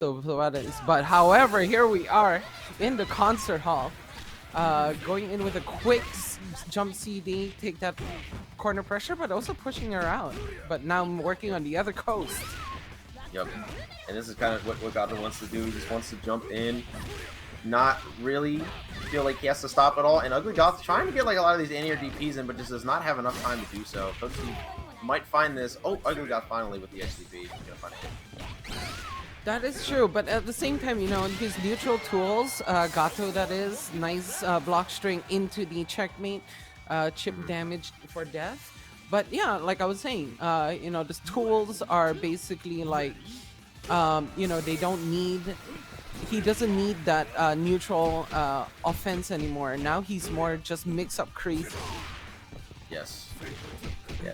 what it is. But however, here we are in the concert hall, going in with a quick jump CD, take that corner pressure, but also pushing her out. But now I'm working on the other coast. Yep. And this is kind of what Gato wants to do. He just wants to jump in, not really feel like he has to stop at all. And Ugly Goth trying to get like a lot of these anti-air DPs in, but just does not have enough time to do so. Coach Steve might find this. Oh, Ugly Goth finally with the XDP. He's gonna find it. That is true, but at the same time, you know, his neutral tools, Gato that is, nice block string into the checkmate, chip damage for death. But yeah, like I was saying, you know, the tools are basically like, you know, they don't need, he doesn't need that neutral offense anymore. Now he's more just mix up creep. Yes. Yeah.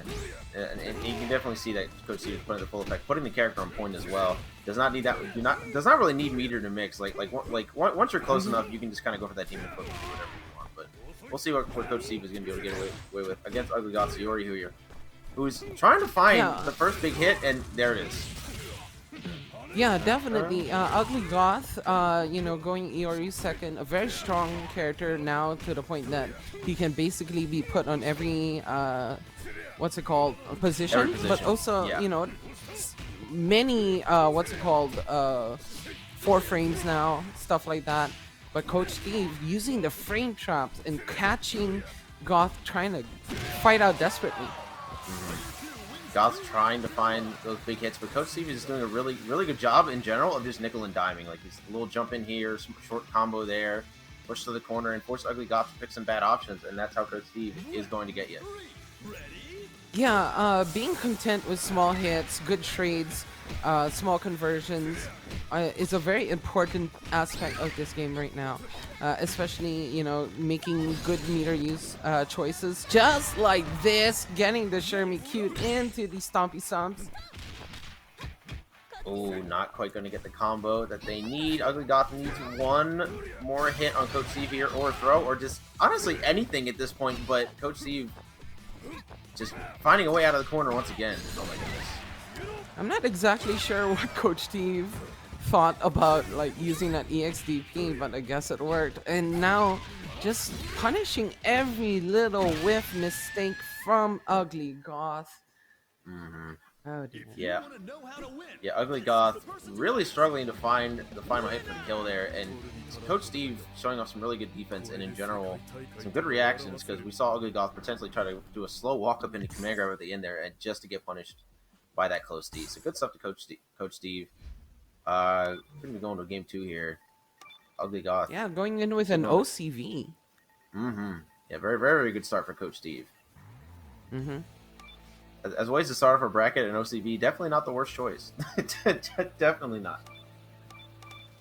And you can definitely see that Coach Steve is putting the full effect, putting the character on point as well. Does not need that. Does not really need meter to mix. Like once you're close enough, you can just kind of go for that demon flip and do whatever you want. But we'll see what Coach Steve is going to be able to get away with against Ugly Goth Iori, who's trying to find the first big hit, and there it is. Yeah, definitely. Ugly Goth, you know, going Iori second, a very strong character now to the point that he can basically be put on every, what's it called, position. But also, you know, many, what's it called, 4 frames now, stuff like that. But Coach Steve using the frame traps and catching Goth trying to fight out desperately. Goth's trying to find those big hits, but Coach Steve is doing a really good job in general of just nickel and diming. Like he's a little jump in here, some short combo there, push to the corner, and force Ugly Goth to pick some bad options, and that's how Coach Steve is going to get you. Yeah, being content with small hits, good trades, small conversions is a very important aspect of this game right now. Especially, you know, making good meter use choices, just like this, getting the Shermie cute into the Stompy Stomps. Oh, not quite going to get the combo that they need. Ugly Goth needs one more hit on Coach Steve here, or a throw, or just honestly anything at this point, but Coach Steve just finding a way out of the corner once again. Oh my goodness. I'm not exactly sure what Coach Steve thought about like using that EXDP, but I guess it worked. And now just punishing every little whiff mistake from Ugly Goth. Oh dear. Yeah. Yeah, Ugly Goth really struggling to find the final hit for the kill there, and Coach Steve showing off some really good defense and in general some good reactions, because we saw Ugly Goth potentially try to do a slow walk up into command grab at the end there, and just to get punished by that close D. So good stuff to Coach Steve. Gonna be going to game 2 here. Ugly Goth. Yeah, going in with an OCV. Yeah, very good start for Coach Steve. As ways to start off a bracket and OCV, definitely not the worst choice. Definitely not.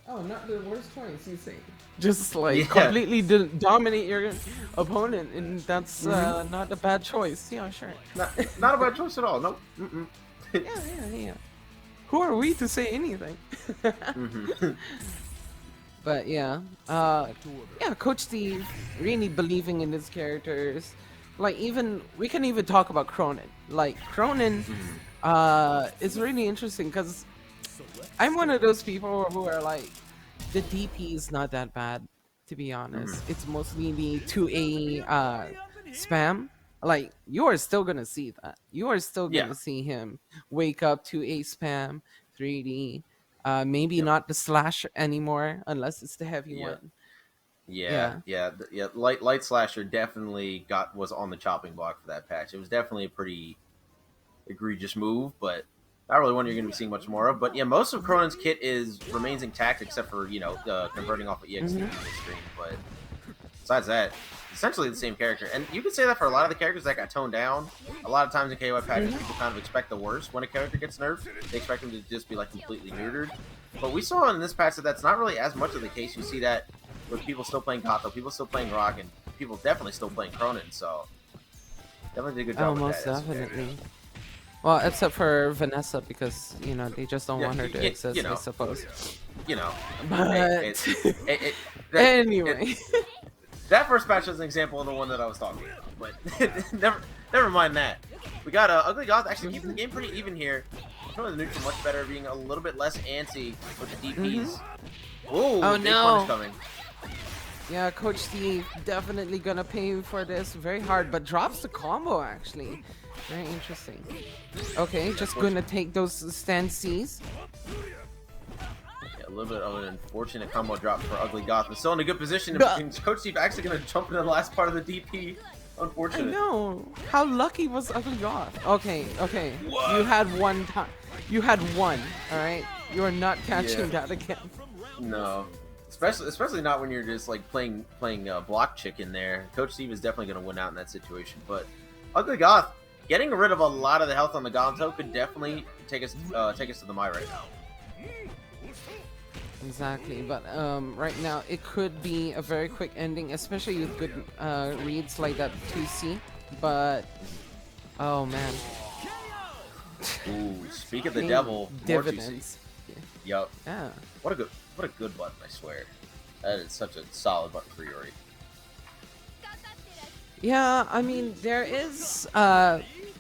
Oh, not the worst choice, you say? Just like completely dominate your opponent, and that's not a bad choice. Yeah, sure. Not a bad choice at all. Nope. Yeah. Who are we to say anything? But yeah, Coach Steve really believing in his characters. Like we can even talk about Krohnen. Like Krohnen, is really interesting because I'm one of those people who are like, the DP is not that bad, to be honest. It's mostly the 2A spam. Like, you are still gonna see that. You are still gonna see him wake up to a spam 3D. Maybe not the slash anymore, unless it's the heavy one. Yeah. Light Slasher definitely was on the chopping block for that patch. It was definitely a pretty egregious move, but not really one you're going to be seeing much more of. But yeah, most of Krohnen's kit remains intact, except for converting off of EXD on the screen. But besides that, essentially the same character. And you can say that for a lot of the characters that got toned down. A lot of times in KOF patches, people kind of expect the worst when a character gets nerfed. They expect them to just be like completely neutered. But we saw in this patch that that's not really as much of the case. You see that with people still playing Gato, people still playing Rock, and people definitely still playing Krohnen. So definitely did a good job with that. Most definitely. Well, except for Vanessa, because they just don't want her to exist, I suppose. But anyway. That first match was an example of the one that I was talking about, but never mind that. We got Ugly Goth actually keeping the game pretty even here. controlling the neutral much better, being a little bit less antsy with the DPs. Ooh, Oh big no! punish coming. Yeah, Coach Steve definitely gonna pay for this very hard, but drops the combo actually. Very interesting. Okay, just gonna take those stand C's. Yeah, a little bit of an unfortunate combo drop for Ugly Goth, but still in a good position. And Coach Steve actually gonna jump into the last part of the DP. Unfortunate. I know. How lucky was Ugly Goth? Okay, okay. What? You had one time. You had one. All right. You are not catching that again. No. Especially not when you're just like playing block chicken there. Coach Steve is definitely going to win out in that situation. But Ugly Goth getting rid of a lot of the health on the Gato could definitely take us to the Mai right now. Exactly, but right now it could be a very quick ending, especially with good reads like that 2C. But oh man. Ooh, speak of the devil. Dividends. Yup. Yeah. What a good button, I swear. That is such a solid button for Iori. Yeah, I mean there is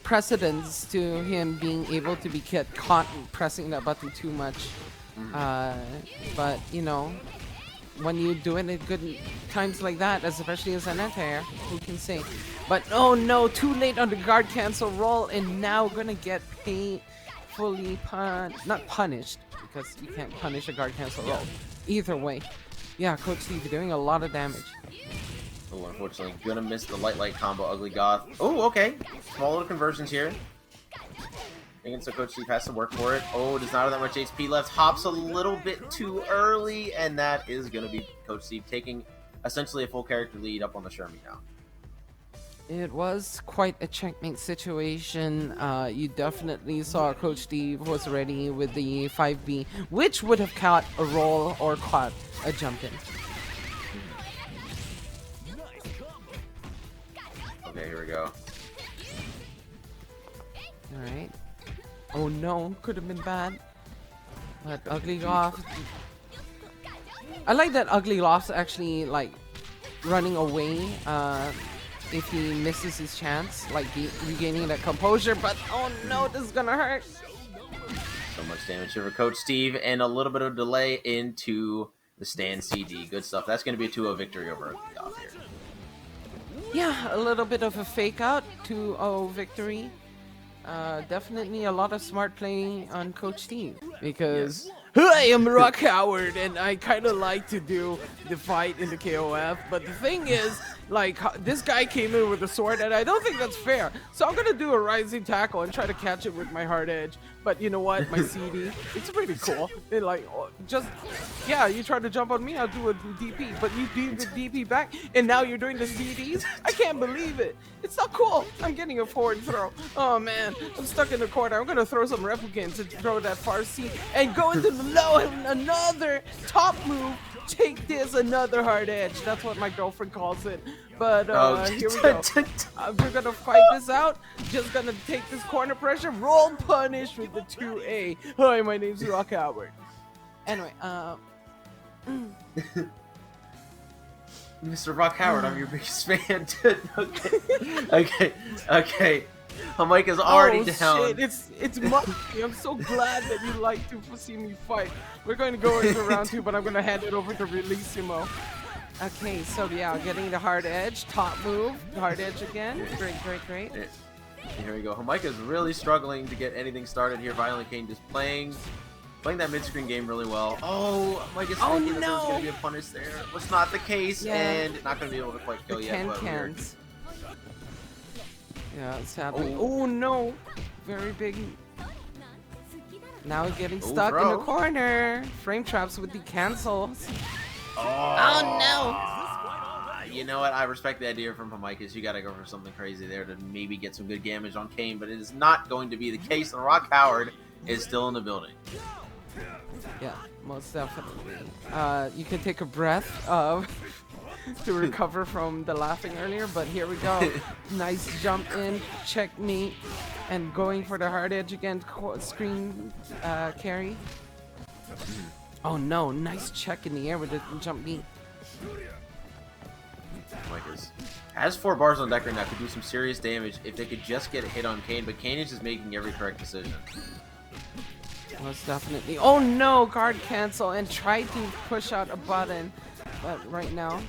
precedence to him being able to be caught pressing that button too much. But you know, when you do it at good times like that, especially as an anti-air, who can say? But oh no, too late on the guard cancel roll, and now gonna get painfully not punished, because you can't punish a guard cancel roll. Either way, yeah, Coach Steve doing a lot of damage. Oh, unfortunately, gonna miss the light combo, Ugly Goth. Oh, okay, small little conversions here. And so Coach Steve has to work for it. Oh, does not have that much HP left. Hops a little bit too early, and that is going to be Coach Steve taking essentially a full character lead up on the Shermie now. It was quite a checkmate situation. You definitely saw Coach Steve was ready with the 5B, which would have caught a roll or caught a jump in. Okay, here we go. Alright. Oh no, could have been bad. But Ugly Goth. I like that Ugly Goth's actually like running away if he misses his chance, like regaining that composure. But oh no, this is gonna hurt. So much damage here for Coach Steve, and a little bit of delay into the stand CD. Good stuff. That's going to be a 2-0 victory over Ugly Goth here. Yeah, a little bit of a fake out, 2-0 victory. Definitely a lot of smart play on Coach Steve, because I am Rock Howard and I kind of like to do the fight in the KOF, but the thing is, like, this guy came in with a sword and I don't think that's fair, so I'm gonna do a rising tackle and try to catch it with my hard edge. But you know what, my CD, it's pretty cool. It like, just, yeah, you try to jump on me, I'll do a DP, but you do the DP back and now you're doing the CDs? I can't believe it. It's not cool. I'm getting a forward throw. Oh man, I'm stuck in the corner. I'm gonna throw some replicants and throw that far C and go into the low and another top move. Take this, another hard edge. That's what my girlfriend calls it. But here we go. We're gonna fight this out. Just gonna take this corner pressure. Roll punish with the 2A. Hi, my name's Rock Howard. Anyway, Mr. Rock Howard, I'm your biggest fan. Okay. Jamaikas already down. Shit, it's Monkey. I'm so glad that you like to see me fight. We're going to go into round 2, but I'm going to hand it over to Relissimo. Okay, so yeah, getting the hard edge, top move, hard edge again. Great. Here we go. Jamaikas really struggling to get anything started here. ViolentKain just playing that mid-screen game really well. Oh, Jamaikas thinking that there was going to be a punish there. Was not the case, and not going to be able to quite kill yet. Cans. Yeah, it's happening. Oh no! Very big. Now getting stuck in the corner. Frame traps with the cancels. Oh no! You know what? I respect the idea from Jamaikas. You got to go for something crazy there to maybe get some good damage on Kane, but it is not going to be the case. And Rock Howard is still in the building. Yeah, most definitely. You can take a breath to recover from the laughing earlier, but here we go. Nice jump in, checkmate, and going for the hard edge again, screen carry. Oh no, nice check in the air with the jump beat. Jamaikas has 4 bars on deck right now, could do some serious damage if they could just get a hit on Kane, but Kane is just making every correct decision. Most definitely. Oh no, guard cancel and try to push out a button, but right now,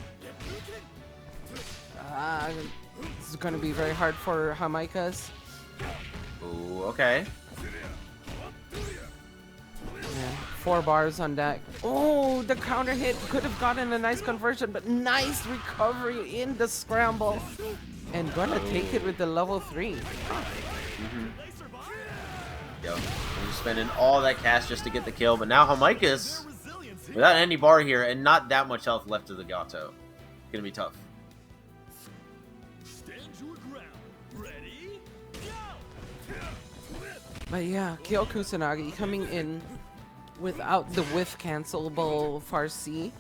this is going to be very hard for Jamaikas. Ooh, okay. Yeah, 4 bars on deck. Oh, the counter hit could have gotten a nice conversion, but nice recovery in the scramble. And gonna take it with the level 3. Yo, we're spending all that cash just to get the kill, but now Jamaikas, without any bar here and not that much health left to the Gato, gonna be tough. But yeah, Kyo Kusanagi coming in without the whiff cancelable Farsi.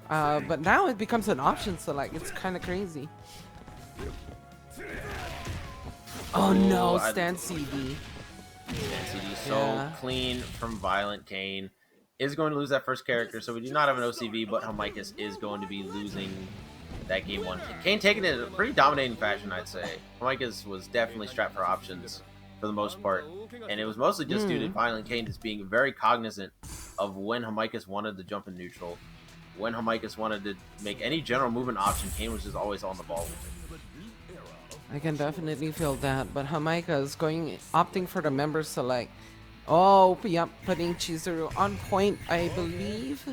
But now it becomes an option select. It's kind of crazy. Oh no, stand CD. CD so clean from ViolentKain. Is going to lose that first character, so we do not have an OCV, but Jamaikas is going to be losing that game 1. Kain taking it in a pretty dominating fashion, I'd say. Jamaikas was definitely strapped for options for the most part, and it was mostly just due to ViolentKain just being very cognizant of when Jamaikas wanted to jump in neutral, when Jamaikas wanted to make any general movement option. Kain was just always on the ball with it. I can definitely feel that, but Jamaica is opting for the member select. Oh, yep, putting Chizuru on point, I believe.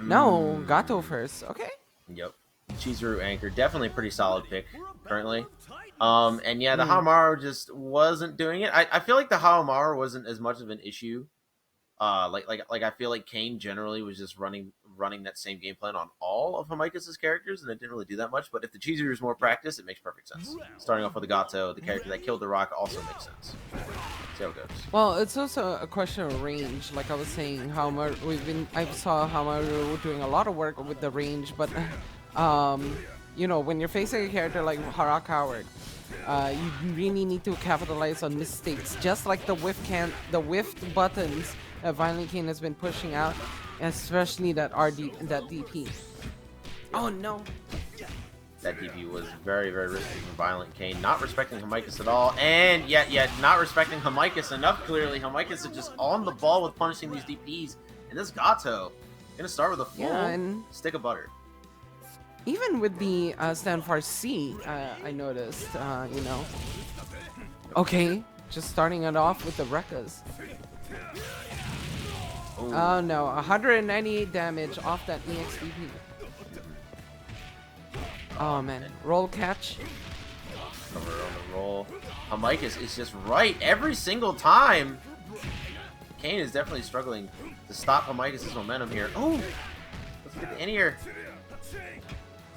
No, Gato first. Okay. Yep. Chizuru anchor, definitely a pretty solid pick currently. And yeah, the Haohmaru just wasn't doing it. I feel like the Haohmaru wasn't as much of an issue. Like I feel like Kain generally was just running that same game plan on all of Jamaikas' characters, and it didn't really do that much. But if the Chizuru is more practice, it makes perfect sense. Starting off with the Gato, the character that killed the Rock, also makes sense. See how it goes. Well, it's also a question of range. Like I was saying, I saw Haohmaru doing a lot of work with the range, but you know, when you're facing a character like Harak Howard, you really need to capitalize on mistakes, just like the whiffed buttons that ViolentKain has been pushing out, especially that DP. Oh no! That DP was very, very risky for ViolentKain, not respecting Jamaikas at all, and yet not respecting Jamaikas enough. Clearly, Jamaikas are just on the ball with punishing these DPs, and this Gato gonna start with a full stick of butter. Even with the stand for C, I noticed, you know. Okay, just starting it off with the Rekkas. Oh no, 198 damage off that EXDP. Oh man, roll catch. Cover on the roll. Jamaikas is just right every single time. Kain is definitely struggling to stop Jamaikas' momentum here. Oh, let's get the in here.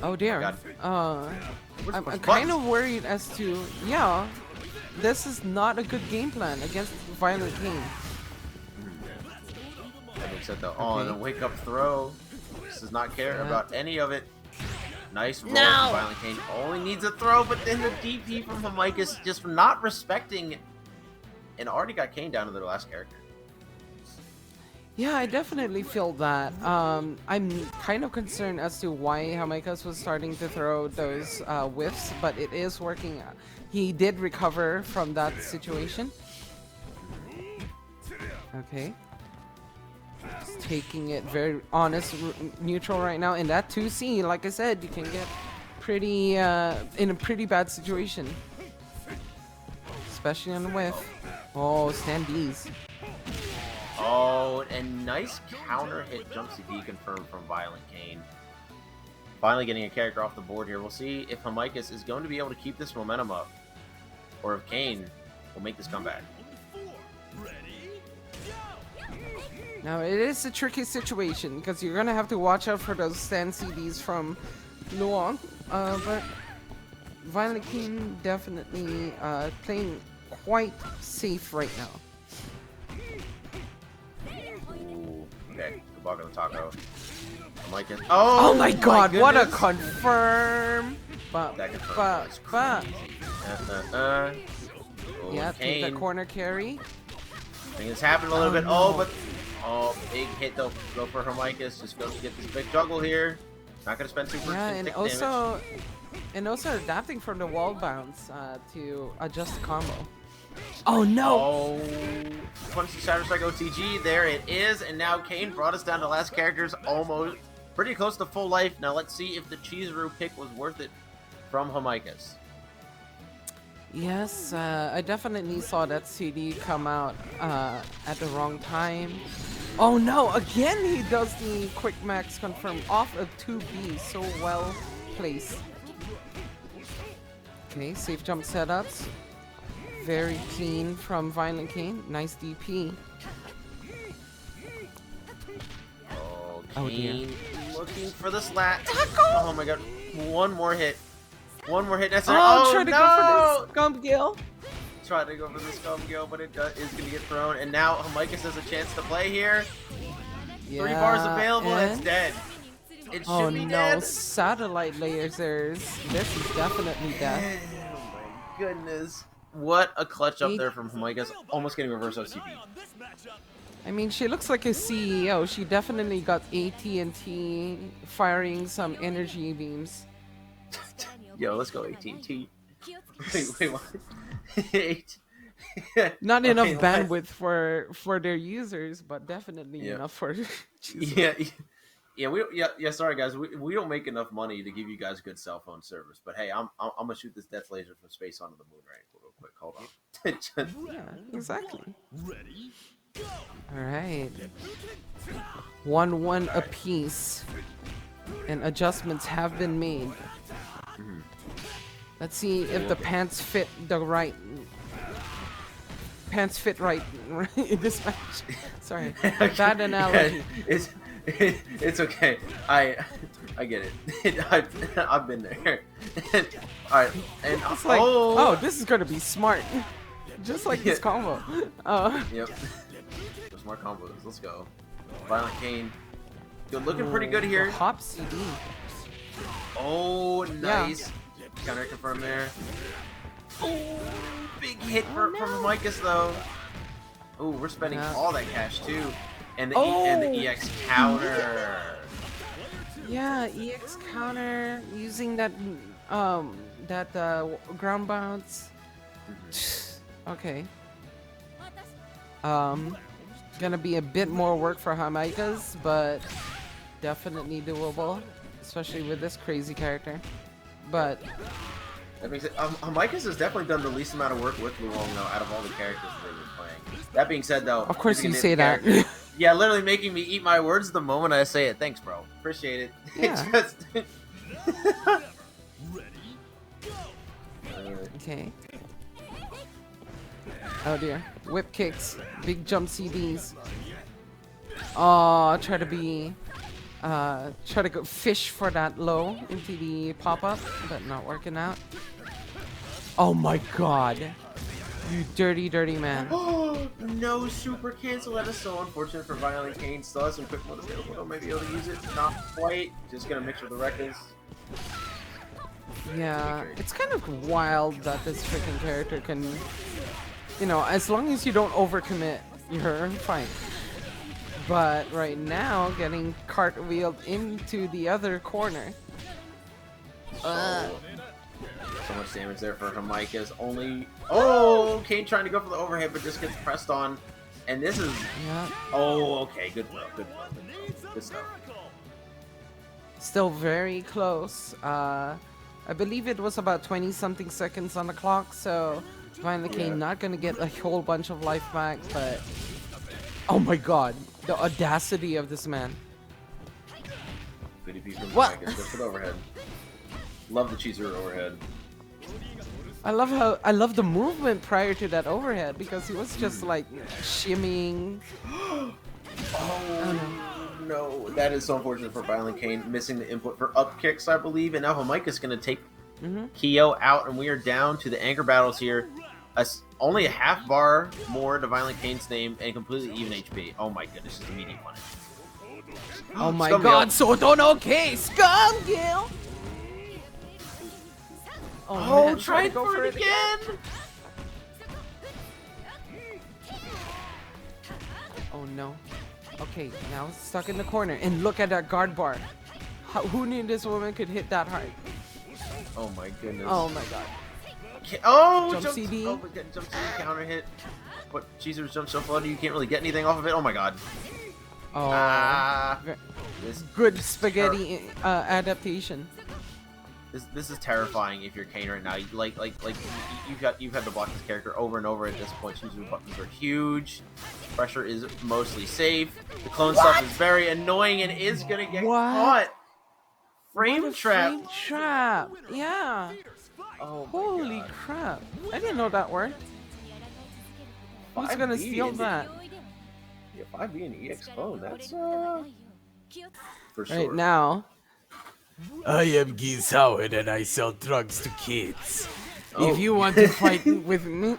Oh dear. I'm kind of worried as to, this is not a good game plan against ViolentKain. Except the and a wake up throw. This does not care about any of it. Nice roll from ViolentKain. Only needs a throw, but then the DP from Jamaikas just for not respecting, and already got Kain down to their last character. Yeah, I definitely feel that. I'm kind of concerned as to why Jamaikas was starting to throw those whiffs, but it is working. He did recover from that situation. Okay. Just taking it very honest, neutral right now. And that 2C, like I said, you can get pretty in a pretty bad situation. Especially on the whiff. Oh, standees. Oh, and nice counter hit jump CD confirmed from ViolentKain. Finally getting a character off the board here. We'll see if Jamaikas is going to be able to keep this momentum up, or if Kain will make this comeback. Now, it is a tricky situation because you're going to have to watch out for those stand CDs from Luong. But ViolentKain definitely playing quite safe right now. Okay, good luck on the taco. Jamaikas. Oh my god, my what a confirm! Yeah, take the corner carry. I think it's happened a little bit. No. Big hit though. Go for Jamaikas. Just go to get this big juggle here. Not gonna spend super and also adapting from the wall bounce to adjust the combo. Oh no! Oh, punch the Shadow Strike OTG. There it is. And now Kain brought us down to last characters, almost pretty close to full life. Now let's see if the Chizuru pick was worth it from Jamaikas. Yes, I definitely saw that CD come out at the wrong time. Oh no, again he does the quick max confirm off of 2B, so well placed. Okay, safe jump setups. Very clean from ViolentKain. Nice DP. Oh, dear. Looking for the slat. Oh my god. One more hit. One more hit. That's it. Oh, Oh, try to no! go for this Scum Gill. Tried to go for the Scum Gill, but it is going to get thrown. And now Jamaikas has a chance to play here. Yeah, 3 bars available. and... It's dead. It Oh should be no, dead. satellite lasers. This is definitely death. Oh my goodness. What a clutch up there from Jamaikas. Almost getting reverse OCP. I mean, she looks like a CEO. She definitely got AT&T firing some energy beams. Yo, let's go AT&T. Wait, what? Not enough bandwidth for their users, but definitely enough for. Yeah. Sorry guys, we don't make enough money to give you guys good cell phone service. But hey, I'm gonna shoot this death laser from space onto the moon real quick. Hold on. Yeah, exactly. All right. 1-1 apiece, and adjustments have been made. Let's see if the pants fit right in this match. Sorry, bad analogy. It's okay. I get it. I've been there. All right, and It's like, oh, this is gonna be smart, just like this combo. Yep. Smart combos. Let's go. ViolentKain. Good, looking pretty good here. Hop CD. Oh, nice. Counter confirm there. Oh, big hit from Jamaikas though. Oh, we're spending all that cash too. And the EX counter. Yeah, EX counter using that ground bounce. Okay. Gonna be a bit more work for Jamaikas, but definitely doable, especially with this crazy character. But that makes it. Jamaikas has definitely done the least amount of work with Luong though, out of all the characters that they've been playing. That being said, though, of course you say that. Yeah, literally making me eat my words the moment I say it. Thanks, bro. Appreciate it. Yeah. Okay. Oh dear. Whip kicks. Big jump CDs. Oh, try to go fish for that low into the pop-up, but not working out. Oh my god. You dirty, dirty man. Oh, no super cancel. That is so unfortunate for ViolentKain. Still has some quick mode available. Don't maybe able to use it. Not quite. Just gonna mix with the records. Yeah, it's kind of wild that this freaking character can, you know, as long as you don't overcommit, you're fine. But right now, getting cartwheeled into the other corner. So much damage there for Jamaikas. Only... Oh, Kain trying to go for the overhead, but just gets pressed on. And this is... Yeah. Oh, okay. Good throw. Good throw. Good stuff. Still very close. I believe it was about 20-something seconds on the clock, so ViolentKain not gonna get a whole bunch of life back, but... Oh my god. The audacity of this man. Good EP from What? Jamaikas. Goes for the overhead. Love the Chizuru overhead. I love the movement prior to that overhead because he was just like shimmying. Oh no, that is so unfortunate for ViolentKain, missing the input for up kicks, I believe, and now Jamaikas is going to take Kyo out, and we are down to the anchor battles here. Only a half bar more to ViolentKain's name and completely even HP. Oh my goodness, just immediate one. Oh my god, so don't okay, Scum Gill! Oh, man, try to go for it again! Oh no. Okay, now it's stuck in the corner. And look at that guard bar. Who knew this woman could hit that hard? Oh my goodness. Oh my god. Jump CD. Oh, but jump CD counter hit. But Chizuru's jump so floaty you can't really get anything off of it. Oh my god. Oh, This good spaghetti adaptation. This is terrifying if you're Kane right now. You've had to block this character over and over at this point. Chizuru buttons are huge. Pressure is mostly safe. The clone stuff is very annoying and is gonna get caught. Frame trap. Frame trap. Yeah. Oh my Holy god. crap! I didn't know that worked. Who's 5B gonna steal that? Yeah, 5B and EX clone. That's for sure. Right now. I am Geese Howard and I sell drugs to kids. Oh. If you want to fight with me,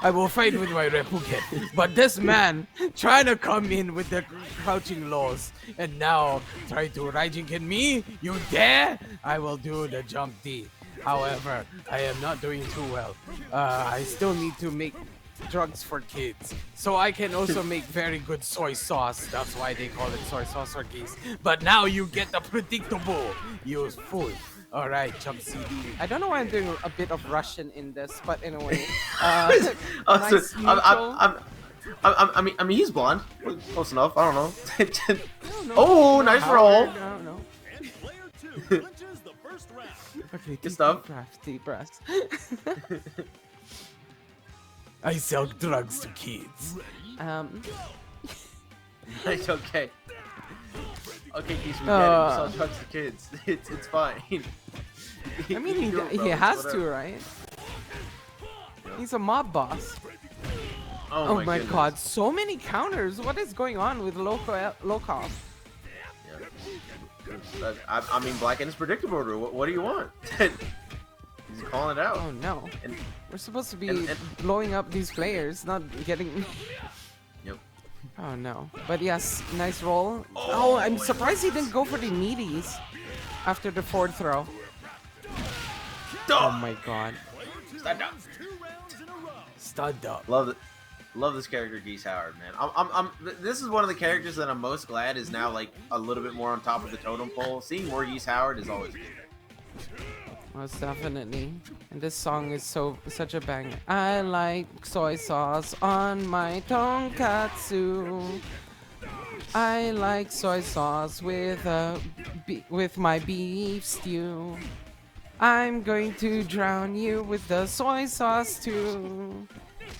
I will fight with my replicant. But this man trying to come in with the crouching laws and now try to Raijinken me? You dare? I will do the jump D. However, I am not doing too well. I still need to make drugs for kids. So I can also make very good soy sauce. That's why they call it soy sauce or Geese. But now you get the predictable. You fool. Alright, jump CD. I don't know why I'm doing a bit of Russian in this, but anyway. Nice neutral. I mean, he's blonde. Close enough. I don't know. Oh, nice roll. I don't know. Okay, Good stuff. Deep breaths. I sell drugs to kids. It's okay. Okay, Geese, we get it. You sell drugs to kids. It's fine. I mean, he has to, right? He's a mob boss. Oh my goodness. god, so many counters. What is going on with Lokof? Yeah. I mean, Blackend is predictable. What do you want? He's calling it out. Oh no. And, We're supposed to be and- blowing up these players, not getting... Yep. Oh no. But yes, nice roll. Oh, I'm surprised he didn't go for the meaties after the forward throw. Oh my god. Stand up. Stand up. Love this character, Geese Howard, man. This is one of the characters that I'm most glad is now like a little bit more on top of the totem pole. Seeing more Geese Howard is always good. Most definitely. And this song is such a banger. I like soy sauce on my tonkatsu. I like soy sauce with my beef stew. I'm going to drown you with the soy sauce too.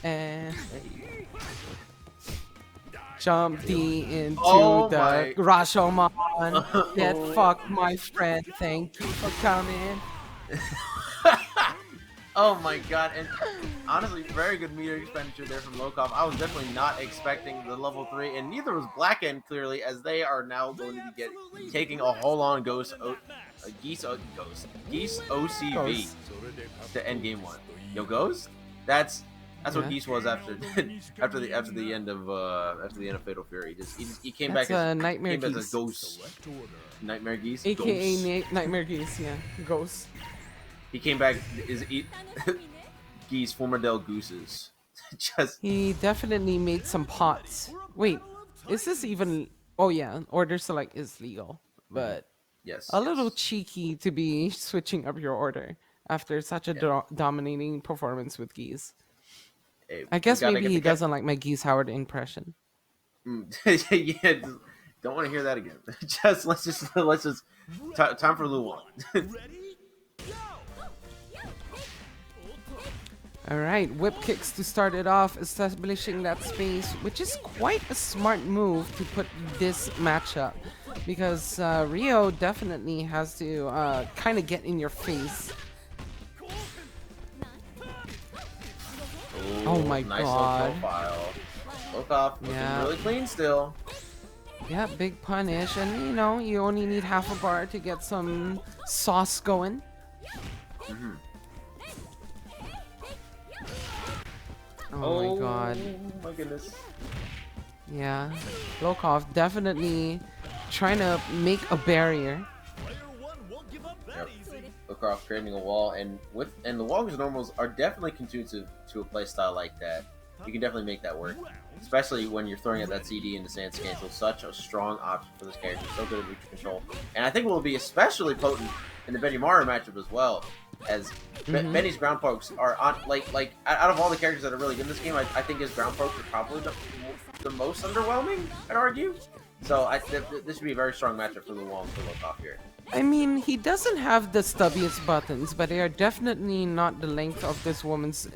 And jump D into the Rashomon. Get fucked, my friend. Thank you for coming. Oh my god, and honestly, very good meter expenditure there from Lokof. I was definitely not expecting the level 3, and neither was Blackend, clearly, as they are now going to be taking a whole on Geese OCV to end game 1. Yo, Ghost? That's what Geese was after the end of Fatal Fury. He came back as Nightmare came Geese. as a ghost. Nightmare Geese? AKA Ghost. Nightmare Geese, yeah. Ghost. He came back Geese, former Del Gooses. He definitely made some pots. Wait, is this even... Oh yeah, order select is legal. But Yes. a little cheeky to be switching up your order after such a dominating performance with Geese. Hey, I guess maybe he doesn't like my Geese Howard impression. Yeah, don't want to hear that again. Let's just time for Luong. Alright, whip kicks to start it off, establishing that space, which is quite a smart move to put this matchup. Because Rio definitely has to kind of get in your face. Oh my nice god. Low profile. Lokof looking really clean still. Yeah, big punish, and you know, you only need half a bar to get some sauce going. Oh my god. Oh my goodness. Yeah. Lokof definitely trying to make a barrier. Yep. Lokof creating a wall, and the Wong's normals are definitely conducive to a playstyle like that. You can definitely make that work. Especially when you're throwing at that CD into Sand Cancel. Such a strong option for this character. So good at reach control. And I think will be especially potent in the Benimaru matchup as well. as Benny's ground pokes are on like out of all the characters that are really good in this game, I think his ground pokes are probably the most underwhelming, I'd argue. So this should be a very strong matchup for Luong to look off here. I mean, he doesn't have the stubbiest buttons, but they are definitely not the length of this woman's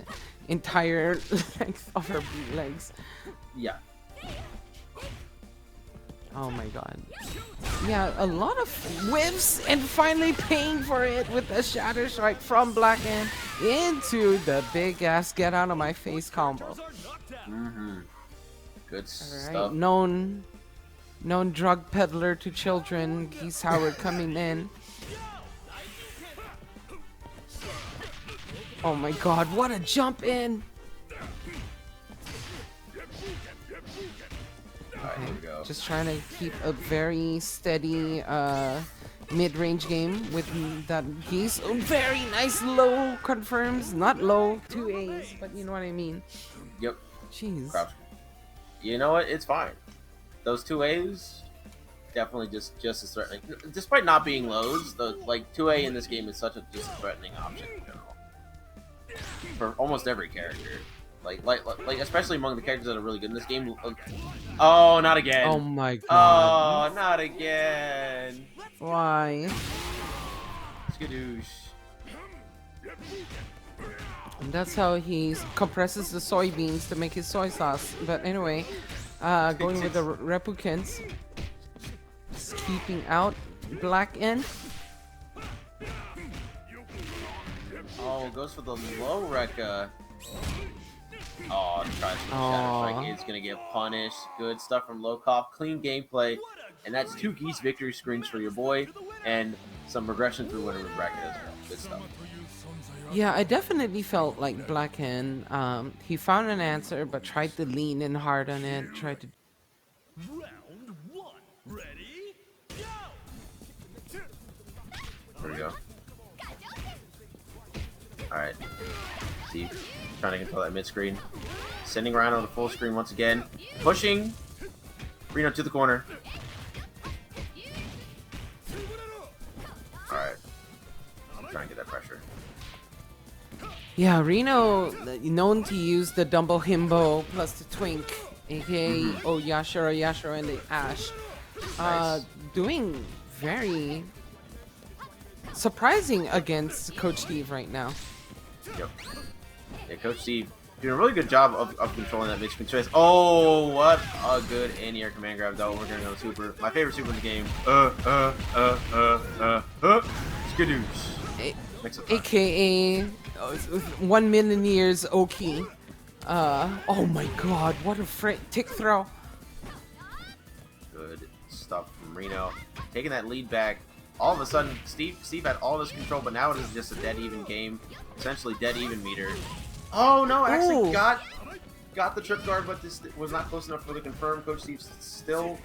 entire length of her legs. Yeah. Oh my god. Yeah, a lot of whiffs and finally paying for it with a Shatter Strike from Blackend into the big ass get out of my face combo. Good stuff. Known drug peddler to children, Geese Howard coming in. Oh my god, what a jump in! Alright, here we go. Just trying to keep a very steady mid-range game with that Geese. Oh, very nice low confirms. Not low, 2 A's, but you know what I mean. Yep. Jeez. Crouch. You know what? It's fine. Those 2 A's definitely just as threatening. Despite not being lows, the 2A in this game is such a just threatening option in general. For almost every character. Like especially among the characters that are really good in this game. Oh, not again. Oh my god. Oh, not again. Why? Skadoosh. And that's how he compresses the soybeans to make his soy sauce. But anyway, going with the replicants. Just keeping out Blackend. Oh, goes for the low Rekka. Oh, tries to Shatter Strike. It's gonna get punished. Good stuff from Lokof. Clean gameplay. And that's 2 Geese victory screens for your boy. And some regression through winner bracket as well. Good stuff. Yeah, I definitely felt like Blackend, he found an answer, but tried to lean in hard on it. Tried to... Round 1. Ready? Go! There we go. Alright. Steve trying to control that mid screen. Sending around on the full screen once again. Pushing Rino to the corner. Alright. Trying to get that pressure. Yeah, Rino, known to use the Dumble Himbo plus the Twink, aka O.Yashiro, and the Ash. Nice. Doing very surprising against Coach Steve right now. Yep. Yeah, Coach Steve doing a really good job of controlling that mid-screen space. Oh, what a good in-air command grab though. We're gonna go super. My favorite super in the game. Skadoosh. AKA 1 million years Oki. Oh my god, what a tick throw. Good stuff from Rino. Taking that lead back. All of a sudden, Steve had all this control, but now it is just a dead even game. Essentially dead even meter. Oh no, actually got the trip guard, but this was not close enough for the confirm. Coach Steve's still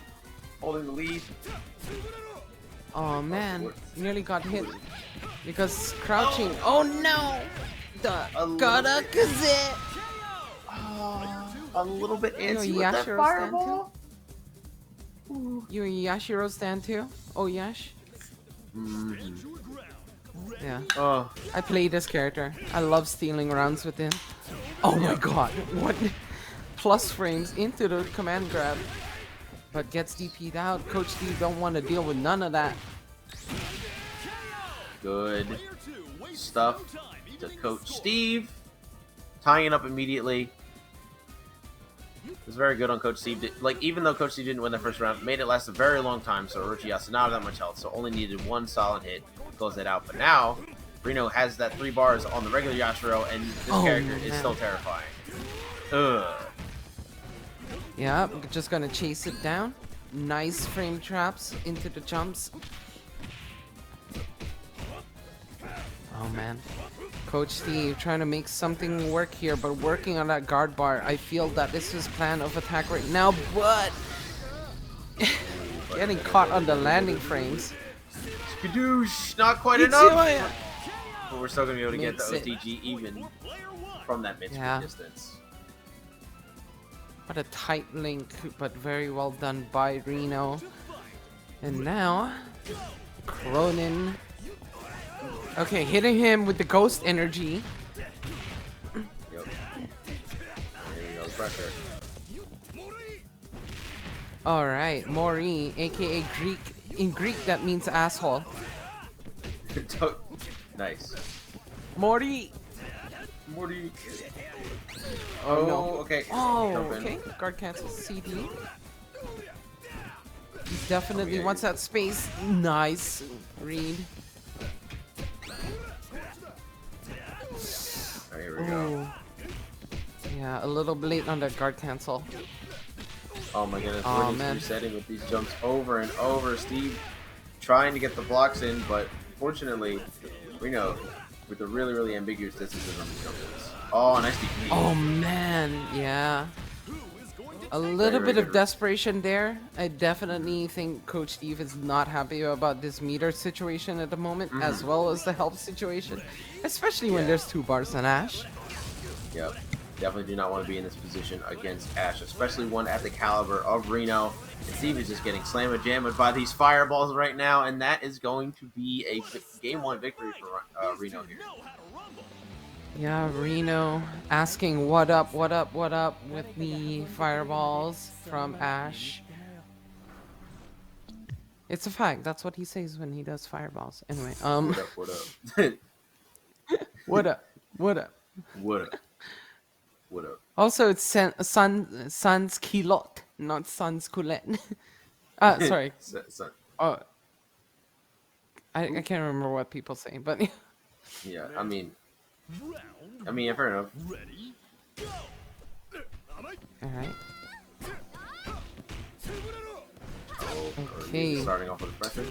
holding the lead. Oh man, nearly got hit because crouching. Oh no! Gotta kazit! A little bit antsy You with that Yashiro fireball. You and Yashiro stand too? Oh Yash? Yeah. Oh, I play this character. I love stealing rounds with him. Oh my god, what? Plus frames into the command grab. But gets DP'd out. Coach Steve don't want to deal with none of that. good stuff to Coach Steve. Tying it up immediately. It was very good on Coach Steve. Like, even though Coach Steve didn't win the first round, made it last a very long time, so Orochi not that much health, so only needed one solid hit to close it out. But now, Rino has that 3 bars on the regular Yashiro, and this character is still terrifying. Ugh. Yeah, just gonna chase it down. Nice frame traps into the jumps. Oh man. Coach Steve trying to make something work here, but working on that guard bar. I feel that this is plan of attack right now, but getting caught on the landing frames. Skadoosh, not quite enough. But we're still gonna be able to get the OTG even from that mid-screen distance. What a tight link, but very well done by Rino. And now, Krohnen Okay, hitting him with the ghost energy. Yep. There you go, pressure. All right, Mori, aka Greek. In Greek, that means asshole. Nice. Mori. Morty. Oh, no. Okay. Oh, Jump in. okay. Guard cancel CD. He definitely wants that space. Nice read. Oh, here we go. Yeah, a little late on that guard cancel. Oh my goodness, Aw, we're just man. resetting with these jumps over and over. Steve trying to get the blocks in, but fortunately, Rino with the really, really ambiguous distances on these jumps. Oh, nice DP. Oh man, yeah. A little Very bit of good. desperation there. I definitely think Coach Steve is not happy about this meter situation at the moment, as well as the health situation, especially when there's 2 bars on Ash. Yep. Definitely do not want to be in this position against Ash, especially one at the caliber of Rino. And Steve is just getting slammed jammed by these fireballs right now, and that is going to be a game 1 victory for Rino here. Yeah, Reno asking what up with the fireballs from Ash. It's a fact. That's what he says when he does fireballs. Anyway, What up? what up? What up? What up? Also, it's Sans Kilot, not Sans Coulet. Sorry. Oh, I can't remember what people say, but Yeah, I mean, yeah, fair enough. Ready? Go! all right. Okay. Okay. Starting off with the pressure.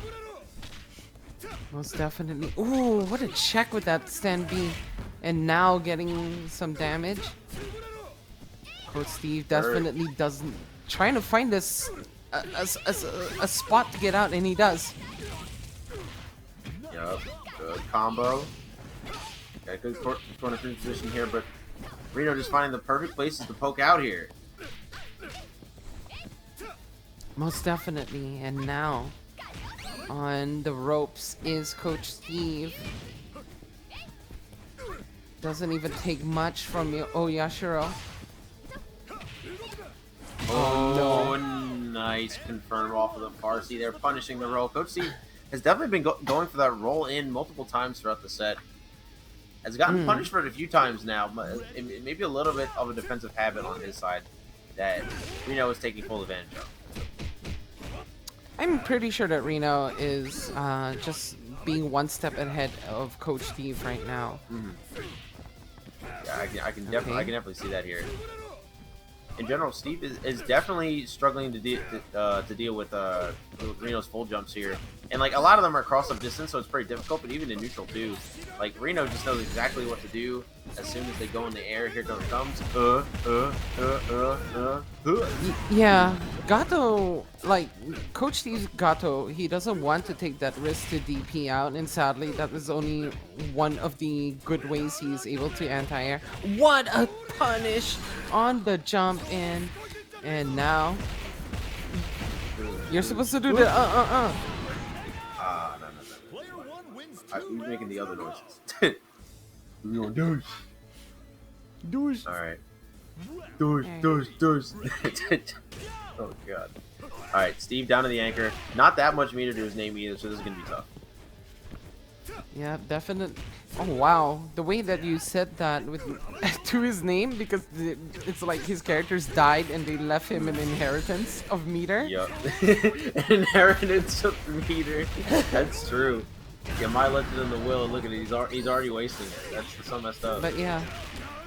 Most definitely. Ooh, what a check with that stand B. And now getting some damage. Coach Steve definitely doesn't. Trying to find this a spot to get out, and he does. Yup. Good combo. Got a good corner three position here, but Rino just finding the perfect places to poke out here. Most definitely. And now on the ropes is Coach Steve. Doesn't even take much from O.Yashiro. Oh, nice. Confirm off of the Farsi. They're punishing the roll. Coach Steve has definitely been going for that roll in multiple times throughout the set. Has gotten punished for it a few times now. But it may be a little bit of a defensive habit on his side that Rino is taking full advantage of. I'm pretty sure that Reno is just being one step ahead of Coach Steve right now. Yeah, I can definitely see that here. In general, Steve is definitely struggling to deal with Reno's full jumps here, and like a lot of them are cross up distance, so it's pretty difficult. But even in neutral too, like Reno just knows exactly what to do as soon as they go in the air. Here it comes. Yeah, Gato, like Coach Steve's Gato, he doesn't want to take that risk to DP out, and sadly, that was only one of the good ways he's able to anti-air. What a punish on the jump in, and now you're supposed to do the No. He's making the other noises. We're going douche. Douche. All right. Douche. Oh god. All right, Steve down to the anchor. Not that much meter to his name either, so this is gonna be tough. Yeah, definitely. Oh wow, the way that you said that with to his name, because it's like his characters died and they left him an inheritance of meter. Yup. Inheritance of meter. That's true. Yeah, my legend in the will. Look at it. He's already wasting it. That's so messed up. But yeah,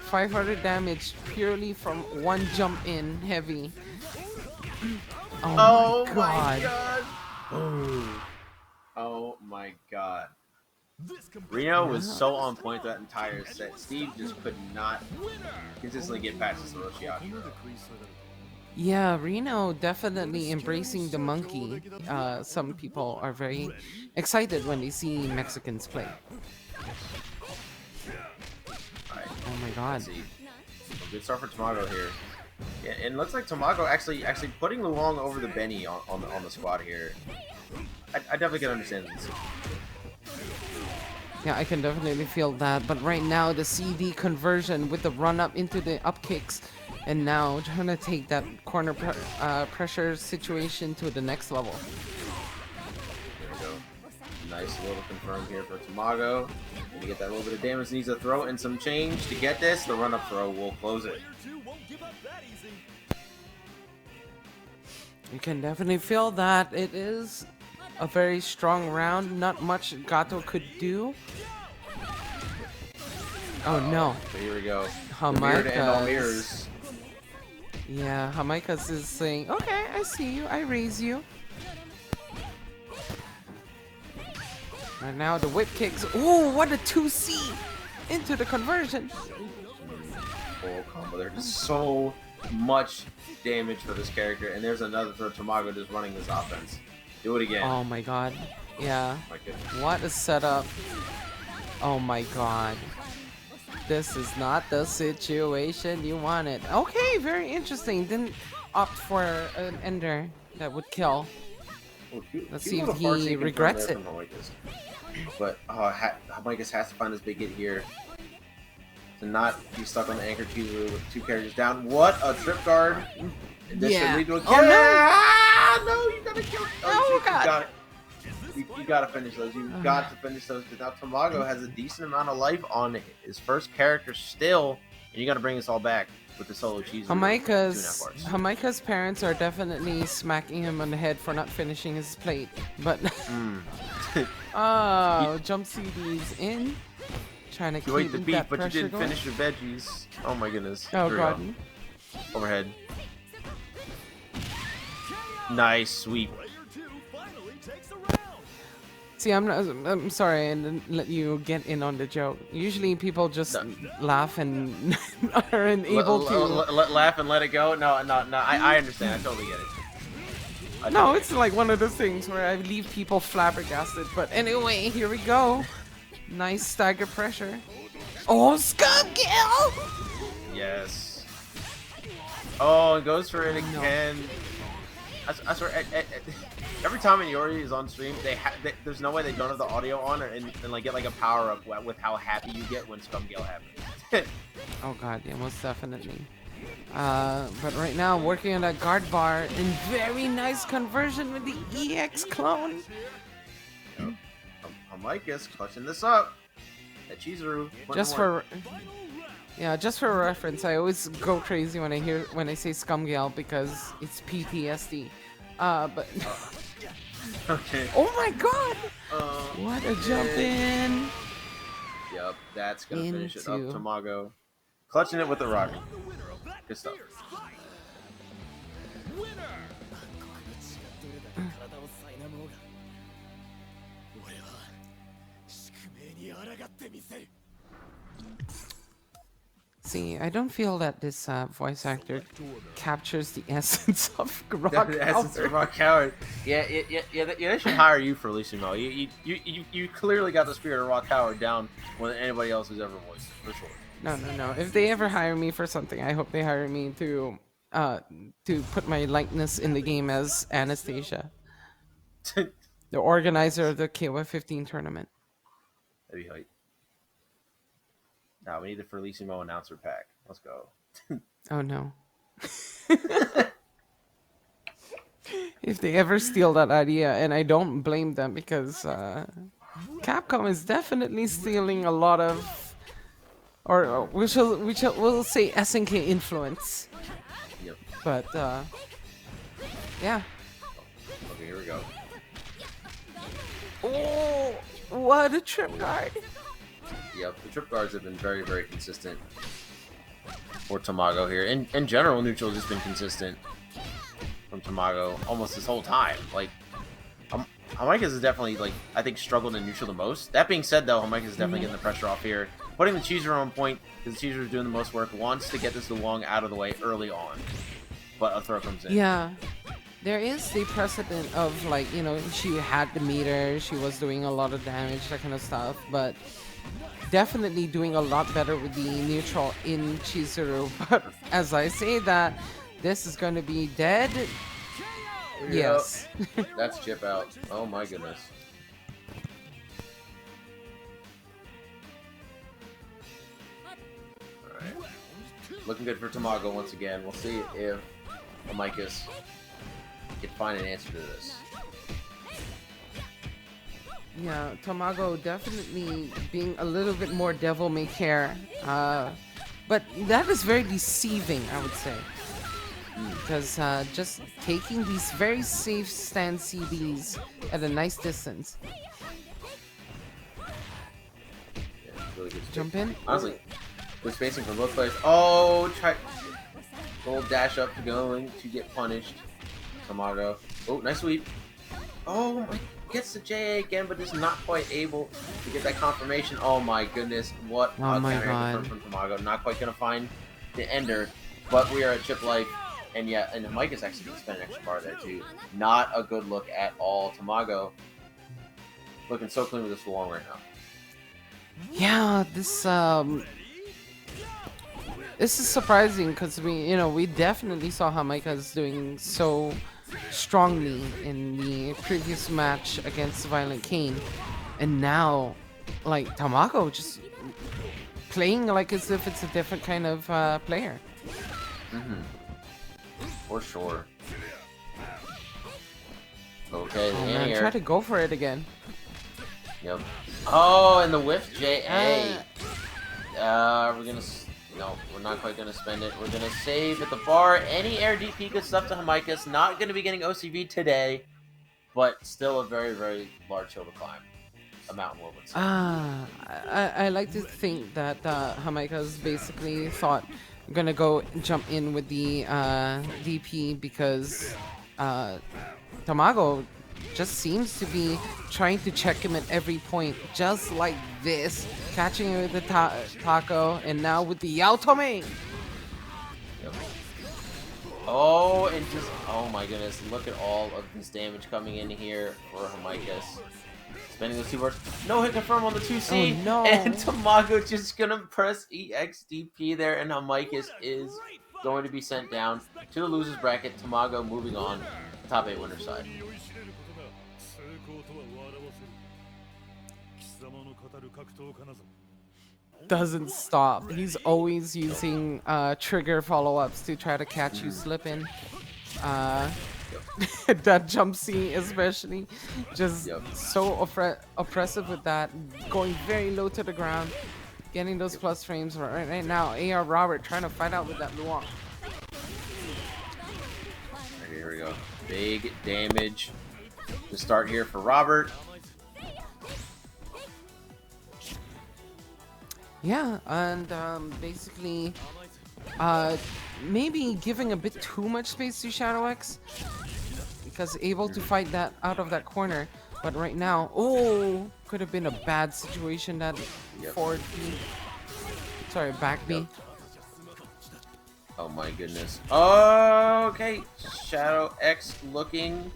500 damage purely from one jump in heavy. Oh my god. Oh my god. Rino was so on point that entire set. Steve just could not consistently get past this Orochiaki. Yeah, Reno definitely embracing the monkey. Some people are very excited when they see Mexicans play. Alright, Oh my god. let's see. Good start for Tamago here. Yeah, and it looks like Tamago actually putting Luong over the Benny on the squad here. I definitely can understand this. Yeah, I can definitely feel that. But right now, the CD conversion with the run up into the up kicks, and now trying to take that corner pressure situation to the next level. There we go. Nice little confirm here for Tamago. Gonna get that little bit of damage. Needs a throw and some change to get this. The run up throw will close it. You can definitely feel that it is a very strong round. Not much Gato could do. Oh no. So here we go. Mirror to end all mirrors. Yeah, Jamaikas is saying, okay, I see you, I raise you. And now the whip kicks. Ooh, what a 2C into the conversion. Full combo. There's just so much damage for this character. And there's another throw. Tamago just running this offense. Do it again. Oh my god. Yeah. My goodness. What a setup. Oh my god. This is not the situation you wanted. Okay, very interesting. Didn't opt for an ender that would kill. Let's see if he regrets it. But Jamaikas has to find this big hit here to not be stuck on the anchor Chizuru with 2 characters down. What a trip guard! And this should lead to a kill. Oh no! Ah, no, you gotta kill. Oh, shit, God. You got it. You gotta finish those. You got to finish those. Because now Tamago has a decent amount of life on his first character still, and you gotta bring us all back with the solo Chizuru. Jamaikas' parents are definitely smacking him on the head for not finishing his plate. But oh, jump CDs in, trying to you ate keep the beef, that but you pressure didn't going. finish your veggies. Oh my goodness. Oh Here we god. go. Overhead. Nice sweep. See, I'm sorry, I didn't let you get in on the joke. Usually people just laugh and aren't able to. Laugh and let it go. No. I understand. I totally get it. No, it's like one of those things where I leave people flabbergasted. But anyway, here we go. Nice stagger pressure. Oh, skunk kill! Yes. Oh, it goes for it again. I swear, every time Iori is on stream, there's no way they don't have the audio on and like get like a power up with how happy you get when Scum Gale happens. Oh god, yeah, most definitely. But right now, working on that guard bar and very nice conversion with the EX clone. Jamaikas clutching this up. That Chizuru. Just for reference, I always go crazy when I say Scumgale because it's PTSD. But okay. oh my god! What a jump in! Yep, that's gonna finish it up. Tamago clutching it with the rocket. Good stuff. See, I don't feel that this voice actor captures the essence of Rock The essence of Rock Howard. Yeah, they should hire you for Lissimo. You clearly got the spirit of Rock Howard down more than anybody else who's ever voiced, for sure. No. If they ever hire me for something, I hope they hire me to put my likeness in the game as Anastasia, the organizer of the KOFXV tournament. That'd be hype. Now we need the Ferlissimo announcer pack. Let's go. Oh no. If they ever steal that idea, and I don't blame them because Capcom is definitely stealing a lot of, or we'll say SNK influence. Yep. But yeah. Okay, here we go. Oh, what a trip guard! Yep, the trip guards have been very, very consistent for Tamago here. In general, neutral has just been consistent from Tamago almost this whole time. Like, Jamaikas has definitely, like, I think struggled in neutral the most. That being said, though, Jamaikas is definitely getting the pressure off here. Putting the Chizuru on point, because the Chizuru is doing the most work, wants to get this Luong out of the way early on. But a throw comes in. Yeah. There is the precedent of, like, you know, she had the meter, she was doing a lot of damage, that kind of stuff, but definitely doing a lot better with the neutral in Chizuru. But as I say that, this is going to be dead. Yes. That's chip out. Oh my goodness. looking good for Tamago once again. We'll see if Jamaikas can find an answer to this. Yeah, Tamago definitely being a little bit more devil may care. But that is very deceiving, I would say. Because just taking these very safe stand CDs at a nice distance. Yeah, really good space. Jump in. Honestly, good spacing from both players. Oh, try little dash up to going to get punished. Tamago. Oh, nice sweep. Oh, gets the JA again, but is not quite able to get that confirmation. Oh my goodness, what Oh a my counter God. from Tamago. Not quite gonna find the ender, but we are at chip life, and yeah, and Mike is actually gonna spend an extra bar there too. Not a good look at all. Tamago looking so clean with this Luong right now. Yeah, this is surprising because we definitely saw Jamaikas doing so strongly in the previous match against ViolentKain, and now like Tamago just playing like as if it's a different kind of player. For sure. Okay, the Oh man, anti-air. try to go for it again. Yep. Oh, and the whiff JA. We're gonna. No, we're not quite gonna spend it. We're gonna save at the bar. Any air DP, good stuff to Jamaikas. Not gonna be getting OCV today, but still a very, very large hill to climb. A mountain woman. I like to think that Jamaikas basically thought gonna go jump in with the DP because Tamago just seems to be trying to check him at every point, just like this, catching him with the taco, and now with the Yaotome. Yep. Oh, and just oh my goodness, look at all of this damage coming in here for Jamaikas. Spending those 2 bars. No hit confirm on the 2C. Oh, no. And Tamago just gonna press EXDP there, and Jamaikas is going to be sent down to the losers bracket. Tamago moving on. Top 8 winner side. Doesn't stop. He's always using trigger follow-ups to try to catch you slipping. That jump C especially, just so oppressive with that, going very low to the ground, getting those plus frames right now. AR Robert trying to fight out with that Luong. Okay, here we go. Big damage to start here for Robert. Yeah, and basically, maybe giving a bit too much space to Shadow X, because able to fight that out of that corner. But right now, oh, could have been a bad situation that forward B. Sorry, back B. Oh my goodness. Okay, Shadow X looking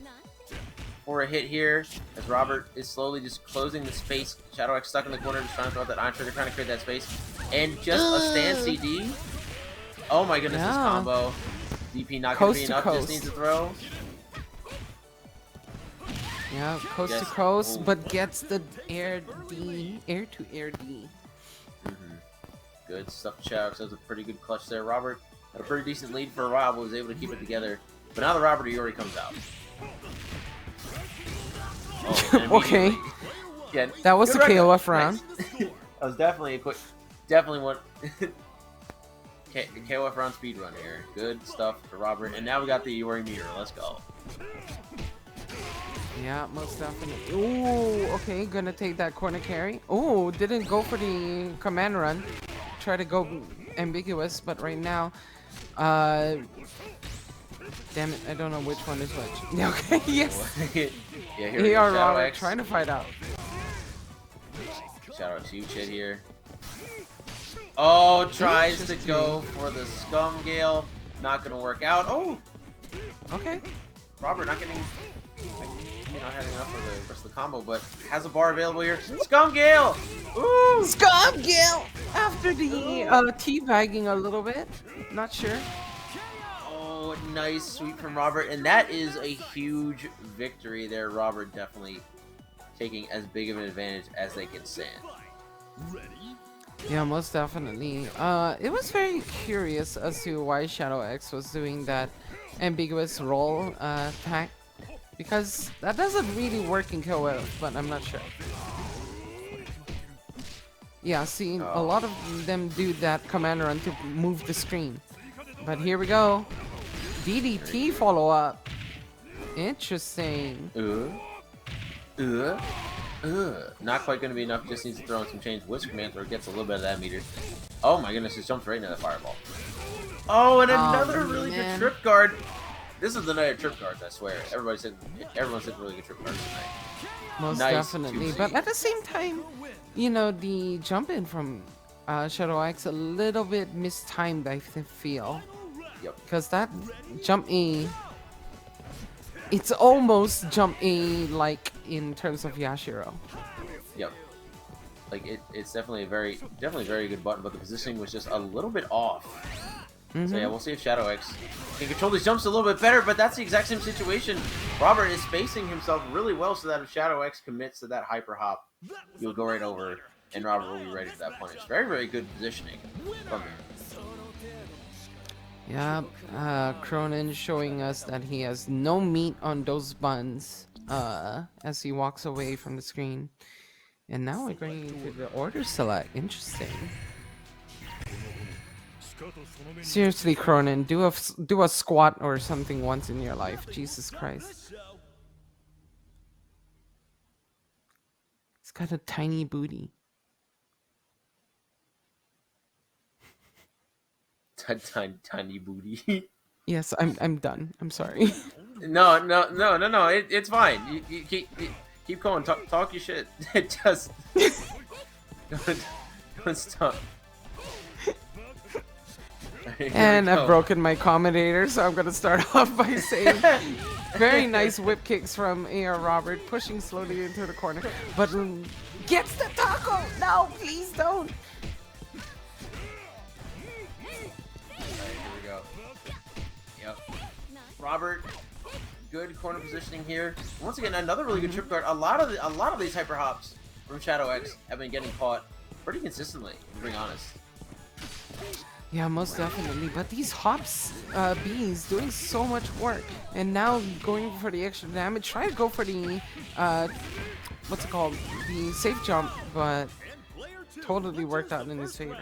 for a hit here as Robert is slowly just closing the space. Shadow X stuck in the corner, just trying to throw out that iron trigger, trying to create that space. And just a stand CD. Oh my goodness, this combo. DP not going to be enough, just needs to throw. Yeah, coast to coast, but gets the air D, air to air D. Good stuff. Shadow X has a pretty good clutch there. Robert had a pretty decent lead for a while, but was able to keep it together. But now the Robert Iori comes out. Oh, okay. Yeah, that was the KOF round. That was definitely a quick, definitely one. KOF round speed run here. Good stuff for Robert. And now we got the Iori meter. Let's go. Yeah, most definitely. Ooh, okay, gonna take that corner carry. Ooh, didn't go for the command run. Try to go ambiguous, but right now, damn it, I don't know which one is which. Okay, yes. Yeah, here we go. Shadow X trying to fight out. Shadow X huge hit here. Oh, tries to go for the Scum Gale. Not gonna work out. Oh, okay. Robert not getting, not having enough for the rest of the combo, but has a bar available here. Scum Gale. Ooh, Scum Gale after the teabagging a little bit. Not sure. Oh, nice sweep from Robert, and that is a huge victory there. Robert definitely taking as big of an advantage as they can stand. Yeah, most definitely. It was very curious as to why Shadow X was doing that ambiguous roll attack, because that doesn't really work in KOF, but I'm not sure. Yeah, seeing a lot of them do that command run to move the screen. But here we go. DDT follow up. Interesting. Not quite going to be enough. Just needs to throw in some change. Whisk Command Throw gets a little bit of that meter. Oh my goodness, just jumps right into the fireball. Oh, and another really good trip guard. This is the night of trip guards, I swear. Everyone's hitting really good trip guards tonight. Most definitely. But at the same time, you know, the jump in from Shadow X a little bit mistimed, I feel. Yep. Because that jump A, it's almost jump A like in terms of Yashiro. Yep. Like it's definitely a very good button, but the positioning was just a little bit off. So yeah, we'll see if Shadow X can control these jumps a little bit better, but that's the exact same situation. Robert is spacing himself really well so that if Shadow X commits to that hyper hop, he'll go right over, and Robert will be ready for that punish. Very, very good positioning from him. Yeah, Krohnen showing us that he has no meat on those buns as he walks away from the screen. And now we're going into the order select. Interesting. Seriously, Krohnen, do a squat or something once in your life. Jesus Christ. He's got a tiny booty. Tiny booty. Yes, I'm done. I'm sorry. No. It's fine. You keep going. Talk your shit. Just don't stop. And I've broken my commentator, so I'm gonna start off by saying very nice whip kicks from AR Robert, pushing slowly into the corner, but gets the taco. No, please don't. Here we go. Yep. Robert, good corner positioning here. Once again, another really good trip guard. A lot of these hyper hops from Shadow X have been getting caught pretty consistently, to be honest. Yeah, most definitely. But these hops, B's doing so much work, and now going for the extra damage. Try to go for the what's it called? The safe jump, but totally worked out in his favor.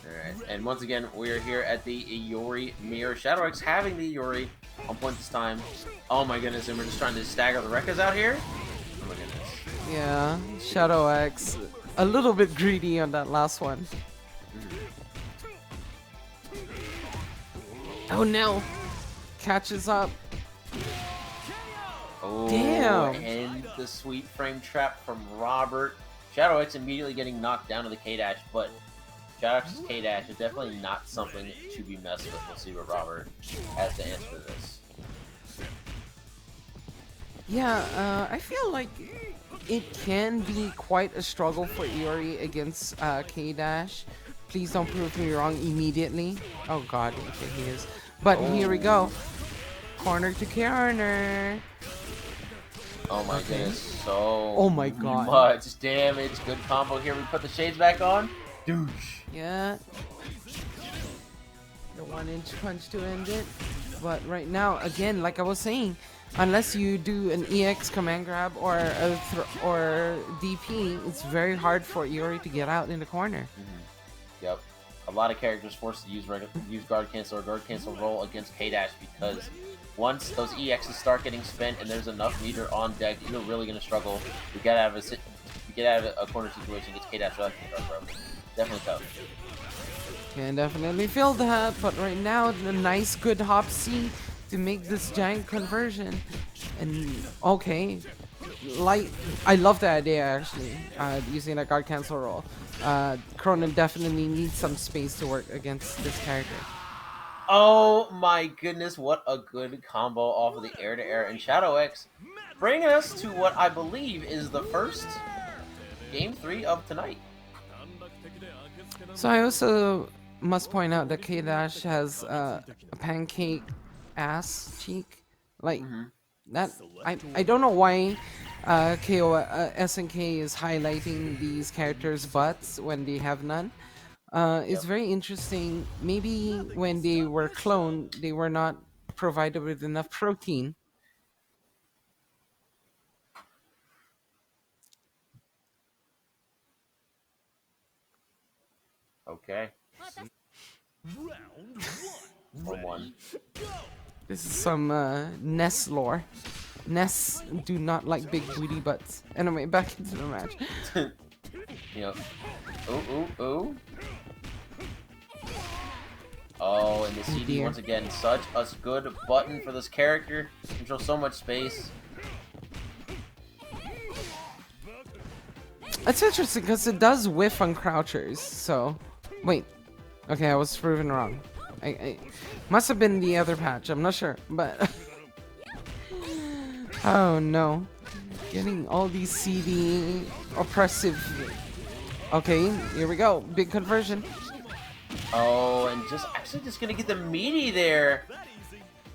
Alright, and once again, we are here at the Iori mirror. Shadow X having the Iori on point this time. Oh my goodness, and we're just trying to stagger the Rekkas out here. Oh my goodness. Yeah, Shadow X, a little bit greedy on that last one. Oh no! Catches up. Oh, damn! And the sweet frame trap from Robert. Shadow X immediately getting knocked down to the K-Dash, but Shadow X's K-Dash is definitely not something to be messed with. We'll see what Robert has to answer this. Yeah, I feel like it can be quite a struggle for Iori against K-Dash. Please don't prove me wrong immediately. Oh god, okay, he is. But here we go. Corner to corner. Oh my goodness, so oh my god, much damage. Good combo here. We put the shades back on. Douche. Yeah. The 1-inch punch to end it. But right now, again, like I was saying, unless you do an EX command grab or or DP, it's very hard for Iori to get out in the corner. Yep. A lot of characters forced to use guard cancel or guard cancel roll against K-Dash because once those EXs start getting spent and there's enough meter on deck, you're really going to struggle to get out of a corner situation against K-Dash. Definitely tough. Can definitely feel that, but right now, the nice good hop C to make this giant conversion. And okay, like I love the idea actually, using a guard cancel roll. Krohnen definitely needs some space to work against this character. Oh my goodness, what a good combo off of the air-to-air. And Shadow X bringing us to what I believe is the first Game 3 of tonight. So I also must point out that K-Dash has a pancake ass cheek. Like, That I don't know why SNK is highlighting these characters' butts when they have none. It's very interesting. Maybe when they were cloned, they were not provided with enough protein. Okay. Round Or one. This is some Ness lore. Ness do not like big booty butts. Anyway, back into the match. Yep. Ooh. Oh, and the CD dear. once again, such a good button for this character. Controls so much space. It's interesting because it does whiff on crouchers. So, wait. Okay, I was proven wrong. I must have been the other patch. I'm not sure, but oh no, getting all these CD oppressive. Okay, here we go. Big conversion. Oh, and just gonna get the meaty there.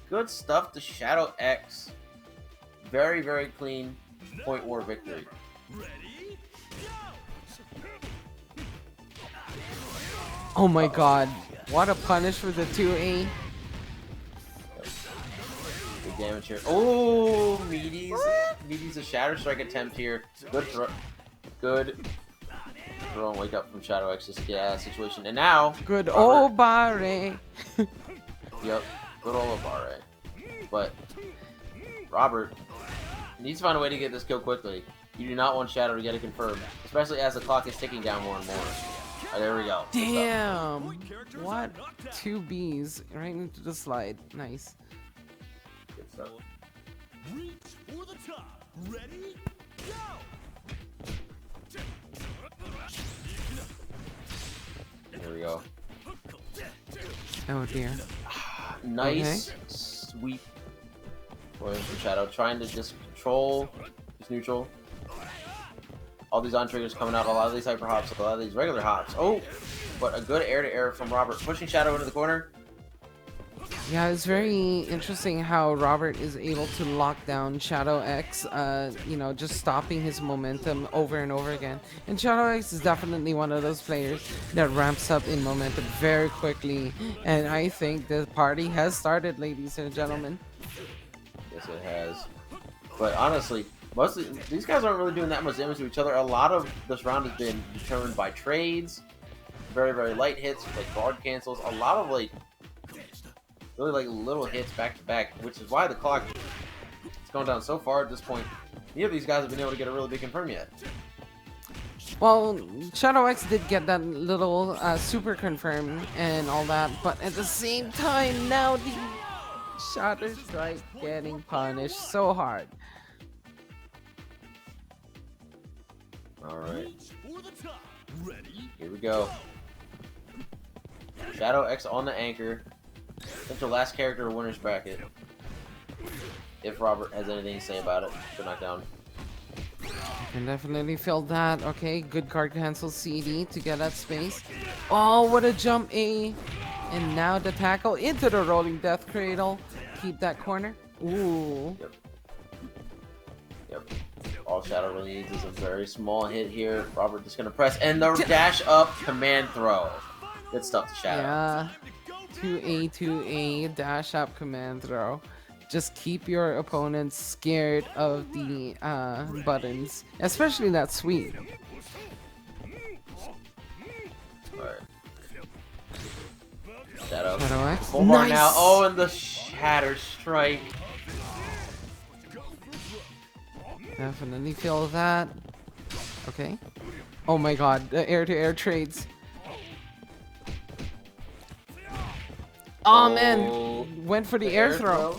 Good stuff to Shadow X. Very, very clean point war victory. Oh my god. What a punish for the 2A. Big damage here. Oh, Meaty's a Shatter Strike attempt here. Good throw. Good throw and wake up from Shadow X's situation. And now... Good Robert, Obare. Yep, good old Obare. But Robert needs to find a way to get this kill quickly. You do not want Shadow to get it confirmed, especially as the clock is ticking down more and more. Oh, there we go. Damn. What? 2 Bs right into the slide. Nice. Good stuff. Reach for the top. Ready? Go! There we go. Oh dear. Nice sweep from Shadow, trying to just control his neutral. All these on triggers coming out, a lot of these hyper hops, a lot of these regular hops. Oh, but a good air to air from Robert, pushing Shadow into the corner. Yeah, it's very interesting how Robert is able to lock down Shadow X, you know, just stopping his momentum over and over again. And Shadow X is definitely one of those players that ramps up in momentum very quickly. And I think the party has started, ladies and gentlemen. Yes, it has. But honestly, these guys aren't really doing that much damage to each other. A lot of this round has been determined by trades, very, very light hits, like guard cancels, a lot of like really like little hits back to back, which is why the clock is going down so far at this point. Neither of these guys have been able to get a really big confirm yet. Well, Shadow X did get that little super confirm and all that, but at the same time, now the Shadow Strike getting punished so hard. Alright, For the top. Ready? here we go. Shadow X on the anchor. Potential last character winner's bracket. If Robert has anything to say about it, good knockdown. Can definitely feel that. Okay, good card cancel CD to get that space. Oh, what a jump A. And now the tackle into the rolling death cradle. Keep that corner. Ooh. Yep. All Shadow really needs is a very small hit here. Robert just gonna press and the dash up command throw. Good stuff to Shadow. Yeah. 2A, dash up command throw. Just keep your opponents scared of the buttons, especially that sweep. Alright. Shadow. Shadow X. Full bar Nice. now. Oh, and the Shatter Strike. Definitely feel that. Okay. Oh my god, the air-to-air trades. Oh man, went for the air throw.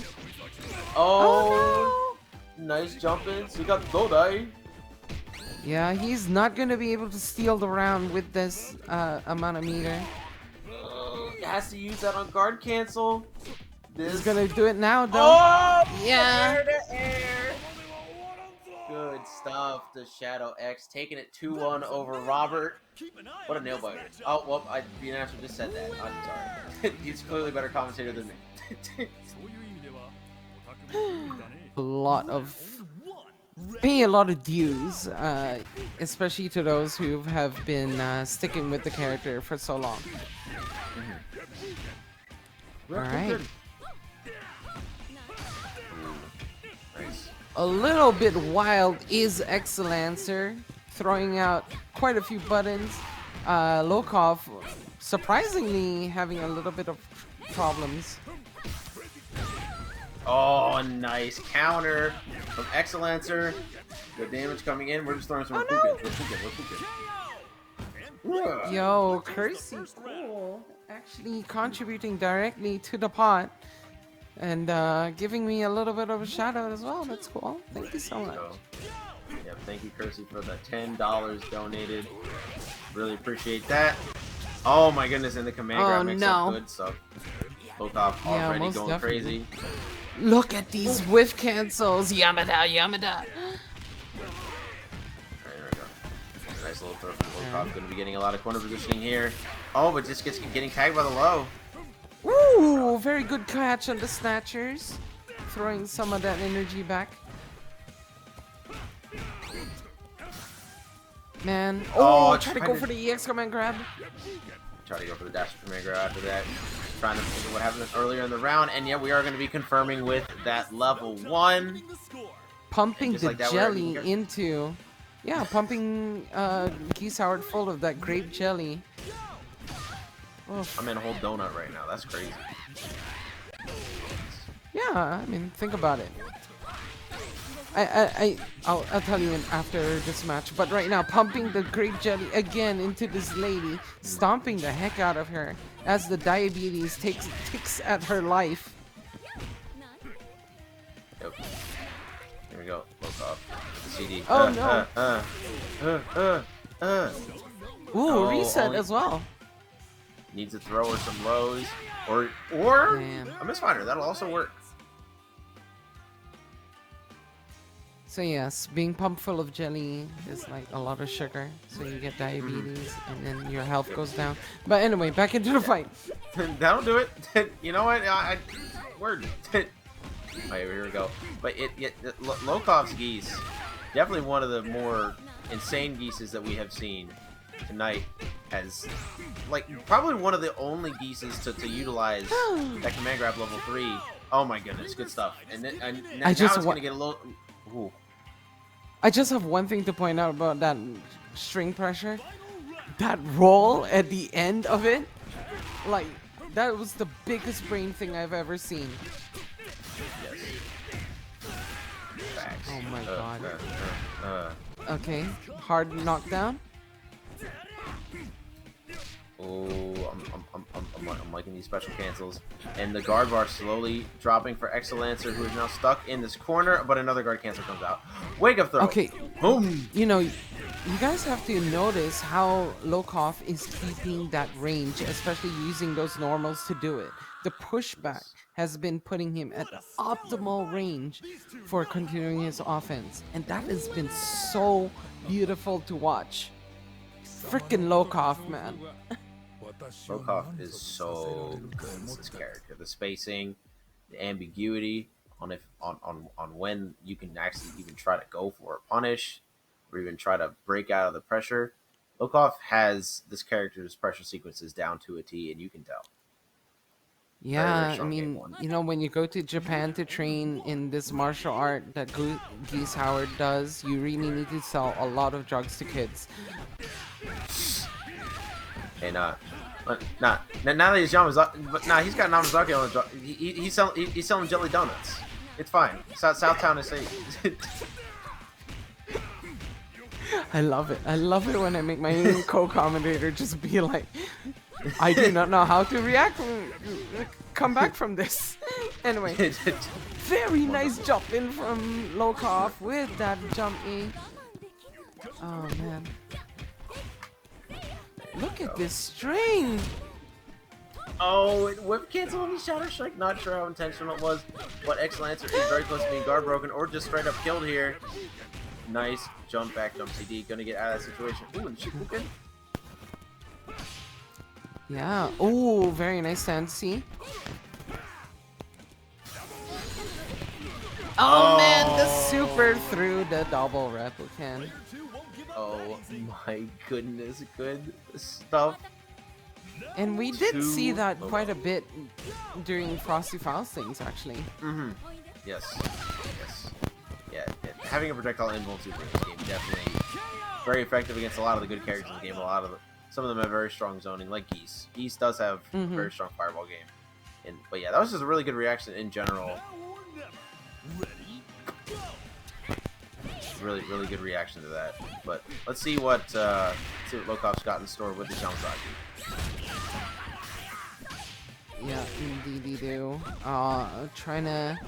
Oh, nice jump in. So we got the gold eye. Yeah, he's not gonna be able to steal the round with this amount of meter. Has to use that on guard cancel. He's gonna do it now though. Oh, Yeah. air to air. Good stuff. The Shadow X taking it 2-1 over Robert. What a nail biter. Oh, well, B.Jenet just said that. I'm sorry. He's clearly a better commentator than me. a lot of paying a lot of dues, especially to those who have been sticking with the character for so long. All right. Nice. A little bit wild is Excelancer, throwing out quite a few buttons. Lokof surprisingly having a little bit of problems. Oh, nice counter from Excelancer. Good damage coming in. We're just throwing some We're Yo, Cursey, cool. Actually contributing directly to the pot and giving me a little bit of a shout out as well. That's cool. Thank you so much. Yeah, thank you, Cursey, for the $10 donated. Really appreciate that. Oh my goodness, and the command grab makes up good stuff. Lokof already going definitely. crazy. Look at these whiff cancels. Yamada, Yamada. There we go. Nice little throw from Lokof. Going to be getting a lot of corner positioning here. Oh, but just getting tagged by the low. Ooh, very good catch on the snatchers. Throwing some of that energy back. Man. Oh, try to go for the EX command grab. Try to go for the dash command grab after that. Trying to think of what happened earlier in the round. And yeah, we are going to be confirming with that level 1. Pumping the like that, jelly into... Yeah, pumping Geese Howard full of that grape jelly. Oof. I'm in a whole donut right now. That's crazy. Yeah, I mean, think about it. I'll tell you after this match. But right now, pumping the grape jelly again into this lady, stomping the heck out of her as the diabetes ticks at her life. Yep. Here we go. Lokof. The CD. Oh no. Ooh, reset only as well. Needs to throw her some lows. Or Damn. a misfinder. That'll also work. So yes, being pumped full of jelly is like a lot of sugar, so you get diabetes and then your health goes down. But anyway, back into the fight. That'll do it. You know what? Word. Alright, here we go. But Lokof's Geese, definitely one of the more insane Geeses that we have seen tonight. As like probably one of the only Geeses to utilize that command grab level 3. Oh my goodness, good stuff. And now it's gonna get a little. Ooh. I just have one thing to point out about that string pressure. That roll at the end of it, like, that was the biggest brain thing I've ever seen. Yes. Facts. Oh my god. Okay, hard knockdown. Oh, I'm liking these special cancels. And the guard bar slowly dropping for Excelancer, who is now stuck in this corner, but another guard cancel comes out. Wake up throw. Okay, Boom. you know, you guys have to notice how Lokof is keeping that range, especially using those normals to do it. The pushback has been putting him at the optimal range for continuing his offense, and that has been so beautiful to watch. Freaking Lokof, man. Lokof is so good as this character. The spacing, the ambiguity on when you can actually even try to go for a punish, or even try to break out of the pressure. Lokof has this character's pressure sequences down to a T, and you can tell. Yeah, I mean, you know, when you go to Japan to train in this martial art that Geese Howard does, you really need to sell a lot of drugs to kids. Hey, now that he's Yamazaki, but he's got Yamazaki on the drug. He's selling jelly donuts. It's fine. Southtown is safe. I love it. I love it when I make my own co-commentator just be like, I do not know how to react. Come back from this. Anyway, very nice jump in from Lokof with that jump E. Oh man. Look at this string! Oh, it whip cancel on the Shadow Strike. Not sure how intentional it was, but Excelancer is very close to being guard broken or just straight up killed here. Nice jump back, jump CD. Gonna get out of that situation. Ooh, and Shikuken. Yeah. Ooh, very nice stand. See? Oh man, the super through the double replicant. Oh my goodness, good stuff. And we did see Two that Lokof. quite a bit during Frosty Faustings, actually. Mm-hmm. Yes. Yes. Yeah, having a projectile invuln super in this game definitely very effective against a lot of the good characters in the game. Some of them have very strong zoning, like Geese. Geese does have a very strong fireball game. But yeah, that was just a really good reaction in general. Ready, go! Really, really good reaction to that. But let's see what Lokof's got in store with the Yamazaki. Yeah, indeed they do. Trying to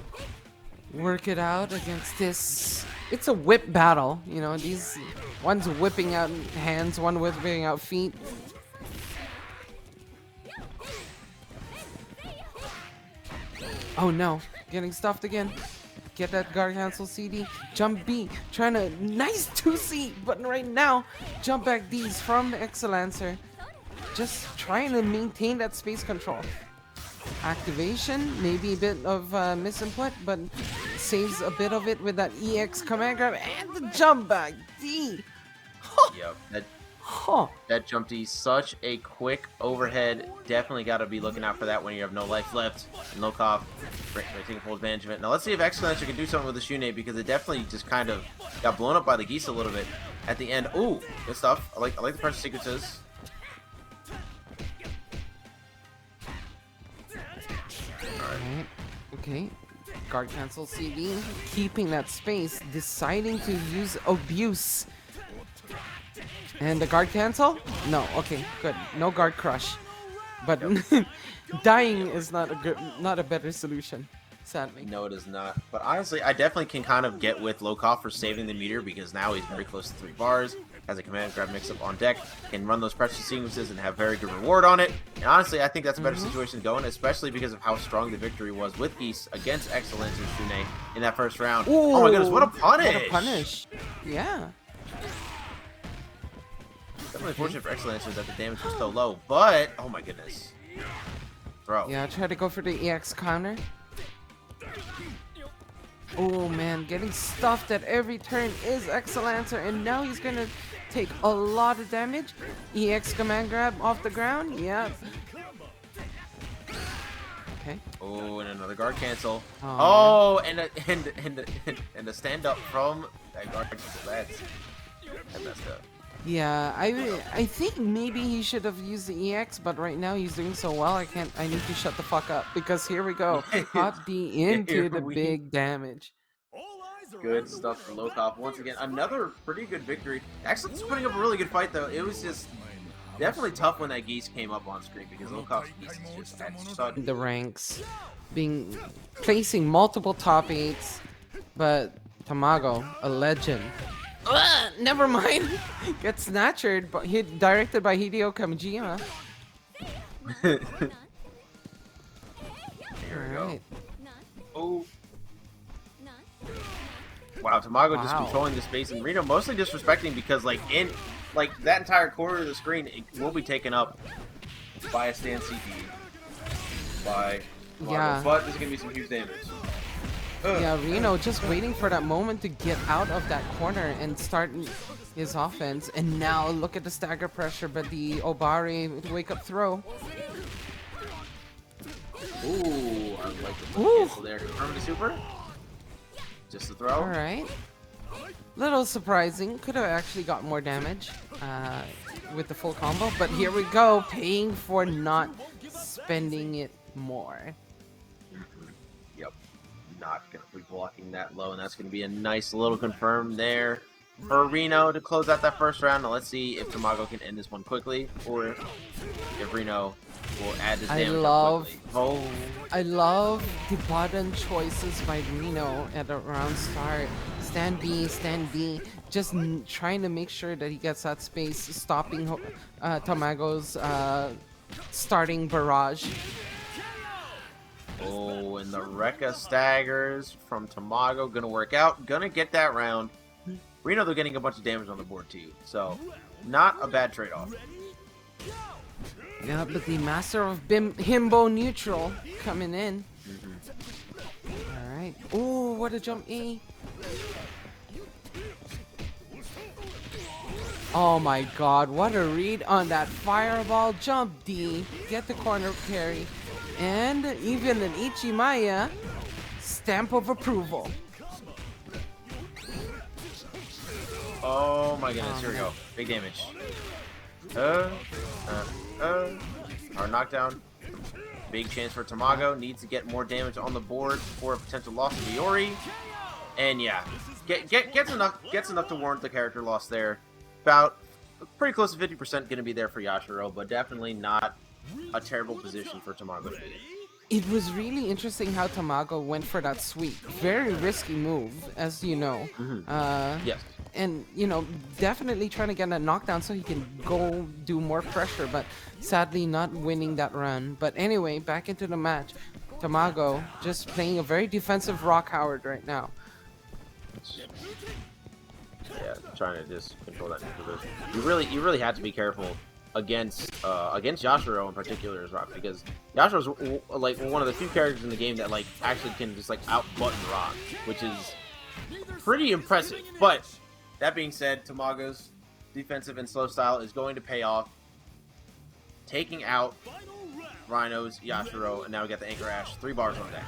work it out against this. It's a whip battle, you know. These one's whipping out hands, one whipping out feet. Oh no, getting stuffed again. Get that guard cancel CD. Jump B, trying to nice 2C, but right now jump back D's from the Excelancer. Just trying to maintain that space control. Activation, maybe a bit of misinput, but saves a bit of it with that EX command grab and the jump back D. Yep, that jump D, such a quick overhead. Definitely got to be looking out for that when you have no life left. And Lokof taking full advantage of it. Now let's see if Excelancer can do something with the Shun'ei, because it definitely just kind of got blown up by the Geese a little bit at the end. Ooh, good stuff. I like the pressure sequences. Alright, okay. Guard cancel CD, keeping that space, deciding to use abuse. And the guard cancel? No, okay, good. No guard crush. But dying is not a better solution, sadly. No, it is not. But honestly, I definitely can kind of get with Lokof for saving the meter, because now he's very close to 3 bars, has a command grab mix-up on deck, can run those pressure sequences and have very good reward on it. And honestly, I think that's a better situation to go in, especially because of how strong the victory was with Geese against Excelancer Shun'ei in that first round. Ooh, oh my goodness, what a punish! What a punish. Yeah. Definitely fortunate for Excelancer that the damage was so low, but oh my goodness. Throw. Yeah, try to go for the EX counter. Oh man, getting stuffed at every turn is Excelancer, and now he's gonna take a lot of damage. EX command grab off the ground, yeah. Okay. Oh, and another guard cancel. Oh, Oh, and a stand up from that guard cancel. That messed up. yeah, I think maybe he should have used the EX, but right now he's doing so well, I need to shut the fuck up, because here we go. Hop D into the big damage. All eyes are Good on stuff the for world. Lokof. Once again, another pretty good victory. Actually, he's putting up a really good fight, though. It was just definitely tough when that Geese came up on screen, because Lokof's Geese is just had such... The ranks, placing multiple top 8s, but Tamago, a legend. Never mind. Gets snatchered, but directed by Hideo Kamijima. Here we go. Alright. Oh. Wow, Tamago just Wow. controlling the space, and Rino mostly disrespecting, because like that entire corner of the screen, it will be taken up by a stand CP by Tamago, Yeah. but there's gonna be some huge damage. Yeah, Rino just waiting for that moment to get out of that corner and start his offense. And now look at the stagger pressure, but the Obari wake up throw. Ooh, I like the Ooh. cancel there. Confirm the super. Just the throw. Alright. Little surprising. Could have actually got more damage with the full combo. But here we go. Paying for not spending it more. Yep. Not going to be blocking that low, and that's going to be a nice little confirm there for Rino to close out that first round. Now let's see if Tamago can end this one quickly, or if Rino will add this damage up quickly. Oh. I love the button choices by Rino at the round start. Stand B, just trying to make sure that he gets that space, stopping Tamago's starting barrage. Oh, and the Rekka staggers from Tamago gonna work out. Gonna get that round. Rino, they're getting a bunch of damage on the board too, so not a bad trade-off. Yeah, but the master of himbo neutral coming in. Alright. Ooh, what what a jump E. Oh my god, what a read on that fireball jump D. Get the corner carry. And even an Ichimaya stamp of approval. Oh my goodness, here we go. Big damage. Our knockdown. Big chance for Tamago. Needs to get more damage on the board for a potential loss of Iori. And yeah, gets enough to warrant the character loss there. About pretty close to 50% going to be there for Yashiro, but definitely not a terrible position for Tamago to be in. It was really interesting how Tamago went for that sweep. Very risky move, as you know. Yes. And, you know, definitely trying to get a knockdown so he can go do more pressure, but sadly not winning that run. But anyway, back into the match. Tamago just playing a very defensive Rock Howard right now. Yeah, trying to just control that position. You really had to be careful against Yashiro in particular as Rock, because Yashiro's like one of the few characters in the game that like actually can just like out button Rock, which is pretty impressive. But that being said, Tamago's defensive and slow style is going to pay off, taking out Rino's Yashiro, and now we got the Anchor Ash. 3 bars on deck.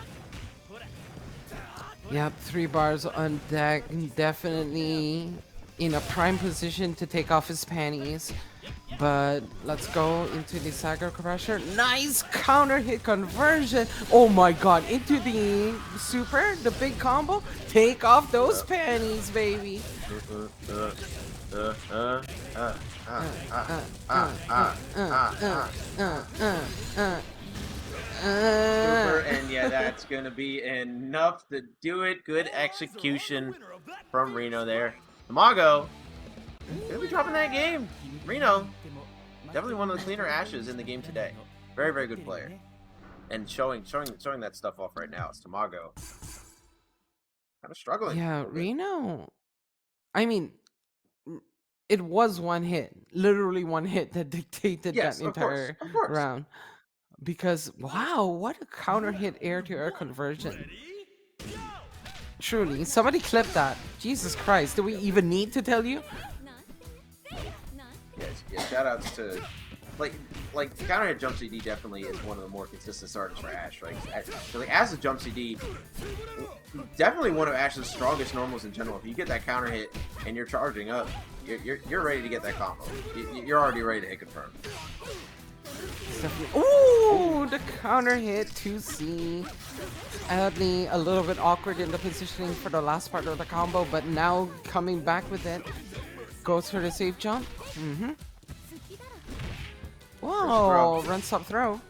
Yep, 3 bars on deck. Definitely in a prime position to take off his panties. But let's go into the Sagar Crusher. Nice counter hit conversion. Oh my god, into the super, the big combo. Take off those panties, baby. Super, and yeah, that's gonna be enough to do it. Good execution from Rino there. Tamago gonna be dropping that game. Rino, definitely one of the cleaner Ashes in the game today. Very, very good player, and showing that stuff off right now. It's Tamago kind of struggling. Yeah, Rino. I mean, it was one hit, literally one hit that dictated Yes, that entire of course. round. Because wow, what a counter hit air-to-air conversion. Truly, somebody clip that. Jesus Christ, do we even need to tell you? Yes, yeah, shout outs to like counter hit jump CD definitely is one of the more consistent starters for Ash, right? Like as a jump CD, definitely one of Ash's strongest normals in general. If you get that counter hit and you're charging up, you're ready to get that combo. You're already ready to hit confirm. Ooh, the counter hit 2C. Sadly, a little bit awkward in the positioning for the last part of the combo, but now coming back with it. Goes for the safe jump. Whoa, run stop throw.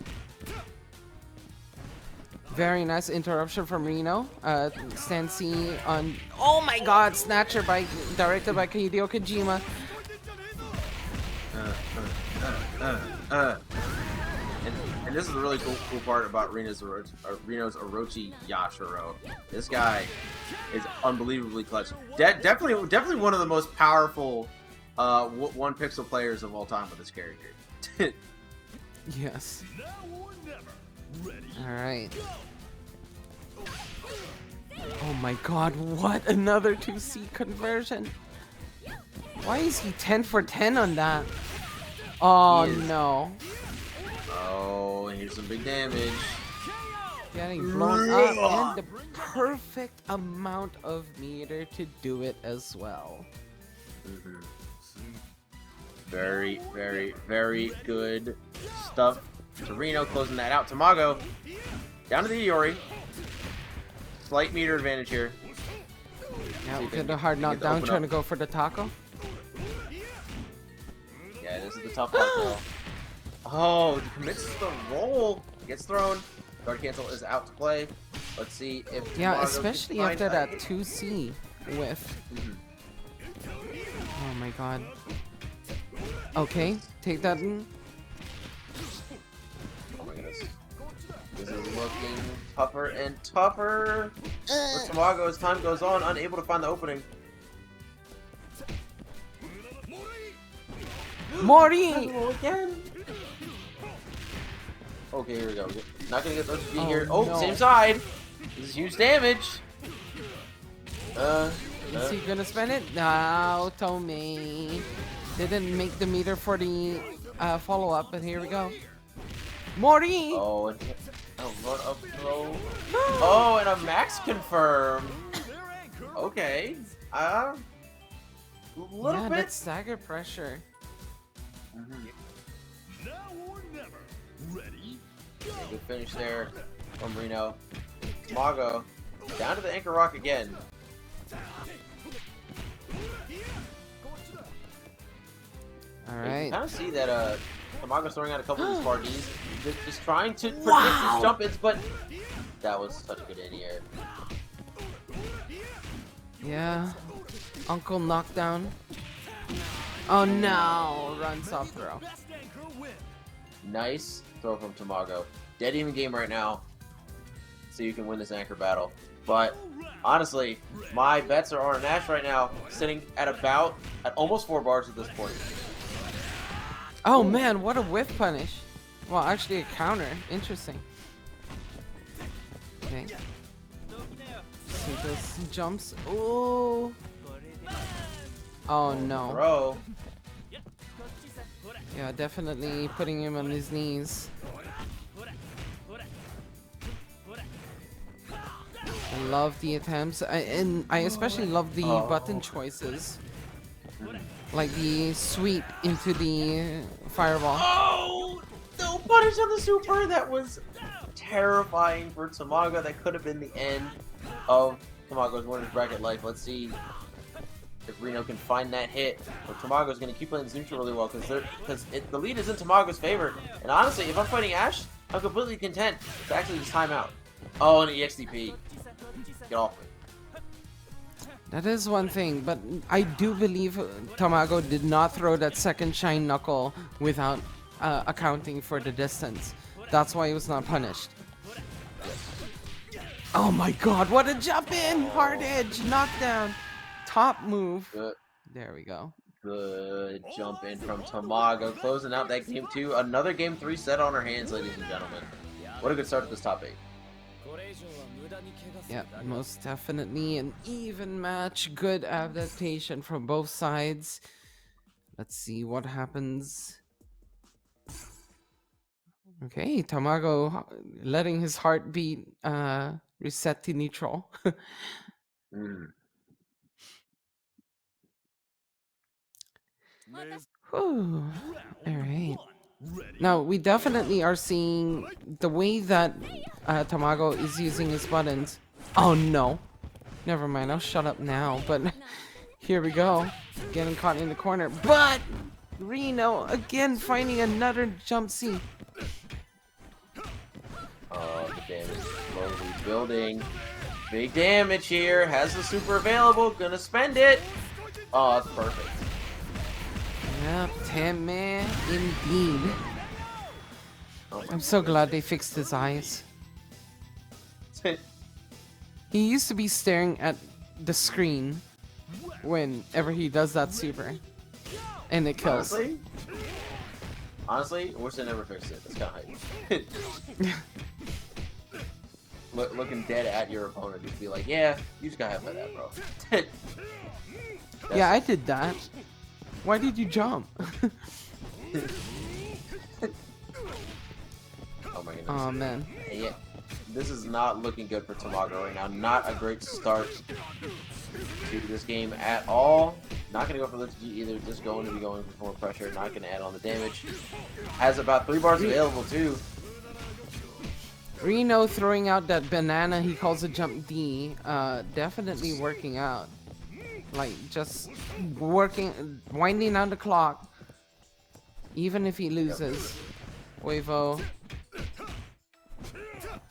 Very nice interruption from Rino. Stand C on. Oh my god, Snatcher directed by Hideo Kojima. And this is the really cool part about Rino's Orochi Yashiro. This guy is unbelievably clutch. Definitely one of the most powerful one pixel players of all time with this character. Yes. All right. Oh my god, what another 2C conversion. Why is he 10 for 10 on that? Oh no. Oh, here's some big damage. Getting blown up and the perfect amount of meter to do it as well. Very, very, very good stuff. Rino closing that out. Tamago down to the Iori. Slight meter advantage here. Yeah, get the hard knockdown, trying to go for the taco. Yeah, this is the tough part though. Oh, commits to the roll. Gets thrown. Guard cancel is out to play. Let's see if yeah, especially after that 2C whiff. Oh my god. Okay, take that in. Oh my goodness. This is looking tougher and tougher for Tamago as time goes on, unable to find the opening. Mori! Again. Okay, here we go. Not gonna get those B here. Oh, Oh, no. same side. This is huge damage. Is he gonna spend it? No, Tomei. Didn't make the meter for the follow-up, but here we go. Mori! Oh, and what a blow. Oh, and a max confirm. Okay. A little Yeah, bit. that's stagger pressure. Now or never. Ready? Go. Good finish there from Rino. Tamago down to the anchor rock again. All You right. kind of see that Tamago's throwing out a couple of these parties, just trying to predict his jump-ins, but that was such a good in-air. Yeah. Uncle knockdown. Oh no! Runs off throw. Best anchor win. Nice throw from Tamago. Dead even game right now, so you can win this anchor battle. But honestly, my bets are on Nash right now, sitting at almost 4 bars at this point. Oh man, what a whiff punish. Well, actually a counter. Interesting. Okay. See those jumps. Oh. Oh no. Bro, Yeah, definitely putting him on his knees. I love the attempts, and I especially love the button choices. Like the sweep into the fireball. oh, no punish on the super. That was terrifying for Tamago. That could have been the end of Tamago's winner's bracket life. Let's see if Rino can find that hit. But Tamago's going to keep playing this neutral really well because the lead is in Tamago's favor. And honestly, if I'm fighting Ash, I'm completely content to actually just time out. Oh, and the EXDP. Get off it. That is one thing, but I do believe Tamago did not throw that second shine knuckle without accounting for the distance. That's why he was not punished. Oh my god, what a jump in! Hard edge, knockdown, top move. Good. There we go. Good jump in from Tamago, closing out that game 2. Another game 3 set on our hands, ladies and gentlemen. What a good start to this top 8. Yeah, most definitely an even match. Good adaptation from both sides. Let's see what happens. Okay, Tamago letting his heartbeat reset to neutral. Whew. All right. Now, we definitely are seeing the way that Tamago is using his buttons. Oh, no. Never mind, I'll shut up now. But here we go. Getting caught in the corner. But Rino, again, finding another jump C. Oh, the damage is slowly building. Big damage here. Has the super available. Gonna spend it. Oh, that's perfect. Yep, 10 man indeed. Oh I'm so glad they fixed his eyes. He used to be staring at the screen whenever he does that super. And it kills. Honestly, I wish they never fixed it. That's kind of hype. Looking dead at your opponent, just be like, yeah, you just gotta have that, bro. Yeah, I did that. Why did you jump? Oh my goodness. Oh man. Yeah, this is not looking good for Tamago right now. Not a great start to this game at all. Not gonna go for Lift G either. Just going to be going for more pressure. Not gonna add on the damage. Has about 3 bars available too. Rino throwing out that banana he calls a jump D. Definitely working out. Like just working, winding down the clock. Even if he loses. Huevo.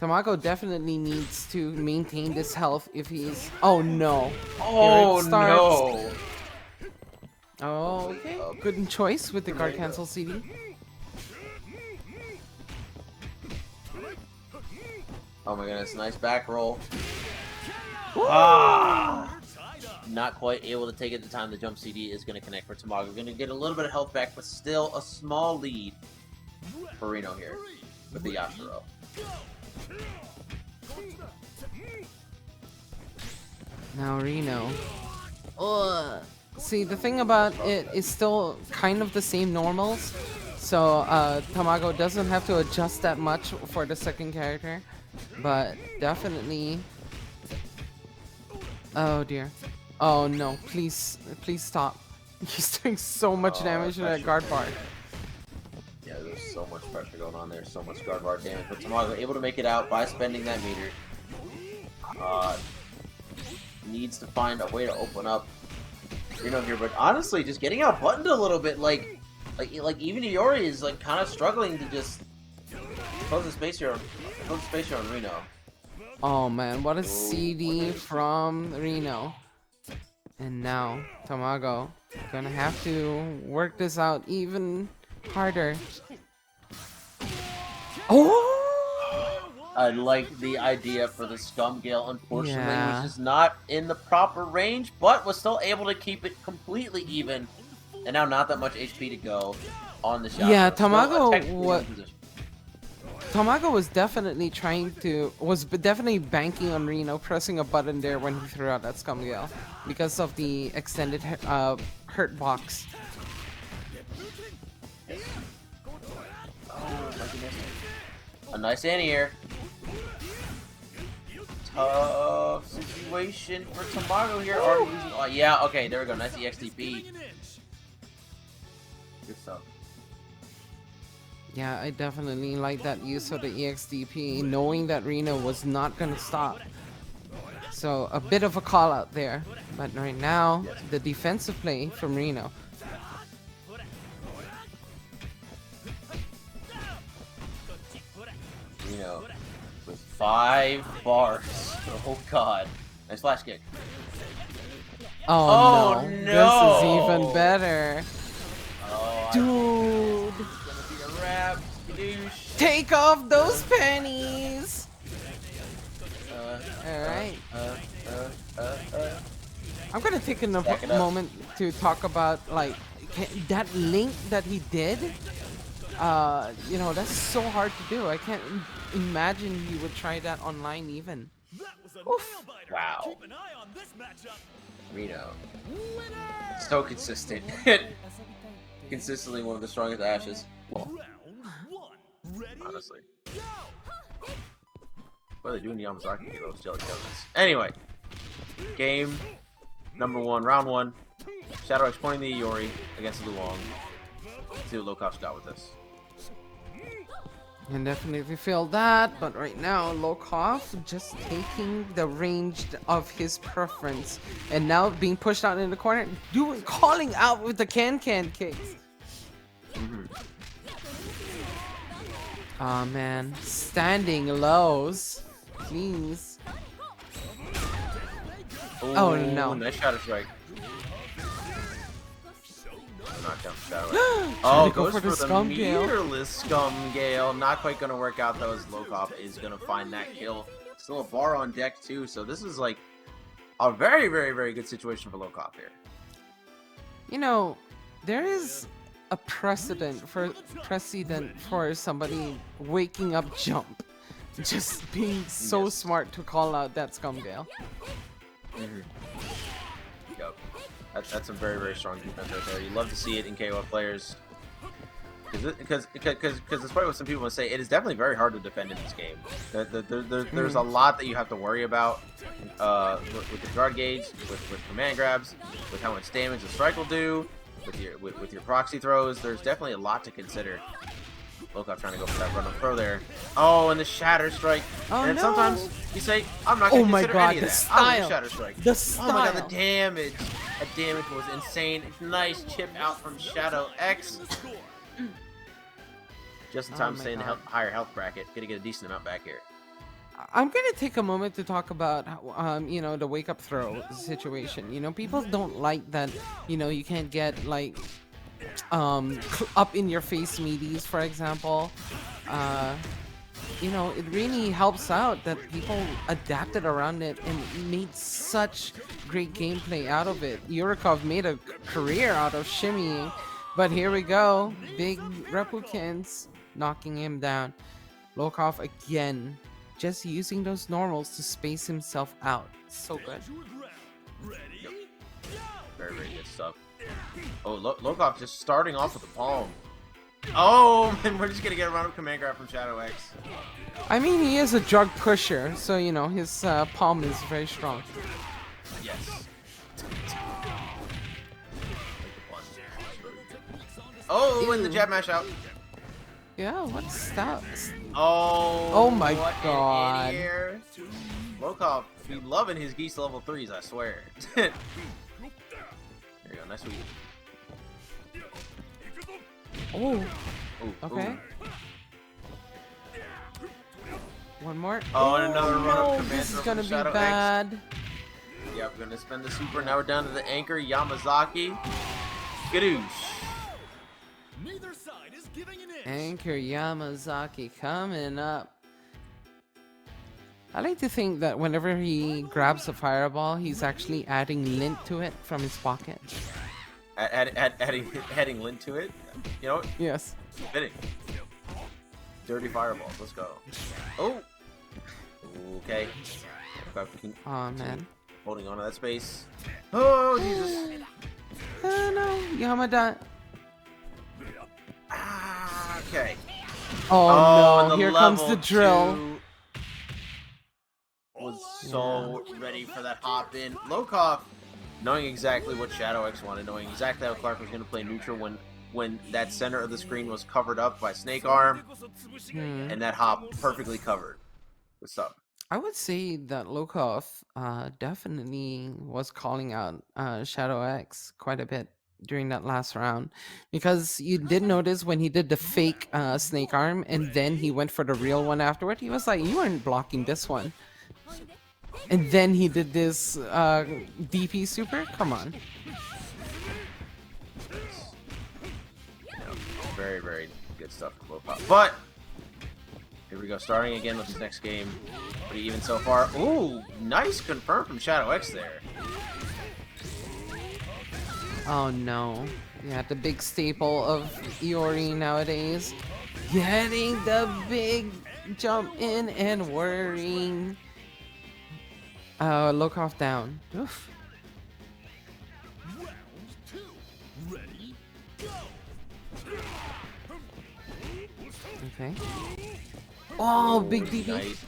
Tamago definitely needs to maintain this health if he's... Oh no. Oh no. Oh, okay. Good choice with the guard cancel CD. Oh my goodness, nice back roll. Ah! Not quite able to take it the time the jump CD is going to connect for Tamago. Going to get a little bit of health back, but still a small lead for Rino here with the Yashiro. Now Rino. Ugh. See, the thing about it is still kind of the same normals. So Tamago doesn't have to adjust that much for the second character. But definitely... Oh dear. Oh no, please stop. He's doing so much damage to that guard bar. Yeah, there's so much pressure going on there, so much guard bar damage. But Tamago able to make it out by spending that meter. Needs to find a way to open up Rino here, but honestly, just getting out buttoned a little bit, like even Iori is like kind of struggling to just close the space here on Rino. Oh man, what a CD from Rino. And now Tamago gonna have to work this out even harder. Oh! I like the idea for the Scum Gale. Unfortunately, Yeah. was just not in the proper range, but was still able to keep it completely even. And now not that much HP to go on the shot. Yeah, So still Tamago technically wa- in position. Tamago was definitely definitely banking on Rino pressing a button there when he threw out that Scum Gale because of the extended hurt box. Oh my goodness. A nice anti-air. Tough situation for Tamago here. Already using, oh yeah, okay, there we go. Nice EXDP. Good stuff. Yeah, I definitely like that use of the EXDP, knowing that Rino was not gonna stop. So a bit of a call out there, but right now the defensive play from Rino. Rino with 5 bars. Oh god. Nice flash kick. Oh, Oh, no. no. This is even better. Oh, Dude, it's gonna be a wrap. Skadoosh. take off those pennies. Alright. I'm gonna take a Stack it up. moment to talk about like that link that he did. You know, that's so hard to do. I can't imagine he would try that online even. Oof. Wow. Rino. So consistent. Consistently one of the strongest Ashes. Well, honestly. What are they doing to Yamazaki to those jelly donuts? Anyway. Game number 1, round 1. Shadow X pointing the Iori against Luong. See what Lokof's got with this. And definitely feel that, but right now Lokof just taking the range of his preference, and now being pushed out in the corner, calling out with the can kicks. Aw man, standing lows, please. Ooh, Oh, no. Nice Shadow Strike. Knockdown Shadow. Trying Oh, to go goes for for the the Scum Gale. meterless Scum Gale. Not quite gonna work out though, as Lokof is gonna find that kill. Still a bar on deck too, so this is like a very, very, very good situation for Lokof here. You know, there is a precedent for somebody waking up jump, just being so Yes. smart to call out that Scum Gale. Yep. That's some very, very strong defense right there. You love to see it in KO players. Because despite what some people would say, it is definitely very hard to defend in this game. There's a lot that you have to worry about with the guard gauge, with command grabs, with how much damage the strike will do, with your proxy throws. There's definitely a lot to consider. Lokof trying to go for that run-up throw there. Oh, and the shatter strike. Oh, and no. sometimes you say, I'm not going to Oh my consider God, any of the that. style. I'm gonna shatter strike. The Oh my god, style. the damage. That damage was insane. Nice chip out from Shadow X. Just in time Oh to stay in the my higher health bracket. Gonna get a decent amount back here. I'm gonna take a moment to talk about, you know, the wake up throw situation. You know, people don't like that. You know, you can't get like, up in your face meaties, for example. You know, it really helps out that people adapted around it and made such great gameplay out of it. Yurikov made a career out of shimmying, but here we go, big replicants knocking him down. Lokof again just using those normals to space himself out. So good. Ready? Very, very good stuff. Oh, Lokof just starting off with the palm. Oh, and we're just gonna get a run-up command grab from Shadow X. I mean, he is a drug pusher, so you know his palm is very strong. Yes. Oh, and the jab mash out. Yeah, what's that? Oh. Oh my what God. An anti-air. Lokof, he loving his Geese level 3s, I swear. There you go, nice sweep. Oh, Ooh, okay. ooh. One more. Oh, and another run-up no, command this is throw gonna from be Shadow X. bad. Yep, gonna spend the super. Now we're down to the anchor, Yamazaki. Gadoosh. Neither side is giving an inch. Anchor Yamazaki coming up. I like to think that whenever he grabs a fireball, he's actually adding lint to it from his pocket. Adding lint to it. You know, Yes. fitting. Dirty fireballs. Let's go. Oh. Okay. Oh man. Holding on to that space. Oh Jesus. Oh no, Yamada. Ah, okay. Oh, and no, the here comes level the drill. 2 was so ready for that hop in. Lokof, knowing exactly what Shadow X wanted, knowing exactly how Clark was going to play neutral when that center of the screen was covered up by Snake Arm, and that hop perfectly covered. What's up? I would say that Lokof definitely was calling out Shadow X quite a bit during that last round, because you did notice when he did the fake snake arm and then he went for the real one afterward, he was like, you weren't blocking this one. And then he did this DP super? Come on. Very, very good stuff from Lokof. But here we go, starting again with this next game. Pretty even so far. Ooh, nice confirm from Shadow X there. Oh no. Yeah, the big staple of Iori nowadays. Getting the big jump in and worrying. Lokof down. Oof. Round 2. Ready? Go. Okay. Oh, big DP. Nice.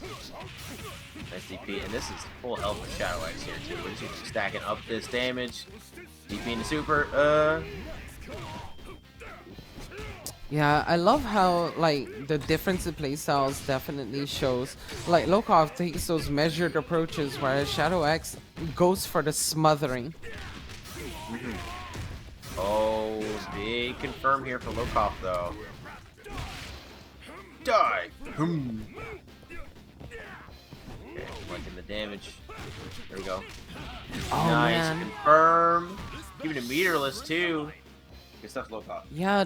Nice DP, and this is full health with Shadow X here too. We're just stacking up this damage. DP into super. Yeah, I love how like the difference in playstyles definitely shows. Like Lokof takes those measured approaches, whereas Shadow X goes for the smothering. Oh, big confirm here for Lokof though. Die. Okay, liking the damage. There we go. Oh Nice man. confirm. Even a meterless too. Good stuff, Lokof. Yeah,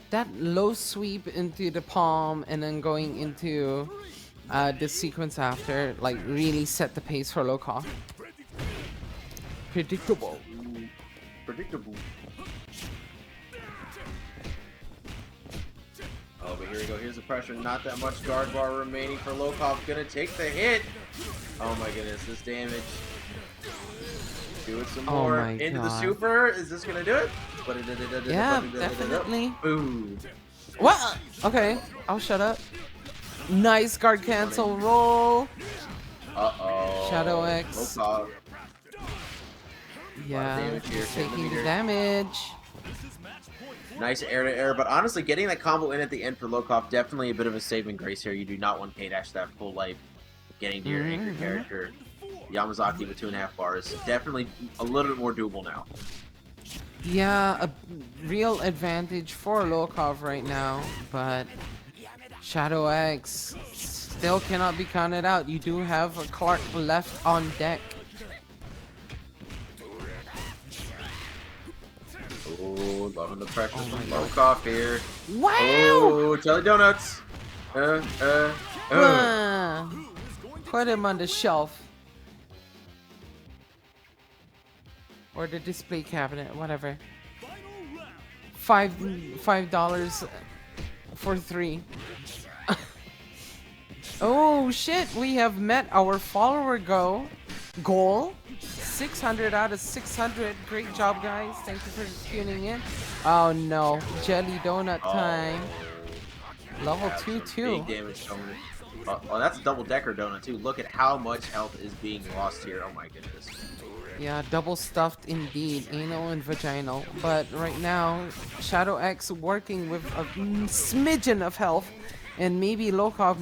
that low sweep into the palm and then going into this sequence after, like, really set the pace for Lokof. Predictable. Predictable. Oh, but here we go. Here's the pressure. Not that much guard bar remaining for Lokof. Gonna take the hit. Oh my goodness, this damage. Do it some more. my Into the God. super. Is this gonna do it? Yeah, definitely. Ooh. What? Okay, I'll shut up. Nice guard cancel roll. Uh-oh. Shadow X. Lokof. Yeah, damage here, he's taking the centimeter. damage. Nice air to air, but honestly, getting that combo in at the end for Lokof, definitely a bit of a saving grace here. You do not want K-Dash that full life. Getting to your anchor character. Yamazaki with 2.5 bars. Definitely a little bit more doable now. Yeah, a real advantage for Lokof right now, but Shadow X still cannot be counted out. You do have a Clark left on deck. Oh, loving the pressure from Lokof here. Wow! Oh, jelly donuts. Put him on the shelf. Or the display cabinet, whatever. $5 for 3. Oh shit, we have met our follower goal. 600 out of 600. Great job, guys. Thank you for tuning in. Oh no, jelly donut time. Level 2 too. Big damage coming. Oh, that's a double-decker donut too. Look at how much health is being lost here. Oh my goodness. Yeah, double stuffed indeed, anal and vaginal. But right now, Shadow X working with a smidgen of health, and maybe Lokof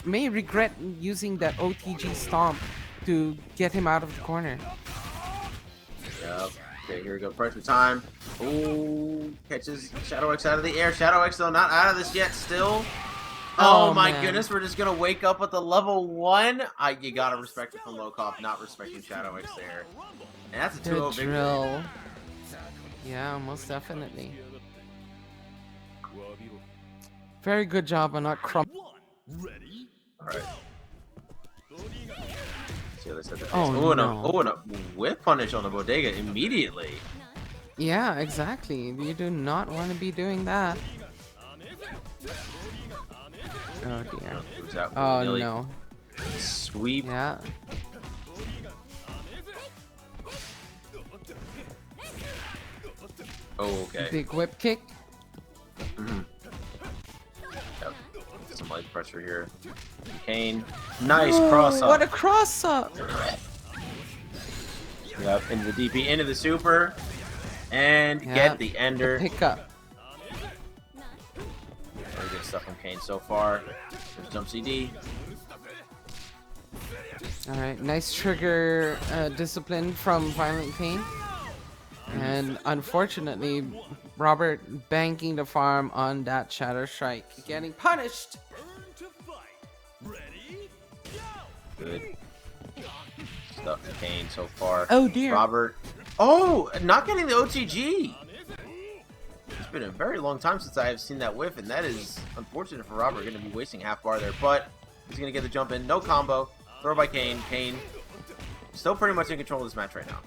may regret using that OTG stomp to get him out of the corner. Yep. Okay, here we go. Pressure time. Oh, catches Shadow X out of the air. Shadow X though not out of this yet. Still. Oh my goodness, we're just gonna wake up with the level 1. You gotta respect it from Lokof, not respecting Shadow X there. And that's a 2-0 victory. Drill. Yeah, most definitely. Very good job on not crump. Alright. See how they set the face. Oh, and no. a whip punish on the bodega immediately. Yeah, exactly. You do not want to be doing that. Oh dear. Oh no. Sweep. Yeah. Oh, okay. Big whip kick. Yep. Some light pressure here. Kain. Nice cross up. What a cross up! Yep, into the DP, into the super. And get the ender. Pick up. Very good stuff from Kain so far. There's jump CD. Alright, nice trigger discipline from ViolentKain. And unfortunately, Robert banking the farm on that Shatter Strike. Getting punished! Good stuff from Kain so far. Oh dear. Robert. Oh, not getting the OTG! It's been a very long time since I have seen that whiff, and that is unfortunate for Robert. Going to be wasting half bar there, but he's going to get the jump in. No combo. Throw by Kain. Kain still pretty much in control of this match right now.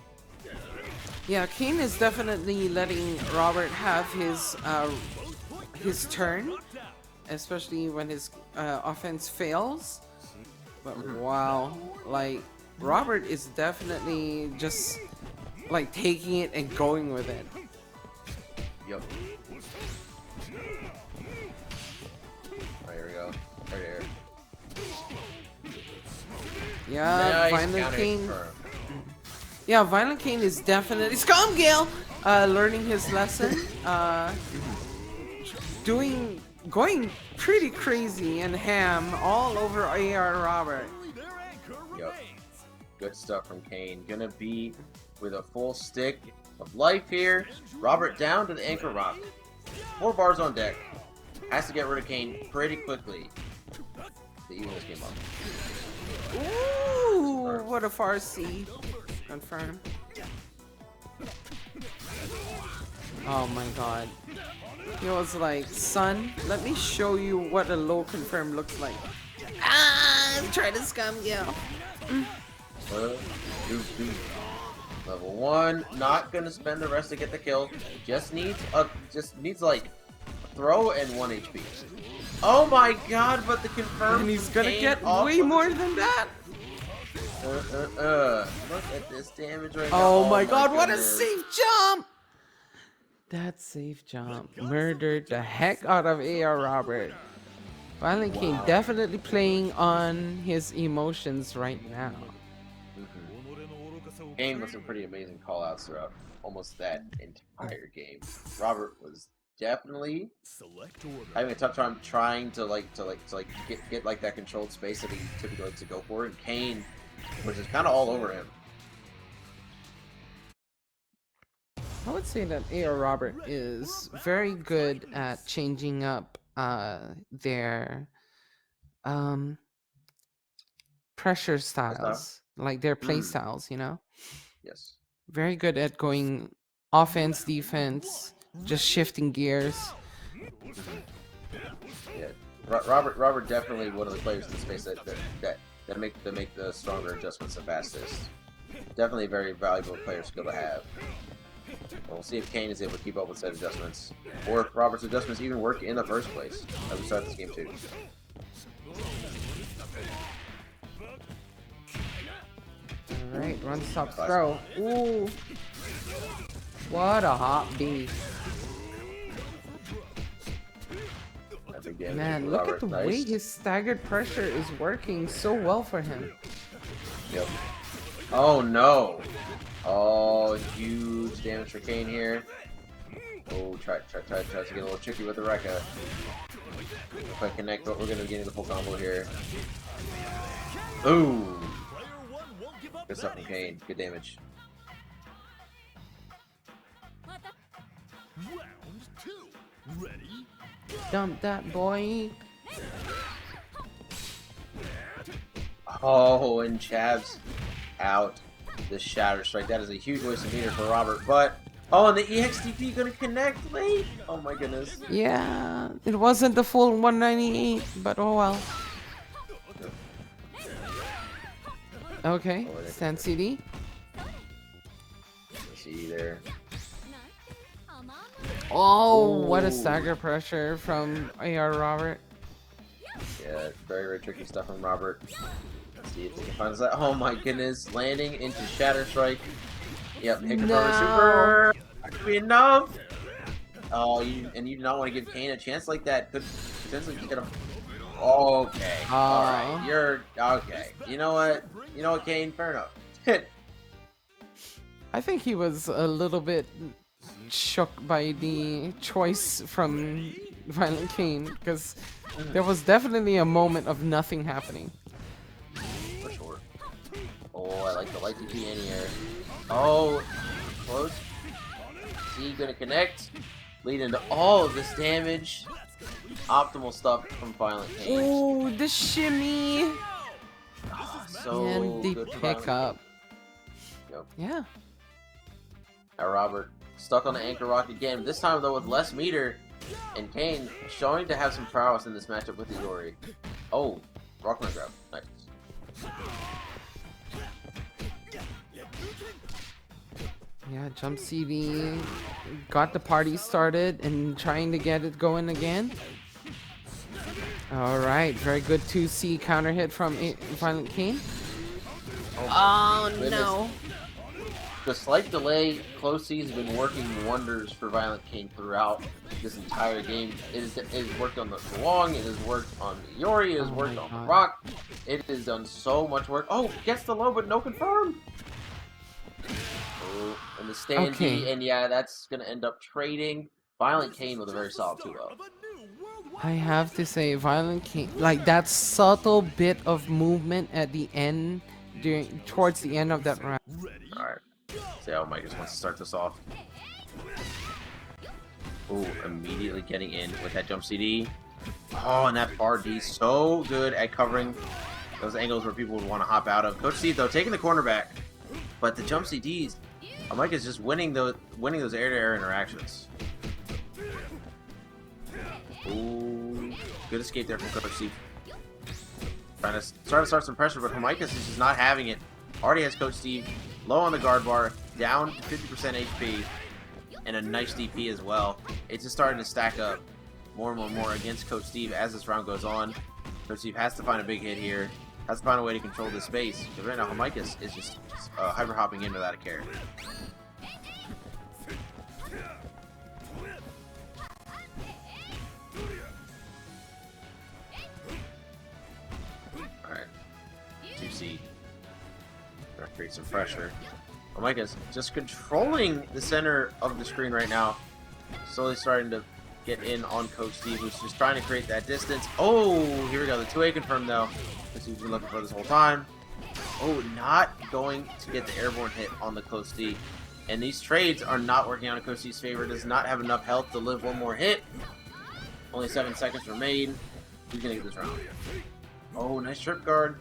Yeah, Kain is definitely letting Robert have his turn, especially when his offense fails. But wow, like Robert is definitely just like taking it and going with it. Yep. Oh, here we go. Right here. Yeah, Nice ViolentKain. Yeah, ViolentKain is definitely Scumgale learning his lesson. Going pretty crazy and ham all over AR Robert. Yep. Good stuff from Kain. Gonna be with a full stick of life here. Robert down to the anchor rock. 4 bars on deck. Has to get rid of Kain pretty quickly. The Eagles came up. Ooh, what a Farsi. Confirm. Oh my god. He was like, son, let me show you what a low confirm looks like. Ah, try to scum you. Level 1, not gonna spend the rest to get the kill. Just needs like a throw and 1 HP. Oh my god, but the confirm. And he's gonna get off way more than that. Look at this damage right now. Oh my god, what a safe jump! That safe jump murdered the heck out of AR Robert. ViolentKain definitely playing on his emotions right now. Game with some pretty amazing callouts throughout almost that entire game. Robert was definitely having a tough time trying to get like that controlled space that he typically likes to go for, and Kain was just kind of all over him. I would say that AR Robert is very good at changing up their pressure styles, like their play styles, you know? Yes. Very good at going offense, defense, just shifting gears. Yeah. Robert definitely one of the players in the space that make the stronger adjustments the fastest. Definitely a very valuable player skill to have. We'll see if Kain is able to keep up with said adjustments, or if Robert's adjustments even work in the first place as we start this game too. Alright, run, stop, throw. Ooh. What a hot B. Man, look at the way his staggered pressure is working so well for him. Yep. Oh no. Oh, huge damage for Kain here. Oh, try to get a little tricky with the Rekka. If I connect, but we're gonna be getting the full combo here. Ooh. Good stuff from Kain. Good damage. Round 2. Ready? Dump that boy. Oh, and Chav's out. The Shatter Strike. That is a huge waste of meter for Robert, but oh, and the EXTP gonna connect late. Oh my goodness. Yeah, it wasn't the full 198, but oh well. Okay, stand CD. See there. Oh, what a stagger pressure from AR Robert. Yeah, very, very tricky stuff from Robert. Let's see if they can find that. Oh my goodness, landing into Shatter Strike. Yep, hit confirm super. That could be enough. Oh, you do not want to give Kain a chance like that. Could potentially get him. Okay, all right, you're okay. You know what, Kain, fair enough. I think he was a little bit shook by the choice from ViolentKain, because there was definitely a moment of nothing happening. For sure. Oh, I like the light TP in here. Oh, close. See, gonna connect. Lead into all of this damage. Optimal stuff from ViolentKain. Oh, the shimmy! Oh, so And the good for pickup. Yep. Yeah. Now Robert stuck on the anchor rock again. This time though with less meter, and Kain showing to have some prowess in this matchup with Iori. Oh, Rockman grab. Nice. Yeah, jump CD got the party started and trying to get it going again. Alright, very good 2C counter hit from ViolentKain. Oh no. The slight delay, close C has been working wonders for ViolentKain throughout this entire game. It has worked on the Luong, it has worked on Iori, it has worked on the Rock. It has done so much work. Oh, gets the low, but no confirm. Oh, and the stand D, and yeah, that's gonna end up trading. ViolentKain with a very solid 2-0. I have to say, ViolentKain, like that subtle bit of movement at the end, towards the end of that round. Alright. See how Mike just wants to start this off. Ooh, immediately getting in with that jump CD. Oh, and that bar D, so good at covering those angles where people would want to hop out of. Coach Steve, though, taking the corner back. But the jump CDs, Mike is just winning those air-to-air interactions. Ooh, good escape there from Coach Steve. Trying to start some pressure, but Haohmaru is just not having it. Already has Coach Steve low on the guard bar, down to 50% HP, and a nice DP as well. It's just starting to stack up more and more against Coach Steve as this round goes on. Coach Steve has to find a big hit here, has to find a way to control this space, because right now Haohmaru is just hyper hopping in without a care. Alright, 2C. Create some pressure. Haohmaru just controlling the center of the screen right now. Slowly starting to get in on Coach Steve, who's just trying to create that distance. Oh, here we go. The 2A confirmed though. This we've been looking for this whole time. Oh, not going to get the airborne hit on the Coach Steve. And these trades are not working out in Coach Steve's favor. Does not have enough health to live one more hit. Only 7 seconds remain. Who's gonna get this round? Oh, nice trip guard.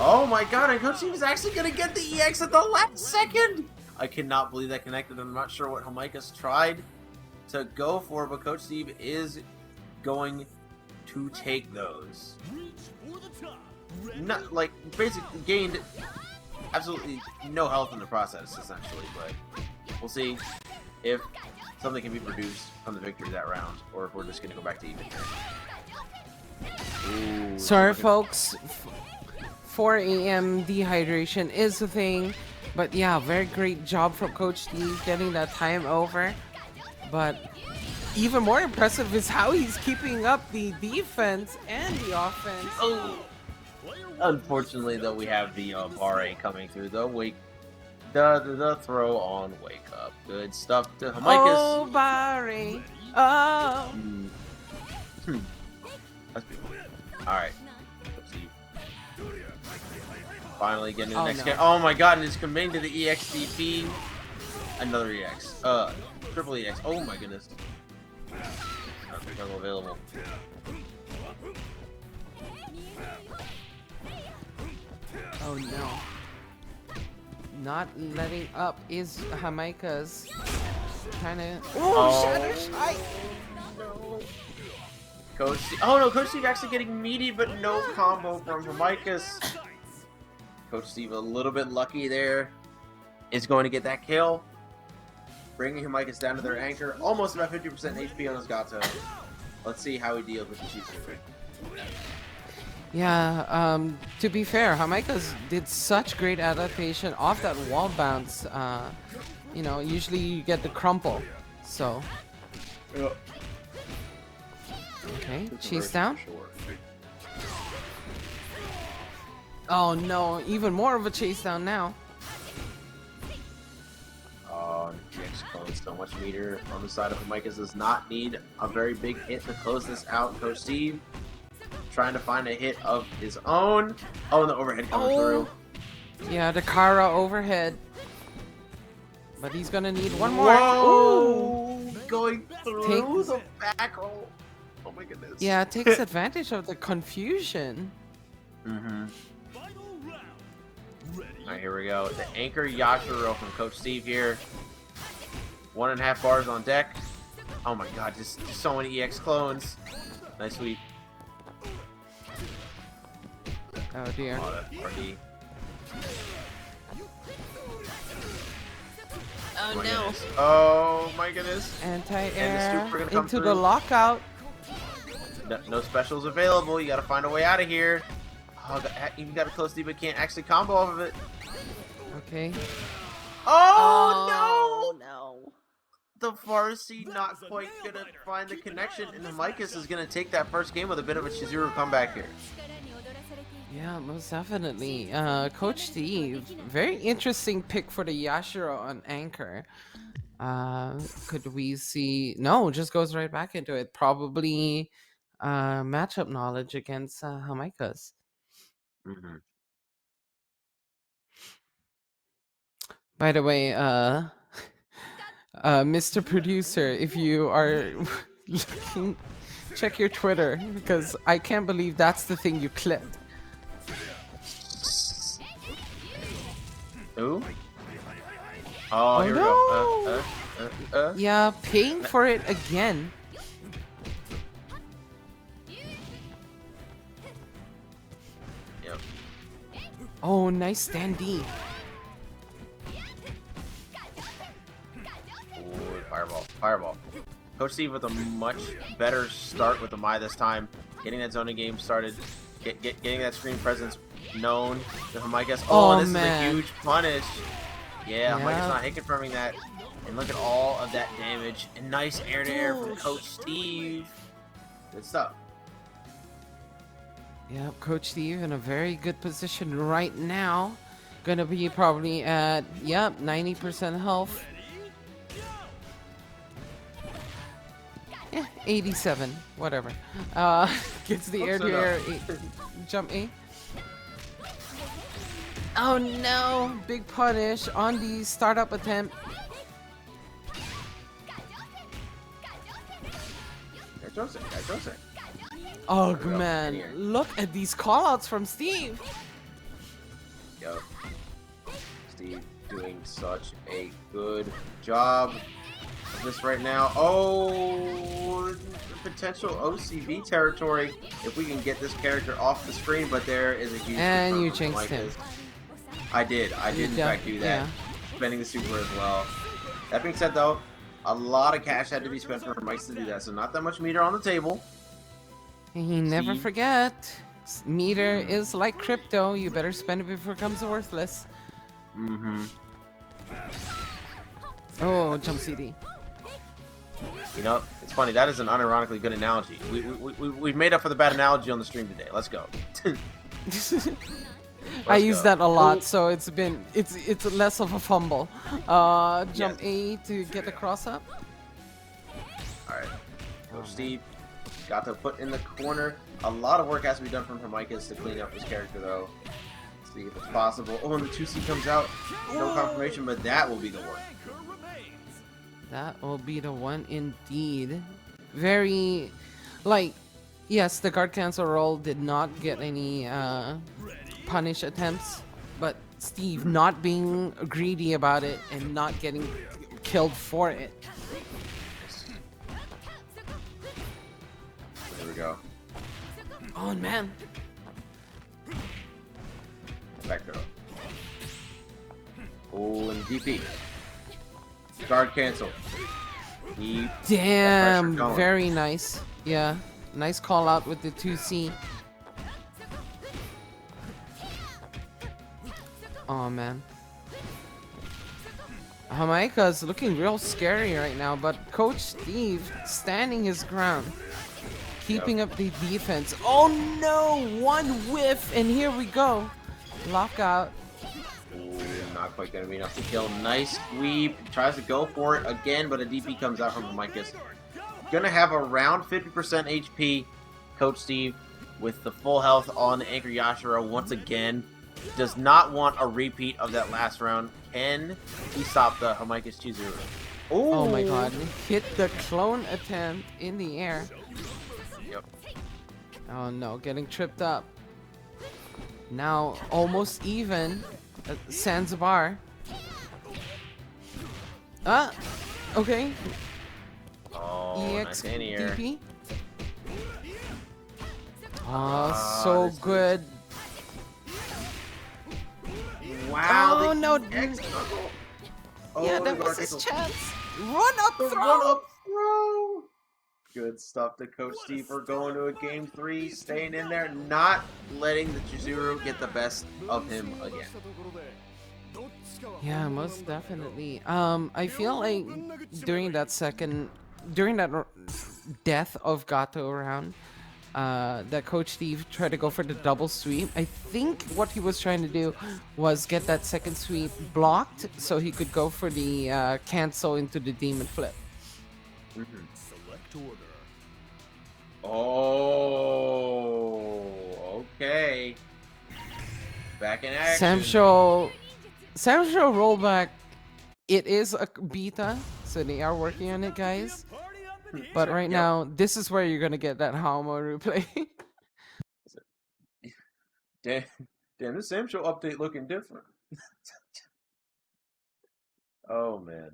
Oh my god, and Coach Steve is actually going to get the EX at the last second! I cannot believe that connected. I'm not sure what Haohmaru's tried to go for, but Coach Steve is going to take those. Not, like, basically gained absolutely no health in the process, essentially, but we'll see if something can be produced from the victory of that round, or if we're just gonna go back to even. Ooh, Sorry, folks. 4 a.m. dehydration is a thing, but yeah, very great job from Coach D getting that time over. But even more impressive is how he's keeping up the defense and the offense. Oh. Unfortunately, though, we have the Bare coming through. The throw on wake up. Good stuff to Jamaikas. Oh, Bare. Oh. That's beautiful. All right. Let's see. Finally getting to the next game. Oh my god, and it's committing to the EXDP. Another EX. Triple EX. Oh my goodness. Not become available. Oh no. Not letting up is Jamaikas. Trying to. Oh, Shatter Strike! Coach Steve. Oh no, Coach Steve actually getting meaty, but no combo from Jamaikas. Coach Steve a little bit lucky there. Is going to get that kill. Bringing Jamaikas down to their anchor. Almost about 50% HP on his Gato. Let's see how he deals with the Chizuru. Yeah, to be fair, Jamaikas did such great adaptation off that wall bounce. You know, usually you get the crumple. So. Yep. Okay, chase down. Oh no, even more of a chase down now. Oh, GX clone so much meter on the side of Jamaikas does not need a very big hit to close this out. Coach Steve trying to find a hit of his own. Oh, and the overhead coming through. Yeah, the Kara overhead. But he's gonna need one more. Whoa! Ooh. Going through the back roll. Oh my goodness. Yeah, it takes advantage of the confusion. Mm-hmm. Alright, here we go. The anchor Yashiro from Coach Steve here. 1.5 bars on deck. Oh my god, just so many EX clones. Nice sweep. Oh dear. Oh, that RD. Oh no. goodness. Oh my goodness. Anti-air come into through. the lockout. No specials available. You gotta find a way out of here. Oh, even got a close D, but can't actually combo off of it. Okay. Oh, no! No. The Farsi not quite gonna find the connection, and Jamaikas is gonna take that first game with a bit of a Chizuru comeback here. Yeah, most definitely. Coach Steve, very interesting pick for the Yashiro on anchor. Could we see? No, just goes right back into it. Probably matchup knowledge against Jamaikas. Mm-hmm. By the way, Mr. Producer, if you are looking, check your Twitter because I can't believe that's the thing you clipped. Ooh. Oh, here no. we go. Yeah, paying for it again. Yep. Oh, nice standee. Ooh, fireball. Coach Steve with a much better start with the Mai this time. Getting that zoning game started. Getting that screen presence known to Jamaikas. Oh, and this man. is a huge punish. Yeah, Jamaikas not hit confirming that. And look at all of that damage. And nice air-to-air from Coach Steve. Good stuff. Yep, Coach Steve in a very good position right now. Gonna be probably at, 90% health. 87, whatever. Gets the air-to-air jump A. Oh no, big punish on the startup attempt. Oh man, look at these callouts from Steve. Yo, Steve doing such a good job of this right now. Oh, potential OCV territory if we can get this character off the screen, but there is a huge. And you jinxed him. I did in fact do that. Yeah. Spending the super as well. That being said, though, A lot of cash had to be spent for Mike to do that, so not that much meter on the table. He never See? forget. Meter is like crypto. You better spend it before it becomes worthless. Mm-hmm. Oh, jump CD. You know, it's funny. That is an unironically good analogy. We've made up for the bad analogy on the stream today. Let's go. I use that a lot, so it's less of a fumble. Jump A to get the cross up. Alright. Go Steve. Got to put in the corner. A lot of work has to be done from Jamaikas to clean up his character, though. Let's see if it's possible. Oh, and the 2C comes out. No confirmation, but that will be the one. That will be the one indeed. Very, like, yes, the guard cancel roll did not get any punish attempts, but Steve not being greedy about it and not getting killed for it. There we go. Oh man. Back throw. Oh, and DP. Guard cancel. Damn, very nice. Yeah, nice call out with the 2C. Oh man. Jamaica's looking real scary right now, but Coach Steve standing his ground. Keeping up the defense. Oh no! One whiff, and here we go. Lockout. Ooh, not quite gonna be enough to kill. Nice sweep. Tries to go for it again, but a DP comes out from Jamaikas. Gonna have around 50% HP. Coach Steve with the full health on the Anchor Yashiro once again. Does not want a repeat of that last round. Can he stop the Jamaikas Chizuru? Ooh. Oh my god. Hit the clone attempt in the air. Yep. Oh no, getting tripped up. Now almost even. Zanzibar. Ah, okay. Oh, EX nice anti-air. DP. Oh, so good. Wow. Oh no. Oh, Yeah, that was his chance. Run up throw. Run up throw. Good stuff to Coach Steve for going to a game 3, staying in there, not letting the Chizuru get the best of him again. Yeah, most definitely. I feel like during that death of Gato round, that Coach Steve tried to go for the double sweep. I think what he was trying to do was get that second sweep blocked so he could go for the cancel into the demon flip. Select order. Oh, okay. Back in action. Samsho rollback. It is a beta, so they are working on it, guys. But right now, this is where you're gonna get that Haohmaru play. Damn, this Samsho update looking different. Oh man,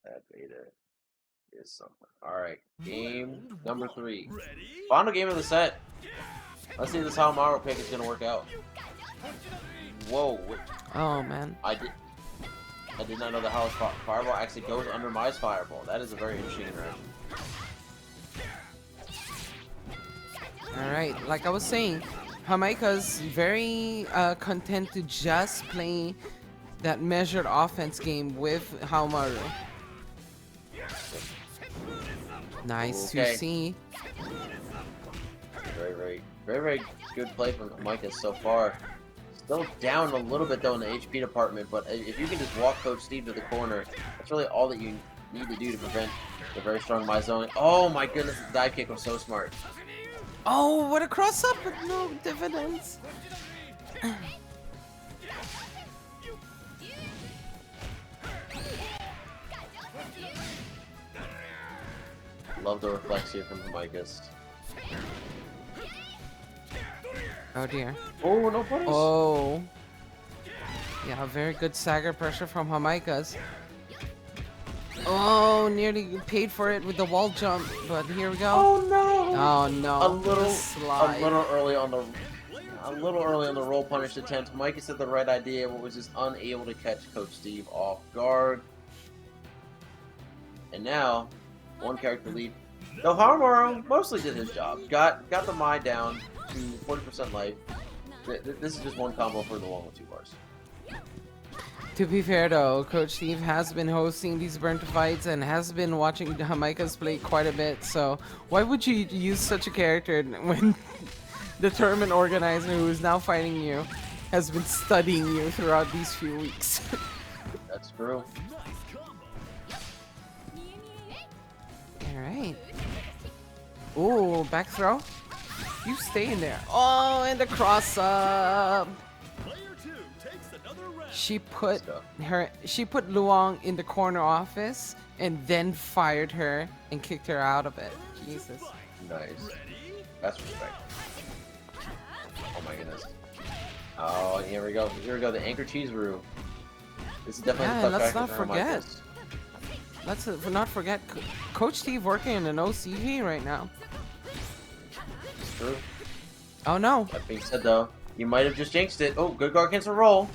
that beta is something. All right, game number 3, final game of the set. Let's see if this Haohmaru pick is gonna work out. Whoa! Oh man. I did not know the House Fireball actually goes under my Fireball. That is a very interesting interaction. Alright, like I was saying, Jamaica's very content to just play that measured offense game with Haohmaru. Nice to see. Very good play from Jamaica so far. Still down a little bit though in the HP department, but if you can just walk Coach Steve to the corner, that's really all that you need to do to prevent the very strong Mizone. Oh my goodness, the dive kick was so smart. Oh, what a cross up with no dividends. Love the reflex here from Jamaikas. Oh dear. Oh, no punish. Oh. Yeah, very good stagger pressure from Jamaikas. Oh, nearly paid for it with the wall jump, but here we go. Oh no! Oh no! A little early on the roll punish attempt. Jamaikas had the right idea, but was just unable to catch Coach Steve off guard. And now, one character lead. Though Haohmaru mostly did his job. Got the Mai down to 40% life. This is just one combo for the Luong with 2 bars. To be fair though, Coach Steve has been hosting these burnt fights and has been watching the Jamaikas play quite a bit, so why would you use such a character when the tournament organizer who is now fighting you has been studying you throughout these few weeks? That's true. Alright. Ooh, back throw? You stay in there. Oh, and the cross up! She put Luong in the corner office and then fired her and kicked her out of it. Jesus. Nice. That's respect. Oh my goodness. Oh, here we go. Here we go. The anchor Chizuru. This is definitely the tough let's factor not for forget. Jamaikas. Let's not forget Coach Steve working in an OCV right now. It's true. Oh no. That being said though, you might have just jinxed it. Oh, good guard cancel roll.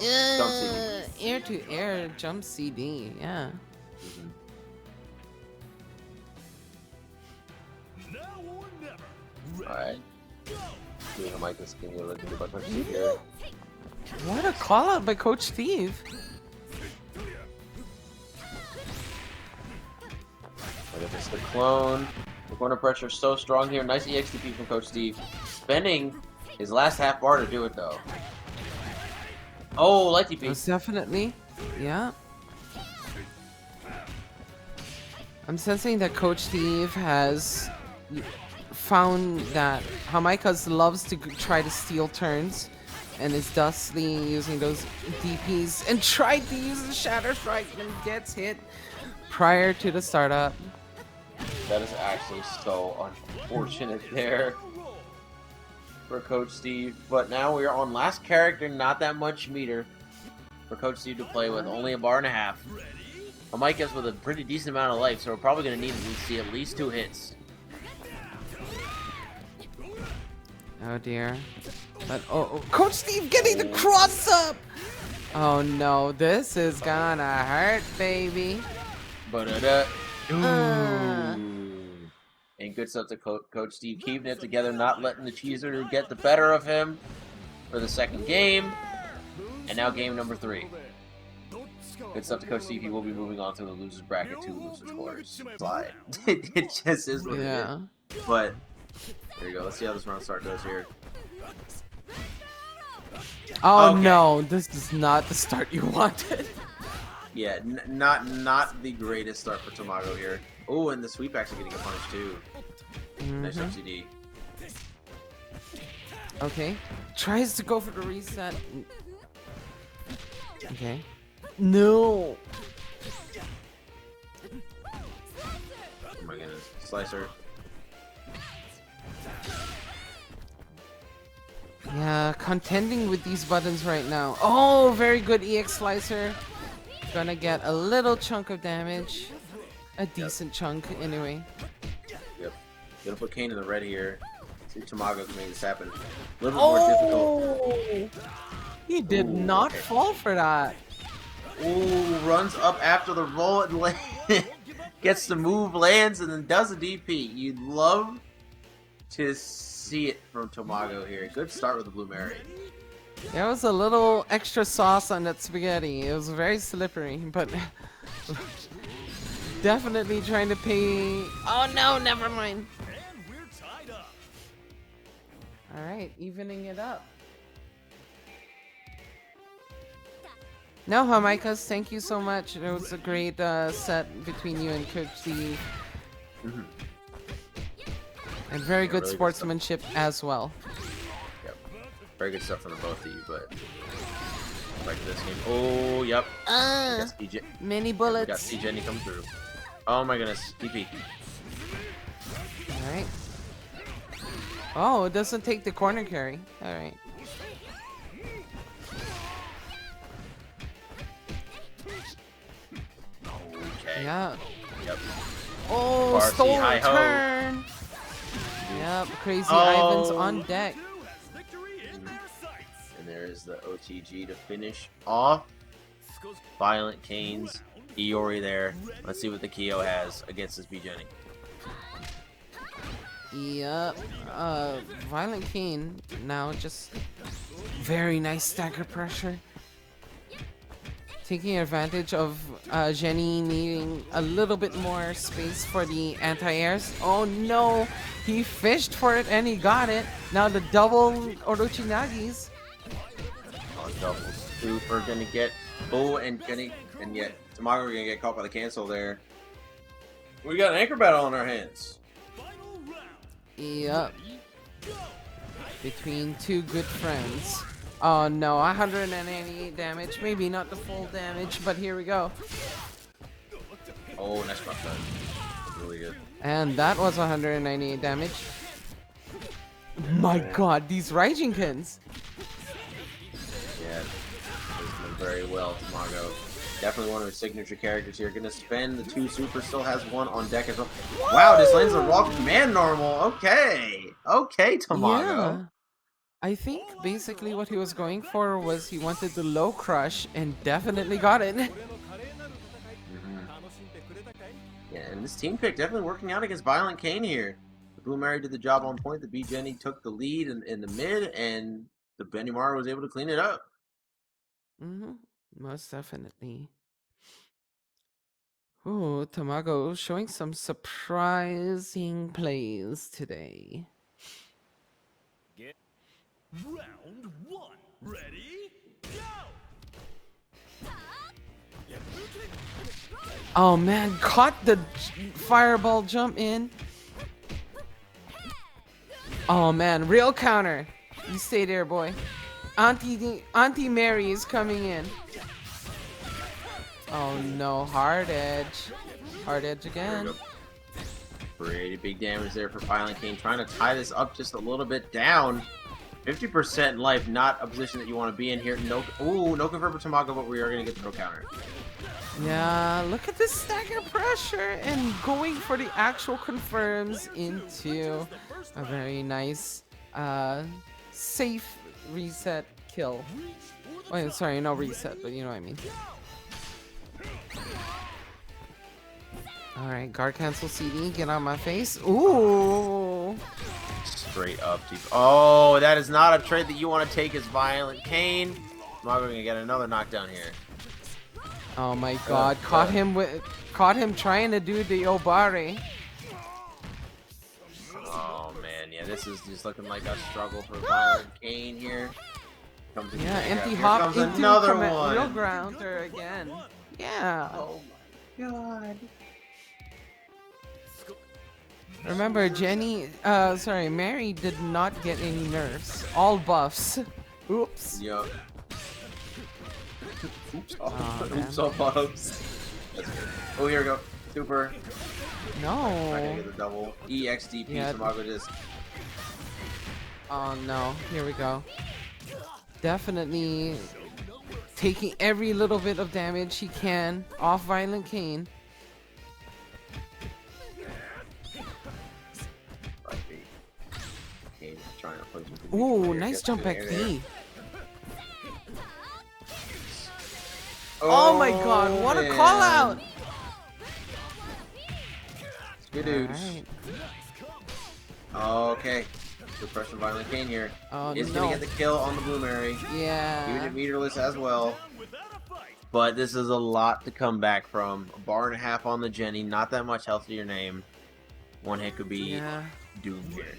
Jump CD. Air to air jump CD, yeah. Alright. Jamaikas can you look into Coach Steve here. What a call out by Coach Steve. Look at this, the clone. The corner pressure is so strong here. Nice EXTP from Coach Steve. Spending his last half bar to do it though. Oh, light TP. Most definitely, yeah. I'm sensing that Coach Steve has found that Jamaikas loves to try to steal turns and is thusly using those DPs and tried to use the Shatter Strike and gets hit prior to the startup. That is actually so unfortunate there for Coach Steve. But now we are on last character, not that much meter for Coach Steve to play with, only a bar and a half. Jamaikas with a pretty decent amount of life, so we're probably going to need to see at least 2 hits. Oh dear. But Coach Steve getting the cross up! Oh no, this is gonna hurt, baby. And good stuff to Coach Steve, keeping it together, not letting the Chizuru get the better of him for the second game. And now game number 3. Good stuff to Coach Steve. He will be moving on to the losers bracket to losers quarters. Slide. It just is what it is. But there you go. Let's see how this round start goes here. Oh okay. No, this is not the start you wanted. Yeah, not the greatest start for Tamago here. Oh, and the sweep actually getting a punish too. Nice FCD. Okay. Tries to go for the reset. Okay. No. Oh my goodness. Slicer. Yeah, contending with these buttons right now. Oh, very good EX Slicer. Gonna get a little chunk of damage. A decent chunk, anyway. Yep. Gonna put Kane in the red here. See if Tamago can make this happen. A little bit more difficult. He did not fall for that. Ooh, runs up after the roll and gets the move, lands, and then does a DP. You'd love to see it from Tamago here. Good start with the Blue Mary. There was a little extra sauce on that spaghetti. It was very slippery, but definitely trying to pay. Oh no, never mind. Alright, evening it up. No, Jamaikas, thank you so much. It was a great set between you and Coach Steve. And very good really sportsmanship as well. Yep. Very good stuff from the both of you, but back to this game. Oh, yep. Many We got bullets. C.Jenet come through. Oh my goodness. DP. Alright. Oh, it doesn't take the corner carry. Alright. Okay. Yeah. Yep. Oh, Varsity stole hi-ho. turn. Yep, crazy Ivan's on deck. And there's the OTG to finish off ViolentKain's Iori there. Let's see what the Kyo has against this B.Jenet. Yep. ViolentKain now just very nice stagger pressure. Taking advantage of Jenny needing a little bit more space for the anti-airs. Oh no! He fished for it and he got it. Now the double Orochinagis. On doubles. Super gonna get and yet Tamago gonna get caught by the cancel there. We got an anchor battle on our hands. Yep. Between two good friends. Oh no, 198 damage. Maybe not the full damage, but here we go. Oh, nice drop that. Really good. And that was 198 damage. My god, these Raijinkins. Yeah, doing very well, Tamago. Definitely one of his signature characters here. Gonna spend the 2 super, still has 1 on deck as well. Wow, this lands a walk man normal. Okay. Okay, Tamago. Yeah. I think basically what he was going for was he wanted the low crush and definitely got it. Yeah, and this team pick definitely working out against ViolentKain here. The Benimaru did the job on point. The B.Jenet took the lead in the mid, and the Benimaru was able to clean it up. Most definitely. Oh, Tamago showing some surprising plays today. Round 1. Ready? Go! Oh man, caught the fireball jump in. Oh man, real counter. You stay there, boy. Auntie Mary is coming in. Oh no, hard edge. Hard edge again. Pretty big damage there for ViolentKain. Trying to tie this up just a little bit down. 50% in life, not a position that you want to be in here. No, ooh, no confirm for Tamago, but we are going to get the no counter. Yeah, look at this stagger pressure and going for the actual confirms into a very nice, safe reset kill. Wait, sorry, no reset, but you know what I mean. Alright, guard cancel CD, get on my face. Ooh! Straight up deep. Oh, that is not a trade that you want to take as ViolentKain. Tamago gonna get another knockdown here. Oh my god, caught him trying to do the Obare. Oh man, yeah, this is just looking like a struggle for ViolentKain here. Yeah, empty hop into another one. Real grounder again. Yeah. Oh my god. Remember, Mary did not get any nerfs. All buffs. Oops. Yup. Oops, Oh, oops, all buffs. Oh, here we go. Super. No. Trying to get the double. EXDP, Yeah. Tamago just. Oh no. Here we go. Definitely taking every little bit of damage he can off ViolentKain. Trying to punch him. Ooh, nice jump back D. Oh, Oh my god, what a call out! Good dude. Alright. Okay. Good pressure from ViolentKain here. Oh Is no. gonna get the kill on the Blueberry. Yeah. Even at meterless as well. But this is a lot to come back from. A bar and a half on the Jenny. Not that much health to your name. One hit could be Yeah. doomed here.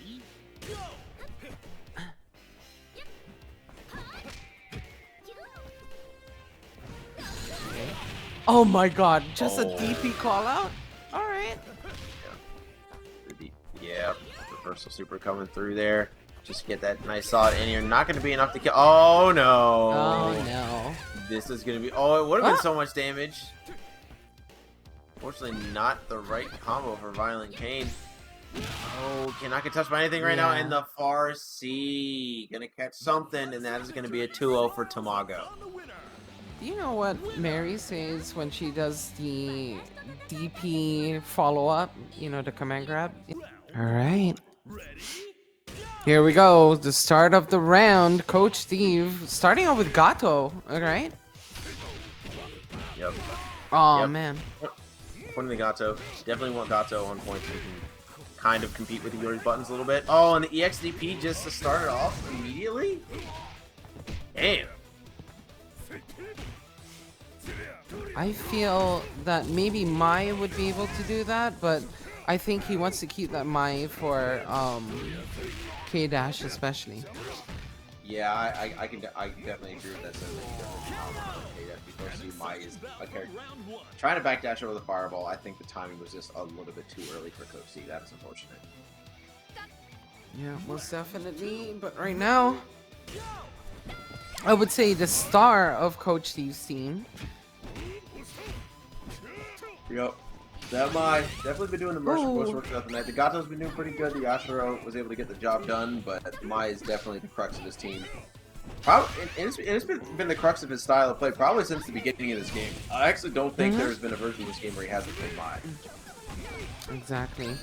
Oh my god, just a Oh. DP call out? Alright. Yeah, reversal super coming through there. Just get that nice solid in here. Not going to be enough to kill. Oh no! Oh no. This is going to be. Oh, it would have been so much damage. Fortunately, not the right combo for ViolentKain. Oh, cannot get touched by anything right now. Yeah. And the far C gonna catch something, and that is going to be a 2-0 for Tamago. Do you know what Mary says when she does the DP follow-up? You know, the command grab? Alright. Here we go. The start of the round. Coach Steve starting off with Gato. Alright. Yep. Oh Yep. man. Pointing the Gato. Definitely want Gato on point so we can kind of compete with Iori's buttons a little bit. Oh, and the EXDP just to start it off immediately? Damn. I feel that maybe Mai would be able to do that, but I think he wants to keep that Mai for K-Dash especially. Yeah, I definitely agree with that sentiment. Because see, Mai is a character. Trying to backdash over the fireball, I think the timing was just a little bit too early for Coach C. That is unfortunate. Yeah, most definitely. But right now, I would say the star of Coach Steve's team. Yep. That Mai definitely been doing the most work throughout the night. The Gato's been doing pretty good. The Yashiro was able to get the job done, but Mai is definitely the crux of his team. Probably, and it's been the crux of his style of play probably since the beginning of this game. I actually don't think there's been a version of this game where he hasn't played Mai. Exactly.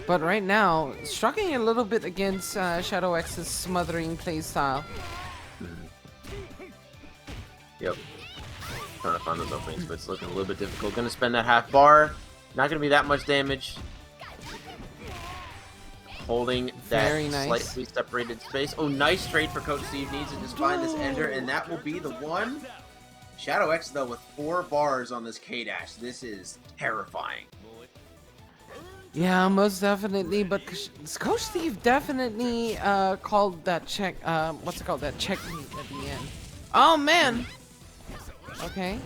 But right now, struggling a little bit against Shadow X's smothering playstyle. Yep. Trying to find those openings, but it's looking a little bit difficult. Gonna spend that half bar. Not gonna be that much damage. Holding that Very nice. slightly separated space. Oh, nice trade for Coach Steve. Needs to just find this ender, and that will be the one. Shadow X, though, with 4 bars on this K-Dash. This is terrifying. Yeah, most definitely. But Coach Steve definitely called that check. What's it called? That checkmate at the end. Oh man. Okay.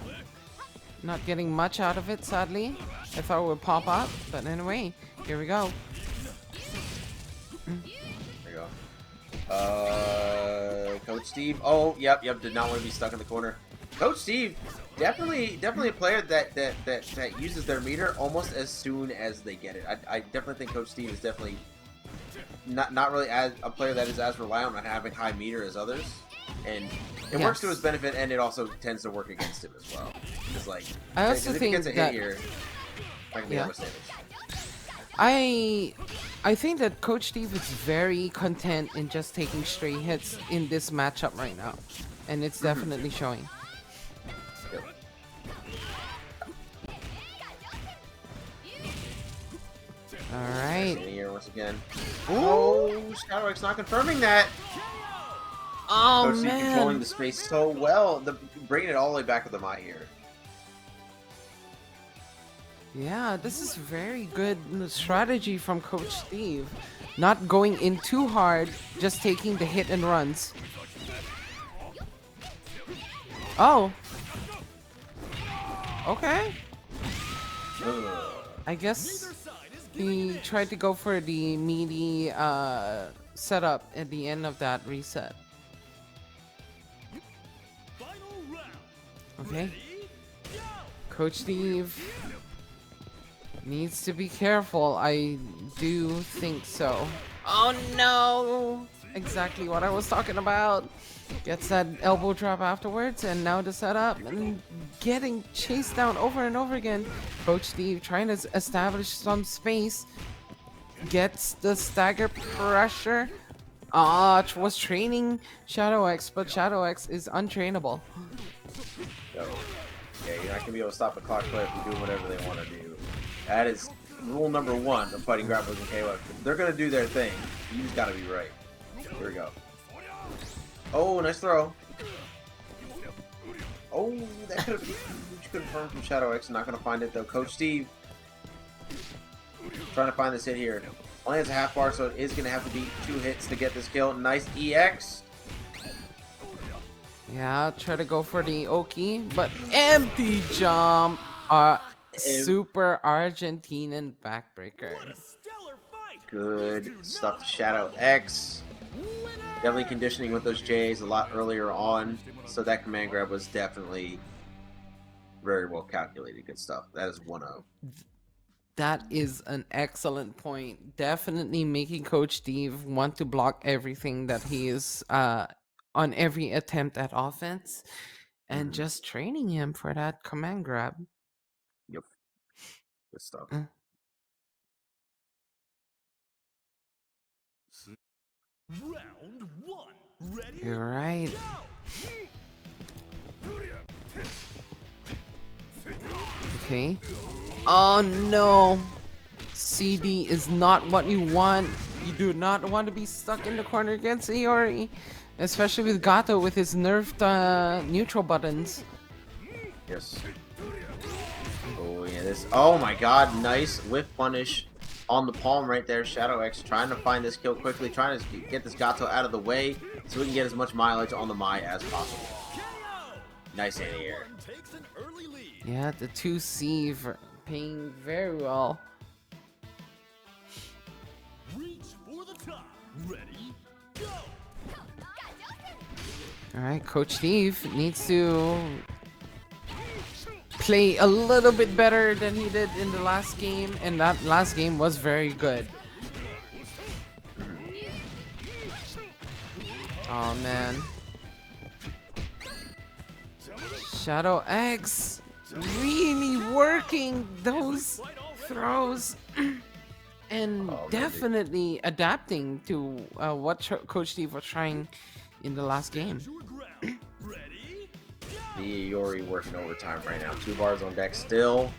Not getting much out of it, sadly. I thought it would pop up, but anyway, here we go. There you go. Coach Steve. Oh, yep. Did not want to be stuck in the corner. Coach Steve, definitely a player that uses their meter almost as soon as they get it. I definitely think Coach Steve is definitely not really as a player that is as reliant on having high meter as others, and it works to his benefit, and it also tends to work against him as well. It's like I also if think he gets a hit that here, I can be almost damage. I think that Coach Steve is very content in just taking straight hits in this matchup right now, and it's definitely showing. All right. Here once again. Oh, Shadow X not confirming that. Oh Coach Steve controlling the space so well, bringing it all the way back with the Mai here. Yeah, this is very good strategy from Coach Steve. Not going in too hard, just taking the hit and runs. Oh. Okay. I guess he tried to go for the meaty setup at the end of that reset. Okay. Coach Steve needs to be careful. I do think so. Oh no! Exactly what I was talking about. Gets that elbow drop afterwards, and now the setup and getting chased down over and over again. Coach Steve trying to establish some space. Gets the stagger pressure. Was training Shadow X, but Shadow X is untrainable. So, yeah, you're not gonna be able to stop a clock player from doing whatever they want to do. That is rule number 1 of fighting grapplers in KOF. They're gonna do their thing. You just gotta be right. Here we go. Oh, nice throw. Oh, that could have huge confirmed from Shadow X. Not gonna find it though. Coach Steve trying to find this hit here. Only has a half bar, so it is gonna have to be 2 hits to get this kill. Nice EX. Yeah, try to go for the Oki, but empty jump. Super Argentinian backbreaker. Good stuff, Shadow X. Definitely conditioning with those J's a lot earlier on, so that command grab was definitely very well calculated. Good stuff. That is 1-0. That is an excellent point. Definitely making Coach Steve want to block everything that he is on every attempt at offense, and just training him for that command grab. Yep. Good stuff. Round 1. Ready? You're right. Okay. Oh no. CD is not what you want. You do not want to be stuck in the corner against Iori. Especially with Gato with his nerfed neutral buttons. Yes. Oh yeah, this. Oh my God! Nice whiff punish on the palm right there. Shadow X trying to find this kill quickly, trying to get this Gato out of the way so we can get as much mileage on the Mai as possible. Nice anti-air. Yeah, the 2C paying very well. Reach for the top. Ready? Go. Alright, Coach Steve needs to play a little bit better than he did in the last game, and that last game was very good. Oh man. Shadow X really working those throws and definitely adapting to what Coach Steve was trying in the last game. The Iori working overtime right now. 2 bars on deck still.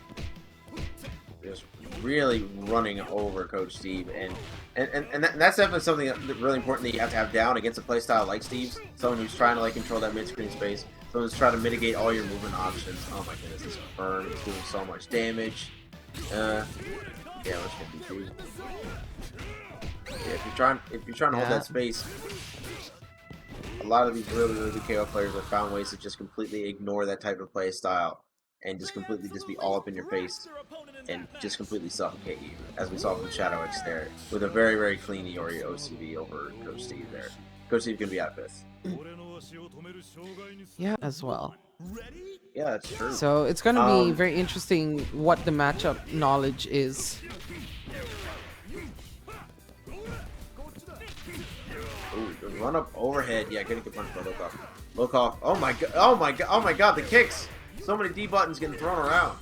Just really running over Coach Steve, and that's definitely something that really important that you have to have down against a playstyle like Steve's. Someone who's trying to like control that mid-screen space. Someone who's trying to mitigate all your movement options. Oh my goodness, this burn is doing so much damage. Yeah, let's get through. Yeah, if you're trying to hold that space, a lot of these really good KO players have found ways to just completely ignore that type of play style and just completely just be all up in your face and just completely suffocate you, as we saw from Shadow X there, with a very, very clean Iori OCV over Coach Steve there. Coach Steve can be out 5th. Yeah, as well. Yeah, that's true. So it's going to be very interesting what the matchup knowledge is. Ooh, run up overhead. Yeah, gonna get punched by Lokof. Lokof. Oh my god. Oh my god. Oh my god. The kicks. So many D buttons getting thrown around.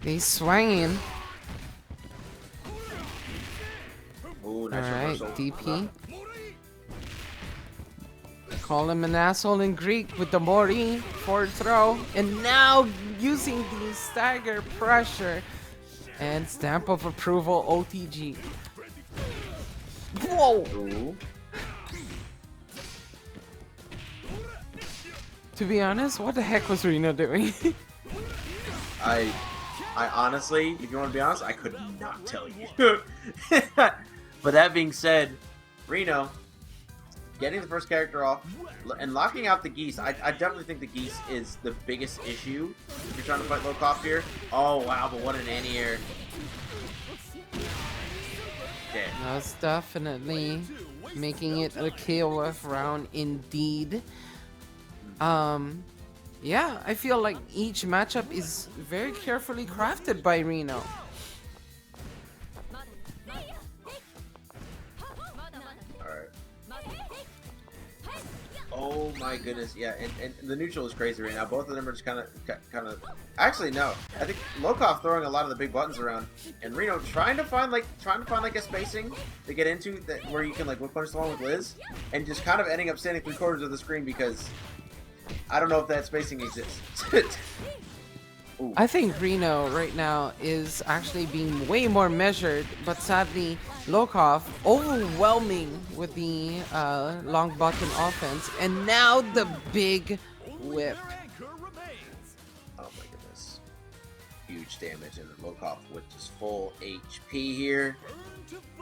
He's swinging. Ooh, nice Alright, reversal. DP. Call him an asshole in Greek with the Mori forward throw. And now using the stagger pressure and stamp of approval OTG. Whoa! Ooh. To be honest, what the heck was Rino doing? I honestly, if you want to be honest, I could not tell you. But that being said, Rino getting the first character off and locking out the Geese. I definitely think the Geese is the biggest issue if you're trying to fight Lokof here. Oh wow, but what an anti-air. Dead. That's definitely making it a KOF round indeed. Yeah, I feel like each matchup is very carefully crafted by Rino. Alright. Oh my goodness, yeah, and the neutral is crazy right now. Both of them are just kind of. Actually, no. I think Lokof throwing a lot of the big buttons around, and Rino trying to find like a spacing to get into that where you can like whip punch along with Liz, and just kind of ending up standing 3/4 of the screen because I don't know if that spacing exists. I think Rino right now is actually being way more measured, but sadly Lokof overwhelming with the long button offense, and now the big whip. Oh my goodness. Huge damage, and Lokof with just full HP here.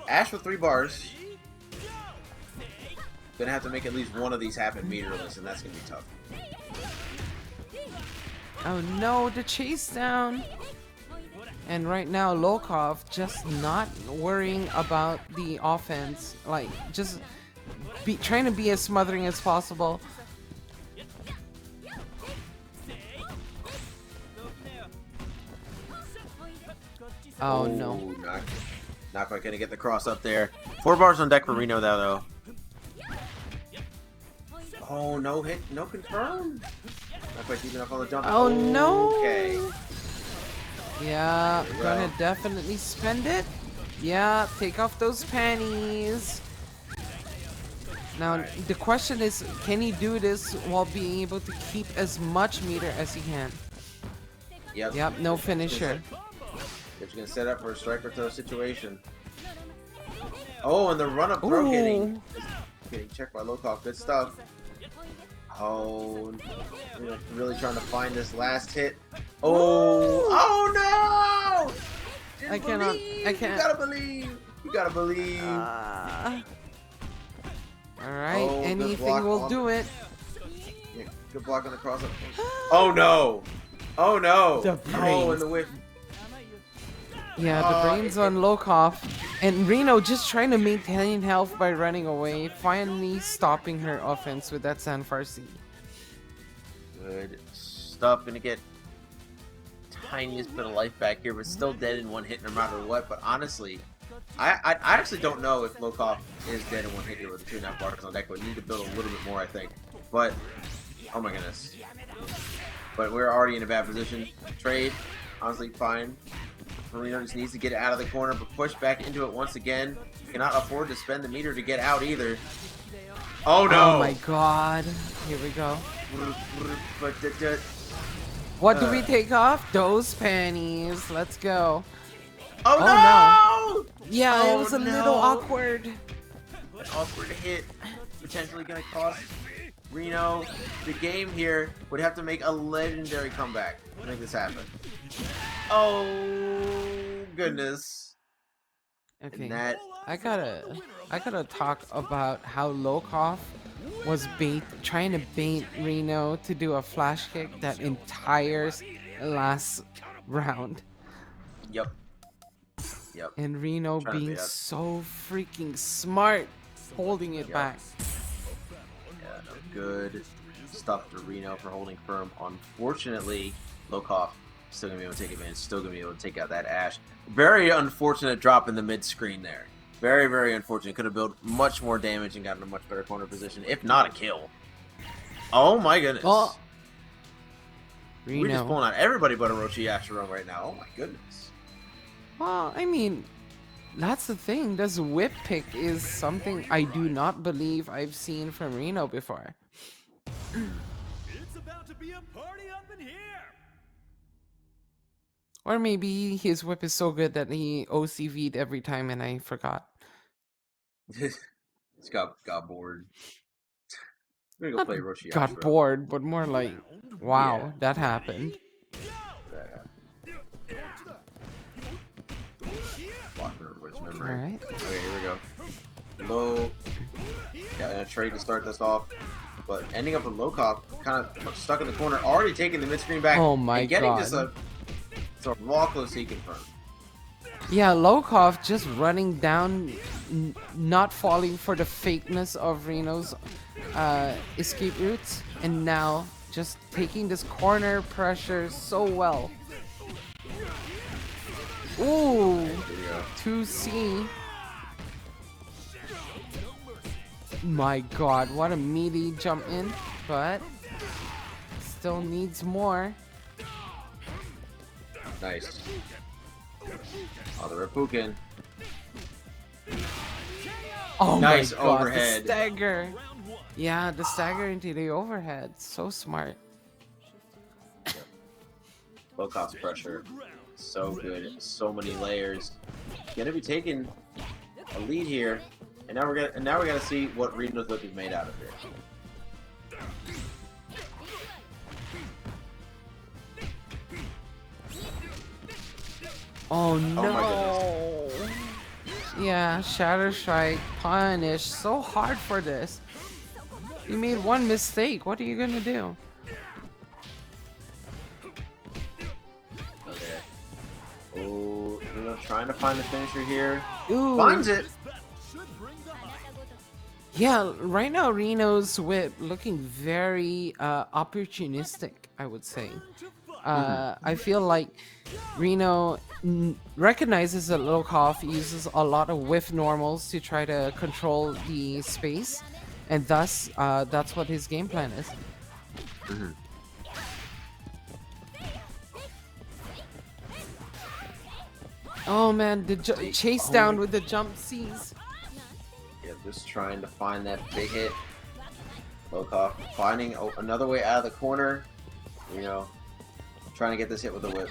Ash with 3 bars. Gonna have to make at least one of these happen meterless, and that's gonna be tough. Oh no, the chase down. And right now Lokof just not worrying about the offense, like just trying to be as smothering as possible. Oh no. Not quite gonna get the cross up there. 4 bars on deck for Rino though. Oh, no hit, no confirm. Not quite deep enough on the jump. Oh no. Okay. Yeah, gonna definitely spend it. Yeah, take off those panties. Now the question is, can he do this while being able to keep as much meter as he can? Yep. Yep, no finisher. They're just gonna set up for a striker throw situation. Oh, and the run-up throw getting checked by Lokof. Good stuff. Oh, really trying to find this last hit. Oh, oh no! I cannot. I can't. You gotta believe. You gotta believe. All right, Oh, good anything block will on- do it. Yeah, good block on the cross. Oh no! Oh no! The Oh, brains. and the whip. Yeah, the brains on Lokof, and Rino just trying to maintain health by running away, finally stopping her offense with that Sanfar C. Good stuff. Gonna get tiniest bit of life back here, but still dead in one hit no matter what. But honestly, I actually don't know if Lokof is dead in one hit here with the 2.5 bars on deck. We need to build a little bit more, I think. But oh my goodness. But we're already in a bad position. Trade, honestly, fine. Rino just needs to get it out of the corner, but push back into it once again. Cannot afford to spend the meter to get out either. Oh no! Oh my god. Here we go. What do we take off? Those panties. Let's go. Oh, Oh, no! Yeah, Oh, it was a no. little awkward. An awkward hit. Potentially gonna cost Rino the game here. Would have to make a legendary comeback to make this happen. Oh goodness. Okay. And that I gotta talk about how Lokof was trying to bait Rino to do a flash kick that entire last round. Yep. Yep. And Rino Trying to being bait up. so freaking smart, holding it Yep. back. Yeah, no, good stuff to Rino for holding firm. Unfortunately, Lokof still gonna be able to take advantage, still gonna be able to take out that Ash. Very unfortunate drop in the mid screen there. Very, very unfortunate. Could have built much more damage and gotten a much better corner position, if not a kill. Oh my goodness. Oh. We're just Rino. pulling out everybody but O.Yashiro right now. Oh my goodness. Well, I mean, that's the thing. This whip pick is something I do not believe I've seen from Rino before. It's about to be a party up in here. Or maybe his whip is so good that he OCV'd every time and I forgot. It's got bored. We're gonna go Not play O.Yashiro. got bored, but more like, wow, Yeah. that happened. Block for everybody's memory. Alright. Okay, here we go. Low. Got a trade to start this off. But ending up with Lokof kind of stuck in the corner, already taking the mid screen back. Oh my and getting god. just a raw close he confirmed. Yeah, Lokof just running down, not falling for the fakeness of Reno's escape routes, and now just taking this corner pressure so well. Ooh, Here we go. 2C. My god, what a meaty jump in, but still needs more. Nice. Oh, the Rapukin. Oh Nice my god, overhead. the stagger. Yeah, the stagger into the overhead. So smart. Lokof's pressure. So good. So many layers. Gonna be taking a lead here. And now we're gonna see what Rino's whip is made out of here. Oh my no. Yeah, Shatter Strike, punish. So hard for this. You made one mistake. What are you gonna do? Okay. Oh, Rino trying to find the finisher here. Ooh. Finds it. Yeah, right now Reno's whip looking very opportunistic, I would say. I feel like Rino recognizes that Lokof uses a lot of whiff normals to try to control the space, and thus that's what his game plan is. Oh man, the chase down with the jump C's. Yeah, just trying to find that big hit. Lokof finding another way out of the corner. You know, Trying to get this hit with the whip.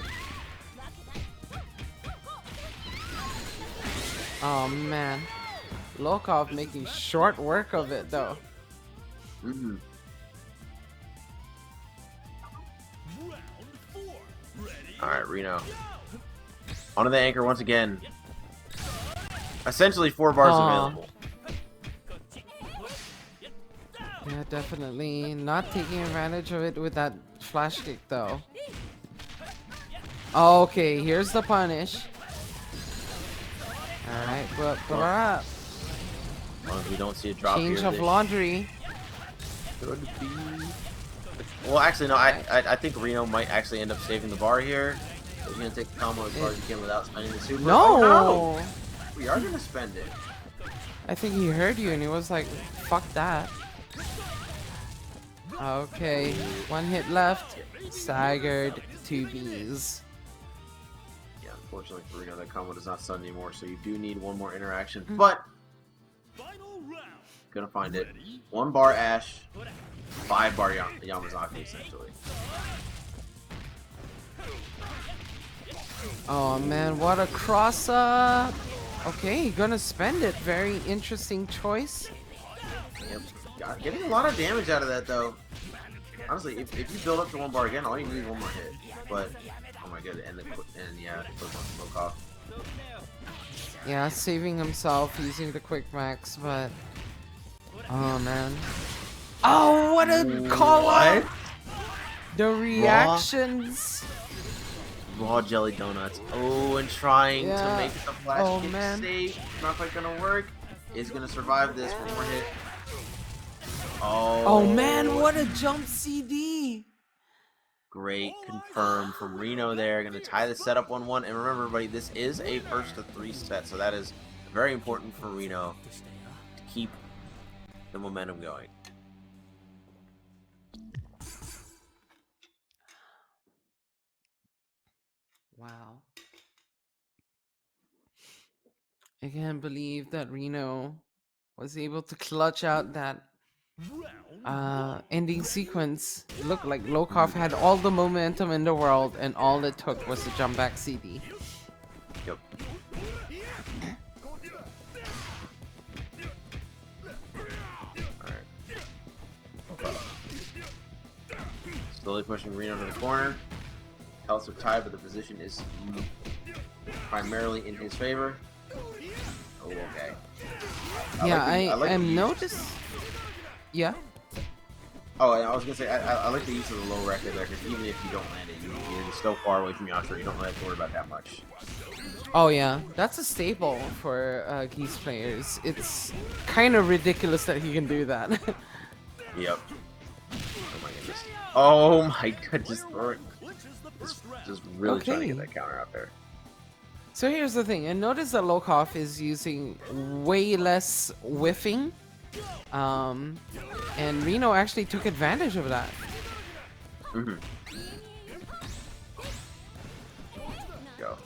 Oh man, Lokof making short work of it though. Mm-hmm. Alright, Rino. Onto the anchor once again. Essentially 4 bars available. Yeah, definitely not taking advantage of it with that flash kick though. Okay, here's the punish. Alright, well, up. As long as we don't see a drop Change here, of laundry. Could be... Well, actually, no. I think Rino might actually end up saving the bar here. He's gonna take the combo as far as he can without spending the super. No! Oh, no! We are gonna spend it. I think he heard you and he was like, "Fuck that." Okay, 1 hit left. Staggered 2Bs. Yeah, unfortunately for Rino, that combo does not stun anymore, so you do need one more interaction. But gonna find it. 1 bar Ash, 5 bar Yamazaki essentially. Oh man, what a cross up! Okay, gonna spend it. Very interesting choice. Yep. Getting a lot of damage out of that though. Honestly, if you build up to 1 bar again, all you need is 1 more hit. But oh my god, and yeah, Lokof. Yeah, saving himself using the quick max, but oh man. Oh, what a call out! The reactions. Raw jelly donuts. Oh, and trying to make the flash kick man. safe. Not quite gonna work. Is gonna survive this. 1 more hit. Oh man, what a jump CD! Great confirm from Rino there. Gonna tie the set up 1-1. And remember, everybody, this is a first to 3 set, so that is very important for Rino to keep the momentum going. Wow. I can't believe that Rino was able to clutch out that ending sequence. It looked like Lokof had all the momentum in the world and all it took was a jump back CD. Yep. Alright. Slowly pushing Rino to the corner. Healths are tied, but the position is primarily in his favor. Oh, okay. Yeah, I like am noticed. Yeah. Oh, and I was gonna say I like the use of the low record there because even if you don't land it, you're still far away from Yashiro. You don't really have to worry about that much. Oh yeah, that's a staple for Geese players. It's kind of ridiculous that he can do that. Yep. Oh my goodness. Oh my god, just throwing. Just really trying to get that counter out there. So here's the thing, and notice that Lokof is using way less whiffing. And Rino actually took advantage of that. Mm-hmm. Go.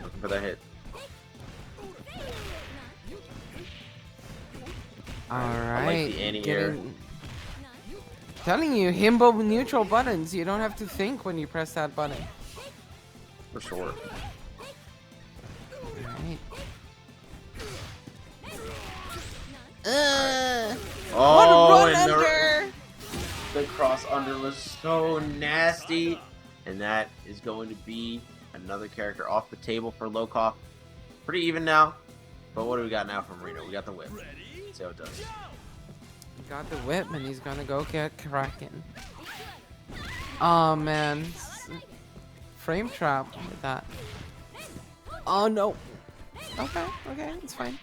Looking for that hit. Alright. I like the anti-air. Telling you, himbo neutral buttons. You don't have to think when you press that button. For sure. Alright. Oh, what a run under! The cross under was so nasty. And that is going to be another character off the table for Lokof. Pretty even now. But what do we got now from Rino? We got the whip. Let's see how it does. He got the whip and he's gonna go get Kraken. Oh man. Frame trap with that. Oh no. Okay, it's fine.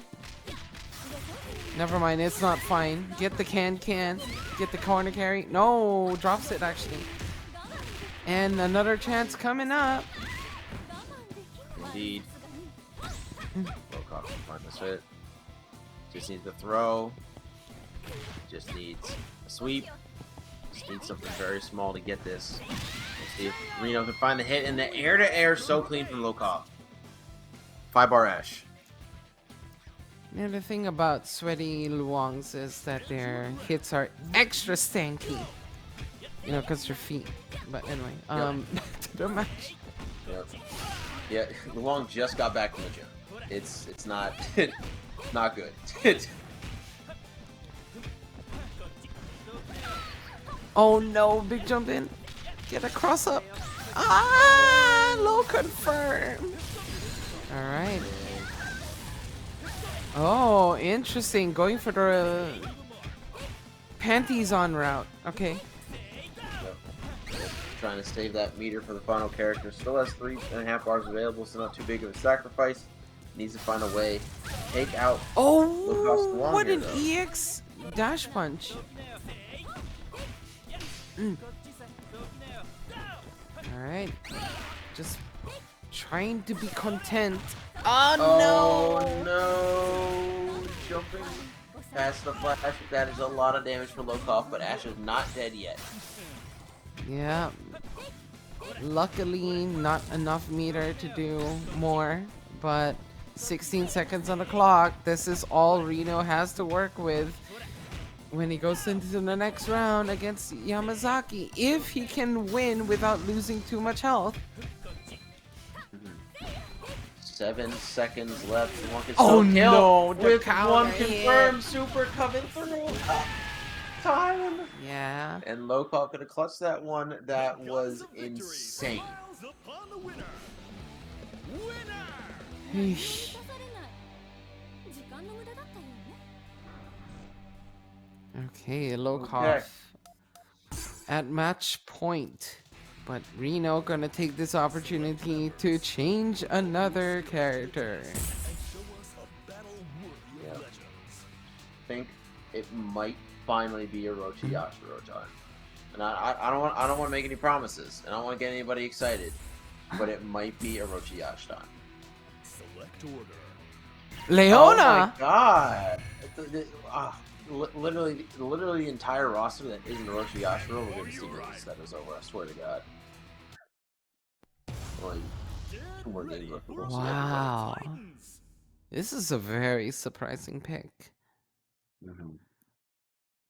Never mind, it's not fine. Get the can. Get the corner carry. No, drops it actually. And another chance coming up. Indeed. Lokof can find this fit. Just needs the throw. Just needs a sweep. Just needs something very small to get this. Let's see if Rino can find the hit. And the air-to-air so clean from Lokof. 5-bar Ash. Yeah, the thing about sweaty Luongs is that their hits are extra stanky. you know, because your feet. But anyway, back to the match. Yep. Yeah, Luong just got back from the gym. It's not not good. Oh no, big jump in. Get a cross up. Ah, low confirm. All right. Oh, interesting. Going for the panties on route. Okay. Trying to save that meter for the final character. Still has 3.5 bars available, so not too big of a sacrifice. Needs to find a way. Take out. Oh, what an though. EX dash punch. Alright. Just trying to be content. Oh no! Jumping past the flash. That is a lot of damage for Lokof, but Ash is not dead yet. Yeah. Luckily, not enough meter to do more, but 16 seconds on the clock. This is all Rino has to work with when he goes into the next round against Yamazaki. If he can win without losing too much health. 7 seconds left. Oh no! With one confirmed super coming through. Time. Yeah. And Lokof could have clutched that one. That was insane. Okay, Lokof at match point. But Rino gonna take this opportunity to change another character. Yep. I think it might finally be a O.Yashiro time. And I don't want to make any promises. And I don't want to get anybody excited. But it might be a O.Yashiro time. Select order. Leona! Oh my god! Literally the entire roster that isn't O.Yashiro, we're gonna see this that is over. I swear to God. Like, 2 more games left. Wow. This is a very surprising pick.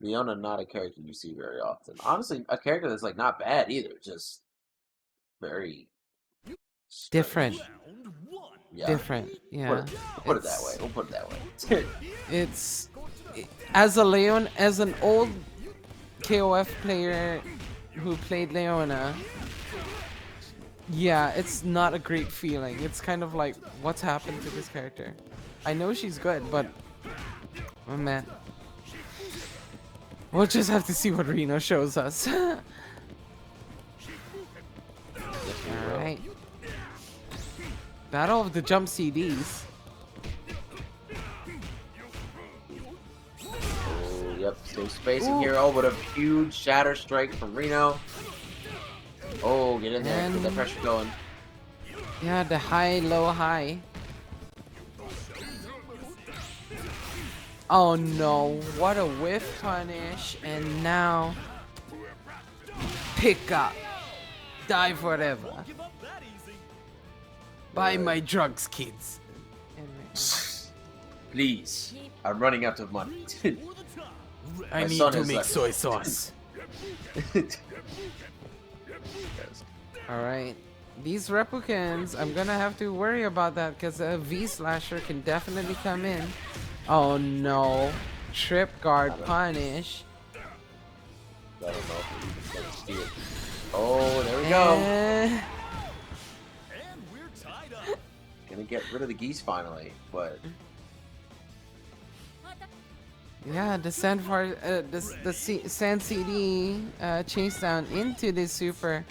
Leona, not a character you see very often. Honestly, a character that's like not bad either, just very Different. Yeah. Different. Yeah. We'll put it that way. We'll put it that way. It's as an old KOF player who played Leona. Yeah, it's not a great feeling. It's kind of like, what's happened to this character? I know she's good, but oh man. We'll just have to see what Rino shows us. Alright. Battle of the Jump CDs. Oh, yep, still spacing here. Oh, but a huge shatter strike from Rino. Oh, get in there. And get the pressure going. yeah, the high, low, high. Oh no, what a whiff punish. And now, pick up. Die forever. Buy my drugs, kids. Please. I'm running out of money. I My need son to is make like- soy sauce. Alright. These replicants, I'm gonna have to worry about that because a V-slasher can definitely come in. Oh no. Trip guard punish. I don't know if we're gonna see it. Oh, there we go. Eh, Gonna get rid of the Geese finally, but yeah, the Sand Sand CD chase down into this super.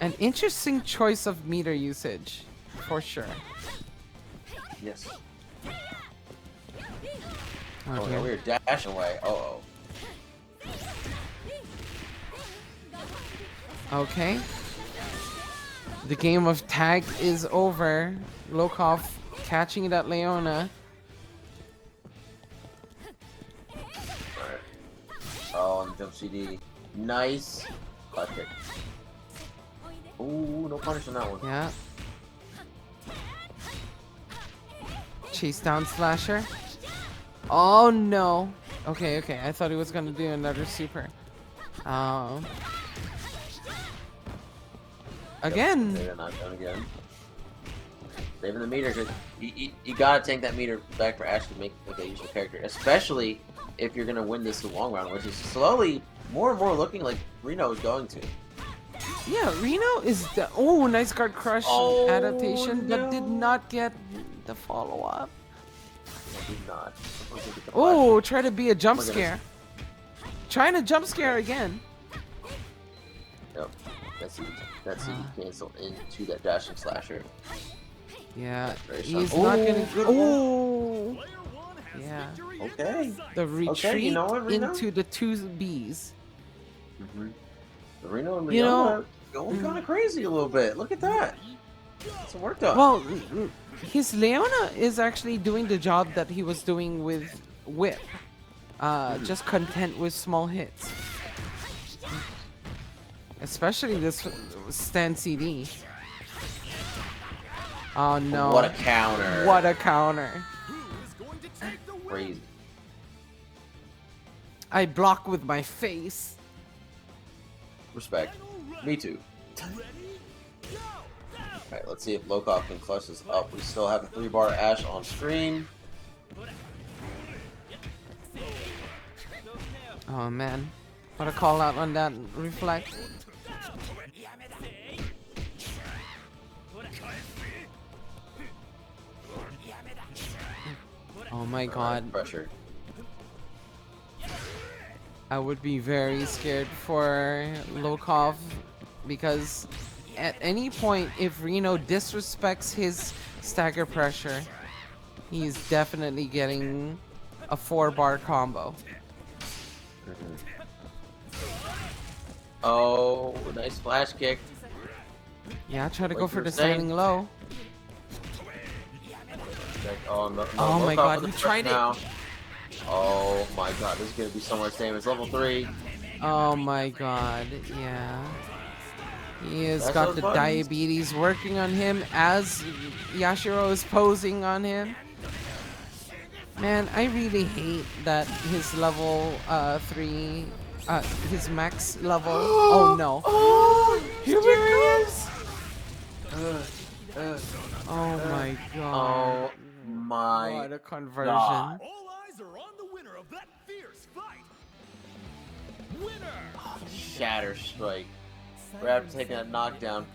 An interesting choice of meter usage, for sure. yes. Oh, Oh, dear. no, we were dashing away. Oh. Okay. The game of tag is over. Lokof catching it at Leona. Alright. Oh, on the jump CD. Nice. Electric. Ooh, no punish on that one. Yeah. Chase down slasher. Oh no. Okay, okay. I thought he was gonna do another super. Again. They're not done again. Saving the meter, because you gotta tank that meter back for Ash to make a useful character, especially if you're gonna win this long round, which is slowly more and more looking like Rino is going to. Yeah, Rino is the nice guard crush adaptation, but did not get the follow up. I did not. Oh, try to be a jump scare. Trying to jump scare again. Yep. That's CD cancel into that dashing slasher. Yeah, Very he's soft. not Ooh, getting good Oh, Player one has yeah. victory in Okay. sight. The retreat Okay, you know what, Rino? into the 2Bs. Rino and You know- Leona going kind of crazy a little bit. Look at that. Some work done. Well, his Leona is actually doing the job that he was doing with Whip. Just content with small hits. Especially this stand CD. Oh no. What a counter. What a counter. Who is going to take the win? Crazy. I block with my face. Respect. Me too. Ready? Go! Alright, let's see if Lokof can clutch this up. We still have a 3-bar Ash on screen. Oh man. What a call out on that reflect. Oh my god. Pressure. I would be very scared for Lokof because at any point if Rino disrespects his stagger pressure, he's definitely getting a 4-bar combo. Oh, nice flash kick. Yeah, try to Like go you for were the saying. standing low. Oh, no, Oh my Lokof god, with he the tried press it. now. Oh my god, this is gonna be so much damage. Level 3. Oh my god, yeah. He has That's got those the buttons. diabetes working on him as Yashiro is posing on him. Man, I really hate that his level 3, his max level. Oh no. Oh, Here it comes! Oh my god. Oh my What a conversion. God. All eyes are on the winner of that fierce fight. Winner! Shatter Strike. We're after taking that knockdown.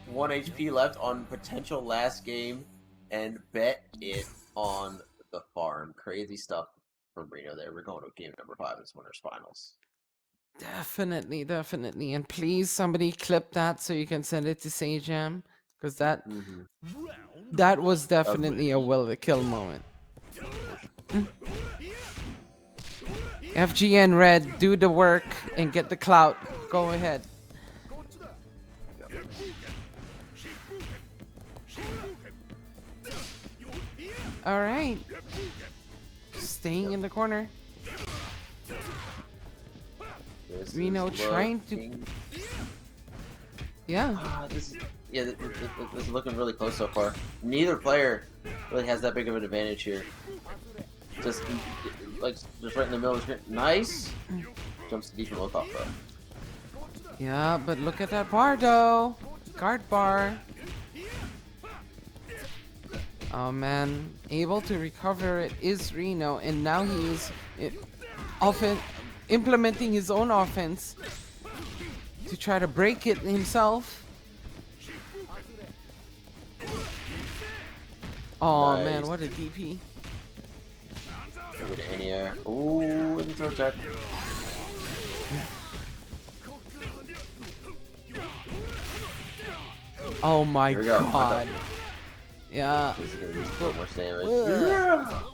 1 HP left on potential last game, and bet it on the farm. Crazy stuff from Rino there. We're going to game number 5 in this winners finals. Definitely, definitely. And please, somebody clip that so you can send it to Sajam. Because that was definitely a will to kill moment. FGN Red, do the work and get the clout. Go ahead. Alright. Staying in the corner. This Rino is trying to- looking- Yeah. this is looking really close so far. Neither player really has that big of an advantage here. Just right in the middle of the screen. Nice. Jumps to deep from Lokof though. Yeah, but look at that bar though. Guard bar. Oh man, able to recover it is Rino, and now he's implementing his own offense to try to break it himself. Oh Nice. man, what a DP. Good in air. Ooh, in the throw check. Oh my Here we go. god. Yeah. This is gonna be so much damage. Ugh.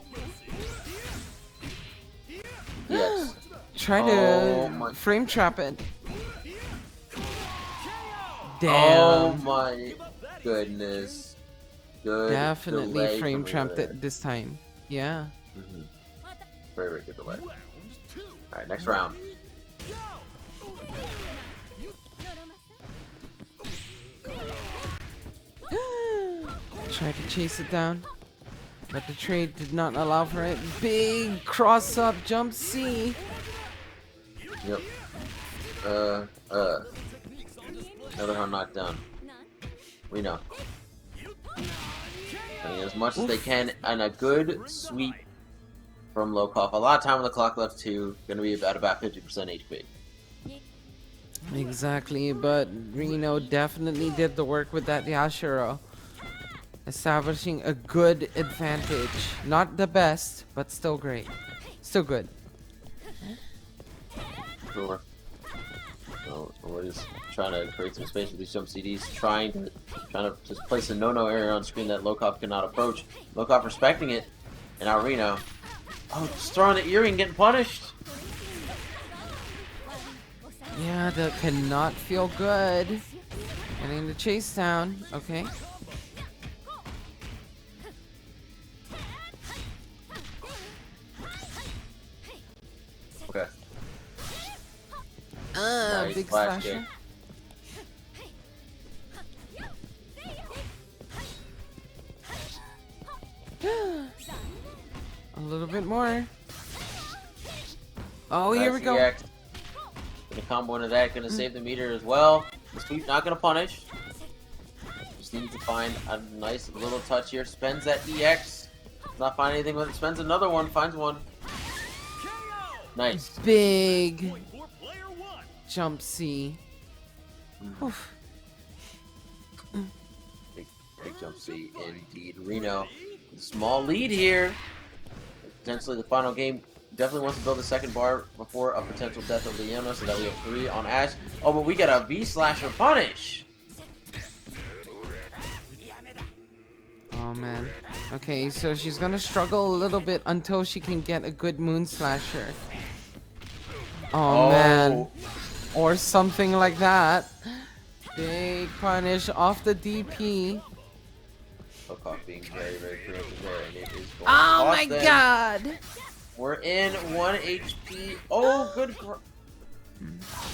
Yes. Try Oh to my- frame trap it. Oh Damn. my goodness. Good. Definitely delay frame from trapped Rino it this time. Yeah. there. Very, very good delay. Round 2. Alright, next round. Tried to chase it down, but the trade did not allow for it. Big cross up jump C. Yep. Another one knocked down. Rino. Doing as much as they can, and a good sweep from Lokof. A lot of time on the clock left too. Gonna be about 50% HP. Exactly, but Rino definitely did the work with that Yashiro. Establishing a good advantage. Not the best, but still great. Still good. Sure. So we're just trying to create some space with these jump CDs, trying to just place a no-no area on screen that Lokof cannot approach. Lokof respecting it, and now Rino. Oh, just throwing the Iori and getting punished. Yeah, that cannot feel good. Getting the chase down. Okay. Okay. Nice big flash slasher. A little bit more. Oh, here we go. EX. Gonna combo into that, gonna save the meter as well. The sweep not gonna punish. Just needs to find a nice little touch here. Spends that EX. Not find anything with it. Spends another one. Finds one. Nice. Big For player one. jump C. Oof. Big jump C indeed. Rino, small lead here. Potentially the final game. Definitely wants to build a second bar before a potential death of Leona, so that we have 3 on Ash. Oh, but we got a V-Slasher punish. Oh man. Okay, so she's gonna struggle a little bit until she can get a good Moon Slasher. Oh man. Or something like that. Big punish off the DP. Lokof being very, very creative there, and it is going to Oh cost my them. god! We're in 1 HP. Oh, good.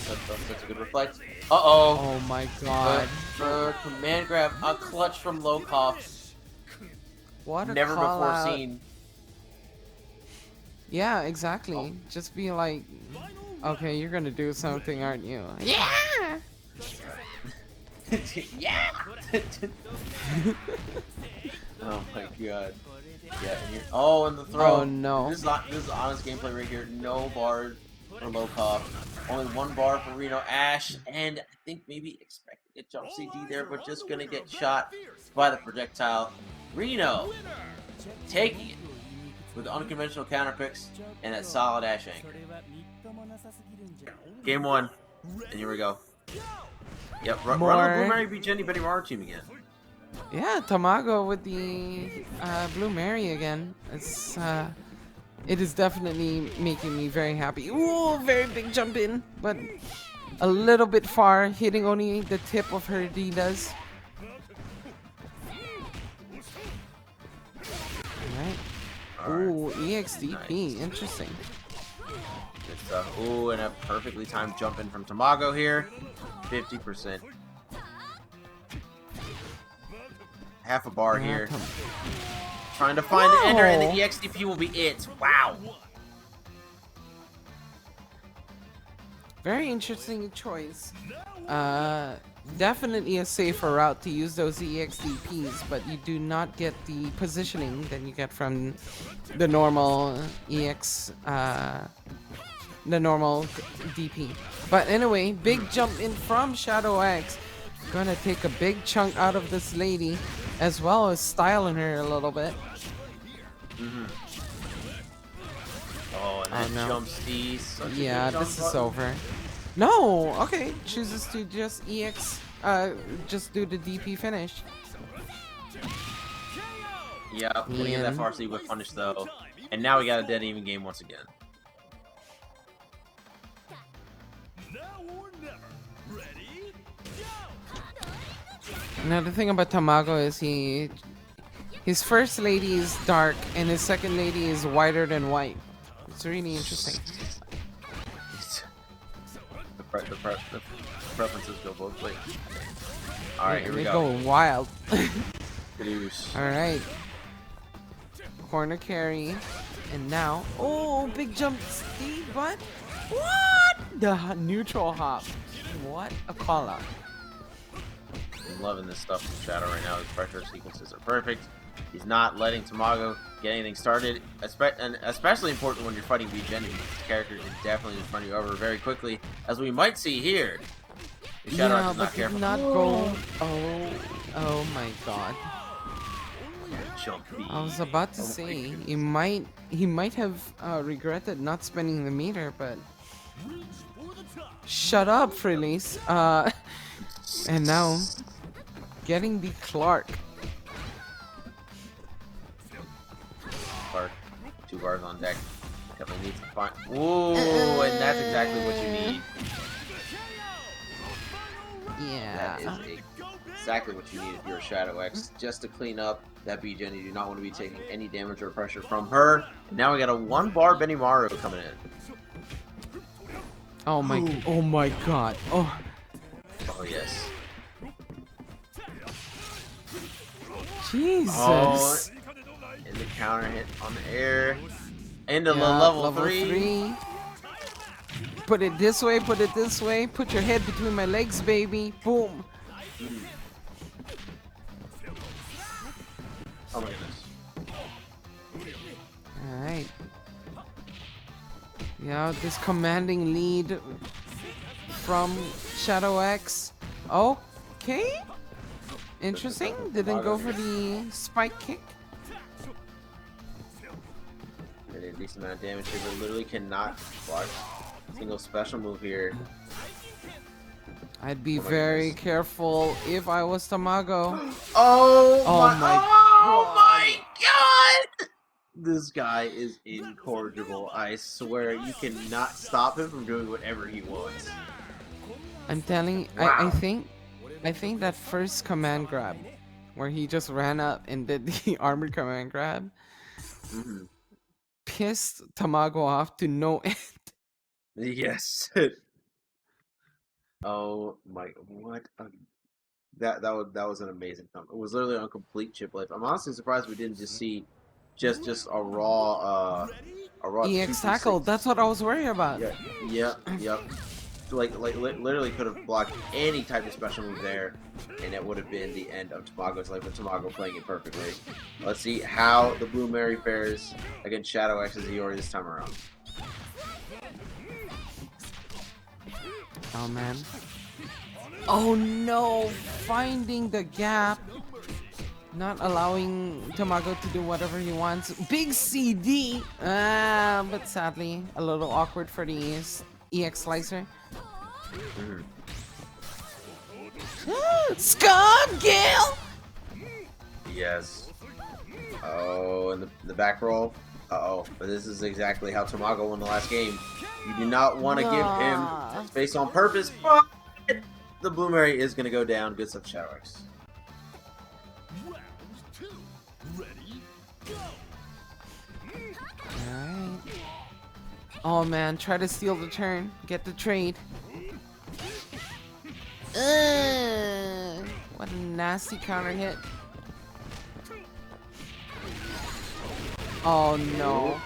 That's such a good reflect. Uh-oh. Oh my god. Command grab, a clutch from Lokof. What a Never call before out. seen. Yeah, exactly. Just be like, okay, you're gonna do something, aren't you? Yeah! Yeah! Oh my god. Yeah, and here. Oh, and the throw. Oh no. This is honest gameplay right here. No bars for Lokof. Only 1 bar for Rino. Ash, and I think maybe expecting a jump CD there, but just gonna get shot by the projectile. Rino taking it with unconventional counter picks and a solid Ash anchor. Game 1, and here we go. Yep, run the Blue Mary B.Jenet Benimaru team again. Yeah, Tamago with the Blue Mary again. It is definitely making me very happy. Ooh, very big jump in, but a little bit far, hitting only the tip of her Adidas. Alright. Ooh, EXDP, interesting. Good stuff. Ooh, and a perfectly timed jump in from Tamago here. 50%. Half a bar here. Trying to find the ender, and the EXDP will be it. Wow. Very interesting choice. Definitely a safer route to use those EXDPs, but you do not get the positioning that you get from the normal EX, the normal DP. But anyway, big jump in from Shadow X. Gonna take a big chunk out of this lady, as well as styling her a little bit. Oh, and that no. jumps these. Yeah, this is over. No, okay, chooses to just EX, just do the DP finish. Yeah, gonna get that far with punish though. And now we got a dead even game once again. Now or never. Ready? Go! Now the thing about Tamago is his first lady is dark and his second lady is whiter than white. It's really interesting. The preferences go both ways. Alright, here we They go. go wild. Produce. Alright. Corner carry. And now, oh, big jump Steve, but what? The neutral hop. What a call out. I'm loving this stuff from Shadow right now. His pressure sequences are perfect. He's not letting Tamago get anything started, and especially important when you're fighting B.Jenet. This character can definitely just run you over very quickly, as we might see here. Shadow Yeah, is but not careful. did not go. Oh my god. Jumpy. I was about to say he might have regretted not spending the meter, but shut up, Freelise. And now getting the Clark. Clark, 2 bars on deck. Definitely needs to find. Ooh, and that's exactly what you need. Yeah. That is exactly what you need if you're a Shadow X, just to clean up that B.Jenet. You do not want to be taking any damage or pressure from her. And now we got a 1-bar Benimaru coming in. Oh my god. Oh. Oh yes. Jesus. Oh, and the counter hit on the air. Into Yeah, level 3. Put it this way, put it this way. Put your head between my legs, baby. Boom. Oh my goodness. Alright. Yeah, this commanding lead from Shadow X. Okay. Interesting. Didn't go for the spike kick. Did a decent amount of damage here, but literally cannot block a single special move here. I'd be very careful if I was Tamago. Oh my my god! This guy is incorrigible. I swear you cannot stop him from doing whatever he wants. I'm telling. Wow. I think that first command grab, where he just ran up and did the armored command grab, pissed Tamago off to no end. Yes. Oh my! What? That was an amazing comp. It was literally on complete chip life. I'm honestly surprised we didn't just see just a raw EX tackle. That's what I was worried about. Yep. Like literally could have blocked any type of special move there, and it would have been the end of Tamago's life with Tamago playing it perfectly. Let's see how the Blue Mary fares against Shadow X's Iori this time around. Oh man. Oh no! Finding the gap. Not allowing Tamago to do whatever he wants. Big CD! But sadly, a little awkward for the EX Slicer. Scum Gale! Yes. Oh, and the back roll. Uh-oh. But this is exactly how Tamago won the last game. You do not want to give him space on purpose, but the Blue Mary is going to go down. Good stuff, Shadow X. Round 2. Ready, go! Alright. Oh man, try to steal the turn. Get the trade. What a nasty counter hit. Oh no.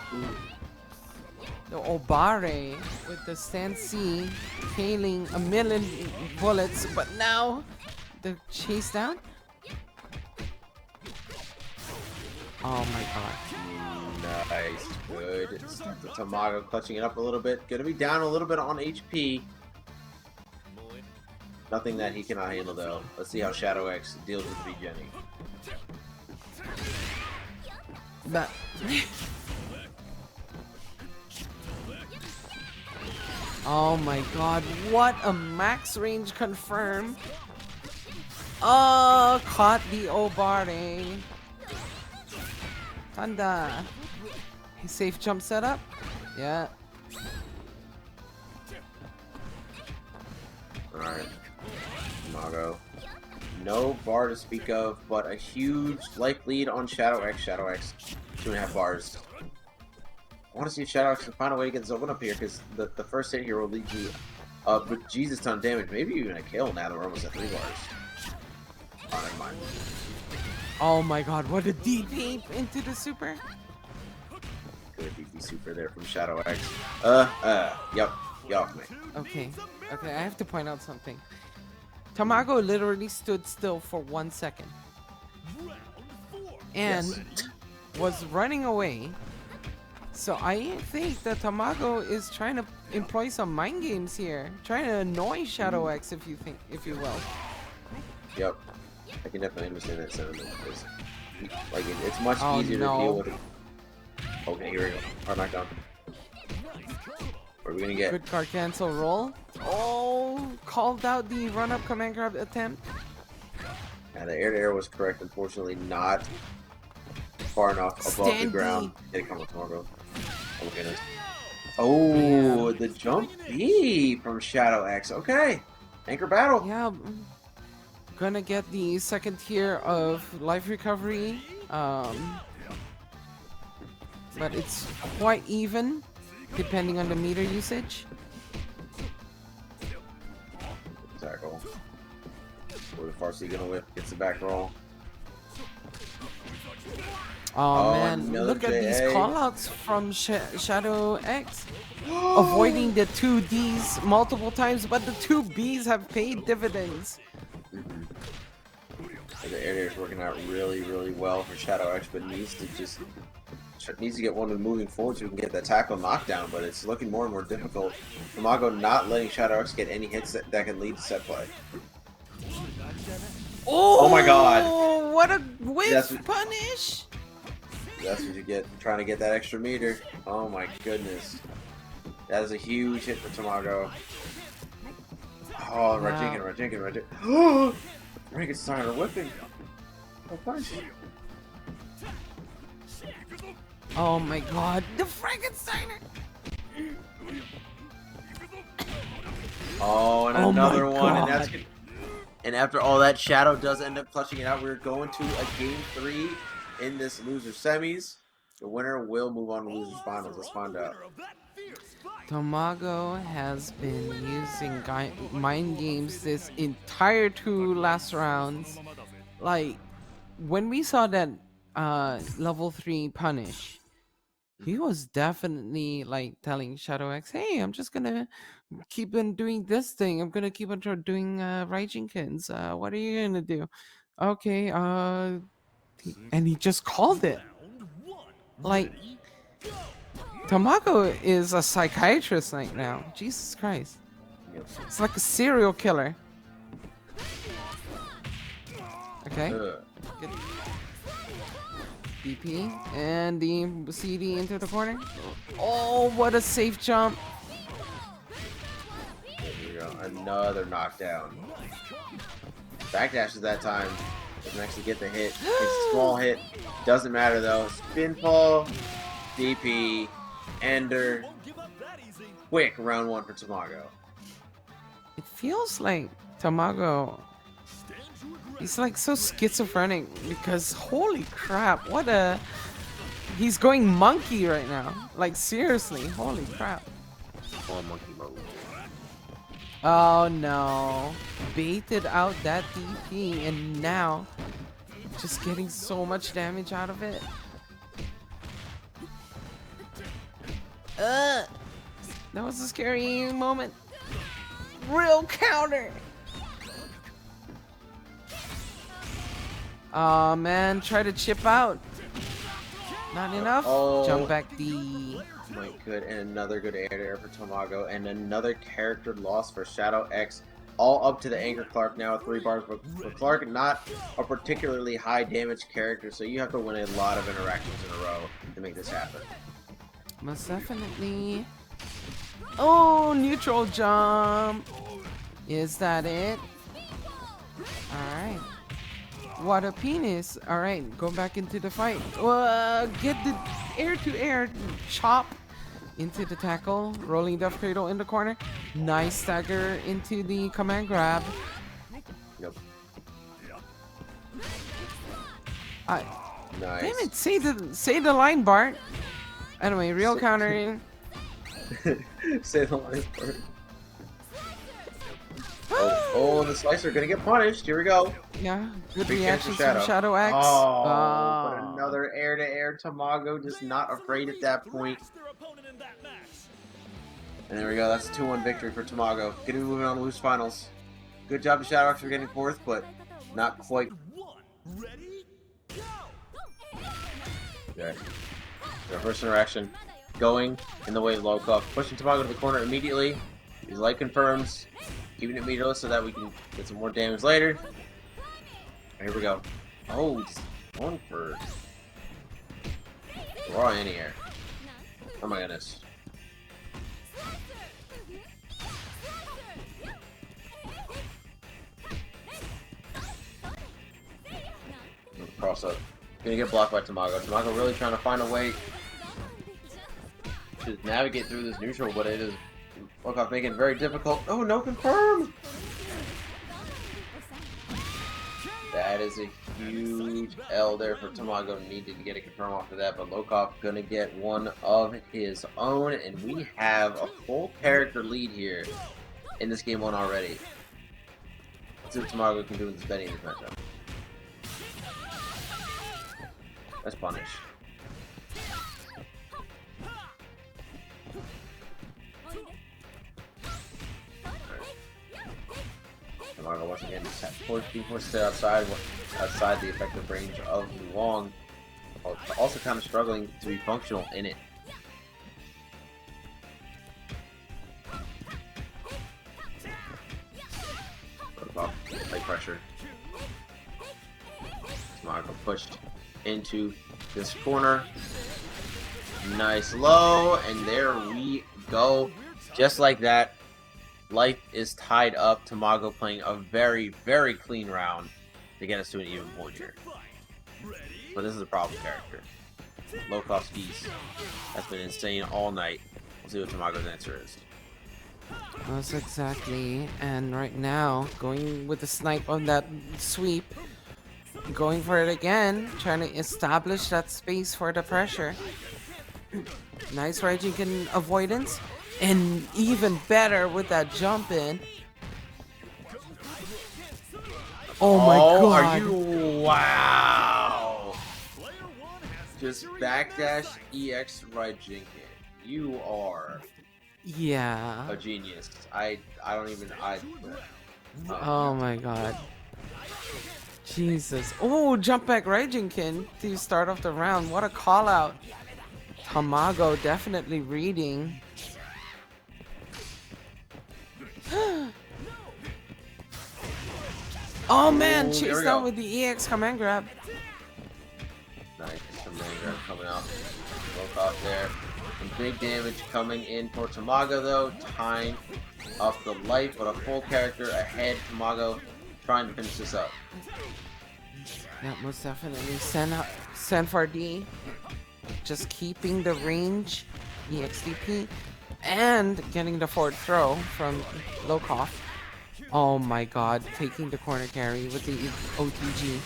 The Obare with the stand C hailing a million bullets, but now the chase down. Oh my god. Nice. Good. Tamago clutching it up a little bit. Gonna be down a little bit on HP. Nothing that he cannot handle though. Let's see how Shadow X deals with B.Jenet. But oh my god, what a max range confirm. Oh, caught the Obare. Thunder. Safe jump setup? Yeah. Alright. Tamago. No bar to speak of, but a huge life lead on Shadow X. Shadow X, 2.5 bars. I want to see if Shadow X can find a way to get this open up here, because the first hit here will lead you with Jesus ton of damage. Maybe even a kill now that we're almost at 3 bars. Oh, never mind. Oh my god, what a DP into the super. Good DP super there from Shadow X. Yep. Get off me. Okay, okay, I have to point out something. Tamago literally stood still for 1 second and was running away. So I think that Tamago is trying to employ some mind games here, trying to annoy Shadow X, if you will. Yep. I can definitely understand that sentiment. Like it's much easier to no. deal with. Okay, here we go. Hard knockdown. What are we gonna get? Good card cancel roll. Oh, called out the run-up command grab attempt. Yeah, the air-to-air was correct. Unfortunately, not far enough above the ground. Get it, come on, Tamago. Oh, goodness. Oh, the jump B from Shadow X. Okay, anchor battle. Yeah, gonna get the second tier of life recovery. But it's quite even, depending on the meter usage. Tackle. Where the Farsi gonna whip? Gets the back roll. Oh man, look at these callouts from Shadow X. Avoiding the 2 Ds multiple times, but the 2 Bs have paid dividends. The air is working out really, really well for Shadow X, but needs to get one moving forward so we can get that tackle knockdown, but it's looking more and more difficult. Tamago not letting Shadow X get any hits that can lead to set play. Oh my god! What a whiff punish! That's what you get for trying to get that extra meter. Oh my goodness. That is a huge hit for Tamago. Oh, Rajinkin. Frankenstein are whipping. Oh, punch. Oh my god, the Frankensteiner! Oh, and another one, and after all that, Shadow does end up clutching it out. We're going to a game 3 in this loser semis. The winner will move on to losers finals. Let's find out. Tamago has been using mind games this entire 2 last rounds. Like, when we saw that level 3 punish, he was definitely like telling Shadow X, hey, I'm just gonna keep on doing this thing. I'm gonna keep on doing Raijinkins. What are you gonna do? Okay, and he just called it. Like, Tamago is a psychiatrist right now. Jesus Christ. It's like a serial killer. Okay. Good. BP and the CD into the corner. Oh, what a safe jump. There we go. Another knockdown. Backdashes that time. Doesn't actually get the hit. It's a small hit. Doesn't matter though. Spinfall, DP, Ender. Quick round 1 for Tamago. It feels like Tamago, he's like so schizophrenic because holy crap, he's going monkey right now. Like seriously, holy crap. Or monkey mode. Oh no, baited out that DP and now just getting so much damage out of it. That was a scary moment. Real counter. Oh man, try to chip out. Not enough. Oh. Jump back D. My good, and another good air-to-air for Tamago, and another character loss for Shadow X. All up to the Anchor Clark now, 3 bars for Clark. Not a particularly high damage character, so you have to win a lot of interactions in a row to make this happen. Most definitely. Oh, neutral jump. Is that it? Alright. What a penis. Alright, go back into the fight. Get the air-to-air chop into the tackle. Rolling Death Cradle in the corner. Nice stagger into the command grab. Yep. Nice. Nice. Damn it, say the line, Bart. Anyway, real countering. Say the line, Bart. Oh, the Slicer gonna get punished. Here we go. Yeah, good Big reactions Shadow. from Shadow X. But another air-to-air Tamago, just not afraid at that point. And there we go. That's a 2-1 victory for Tamago. Getting moving on to loose finals. Good job to Shadowbox for getting fourth, but not quite. Ready? Go! Okay. Their first interaction going in the way of Lokof. Pushing Tamago to the corner immediately. His light confirms. Keeping it meterless so that we can get some more damage later. Here we go. Oh, just going for raw in here. Oh my goodness. Cross up. Gonna get blocked by Tamago. Tamago really trying to find a way to navigate through this neutral, but it is Lokof making it very difficult. Oh, no confirm! That is a huge L there for Tamago. Needed to get a confirm off of that, but Lokof gonna get one of his own, and we have a full character lead here in this game 1 already. Let's see what Tamago can do with this Benny in this matchup. Let's punish. Tamago once again being forced to stay outside the effective range of Luong. Also kind of struggling to be functional in it. Light pressure. Tamago pushed into this corner. Nice low, and there we go. Just like that, Light is tied up. Tamago playing a very, very clean round to get us to an even point here. But this is a problem character. Lokof's Geese has been insane all night. We'll see what Tamago's answer is. That's exactly. And right now, going with the snipe on that sweep. Going for it again. Trying to establish that space for the pressure. Nice Raijinkin avoidance. And even better with that jump in. Oh my god. Are you? Wow. Just backdash EX Raijinkin. You are Yeah. a genius. I don't even. Oh my god. Jesus. Oh, jump back Raijinkin to start off the round. What a call out. Tamago definitely reading. Oh man, chase down with the EX command grab. Nice command grab coming out. Lokof there. Some big damage coming in for Tamago though. Tying up the light, but a full character ahead. Tamago trying to finish this up. That most definitely send for D. Just keeping the range, EXDP, and getting the forward throw from Lokof. Oh my god, taking the corner carry with the OTG.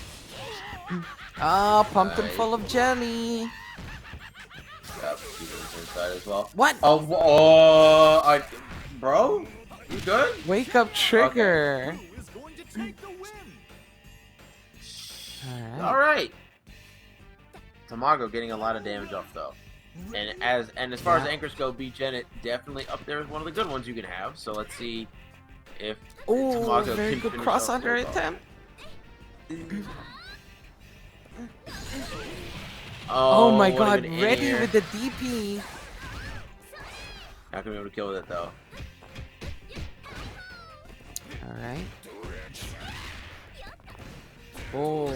Ah, pumped him full of jelly. Yep, he's inside as well. What? Oh, bro? You good? Wake up trigger. Who is going to take the win? Alright. Tamago getting a lot of damage off though. And as far as anchors go, B.Jenet definitely up there is one of the good ones you can have. So let's see if Tamago very can good finish cross off under Lokof. attempt. Oh my what a god, good ready in-air. with the DP. Not gonna be able to kill with it though. Alright. Oh.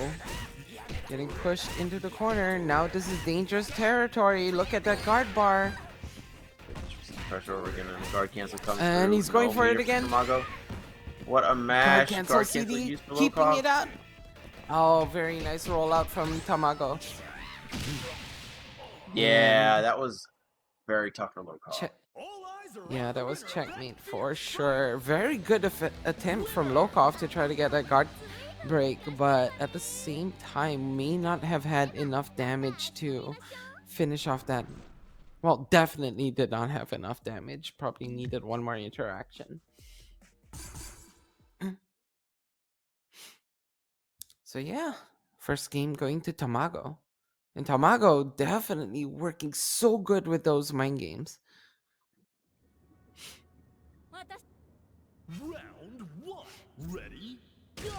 Getting pushed into the corner. Now this is dangerous territory. Look at that guard bar. Pressure over again and guard cancel coming And through. he's going No for it meter again. Tamago. What a Guard mash. cancel Guard CD. cancel used for Keeping Lokof. it out. Oh, very nice rollout from Tamago. Yeah, that was very tough for Lokof. Check. All eyes are Yeah, on that the was winner. checkmate for sure. Very good attempt from Lokof to try to get that guard break, but at the same time may not have had enough damage to finish off that. Well, definitely did not have enough damage. Probably needed one more interaction. So yeah, first game going to Tamago. And Tamago definitely working so good with those mind games. Round 1. Ready? Go!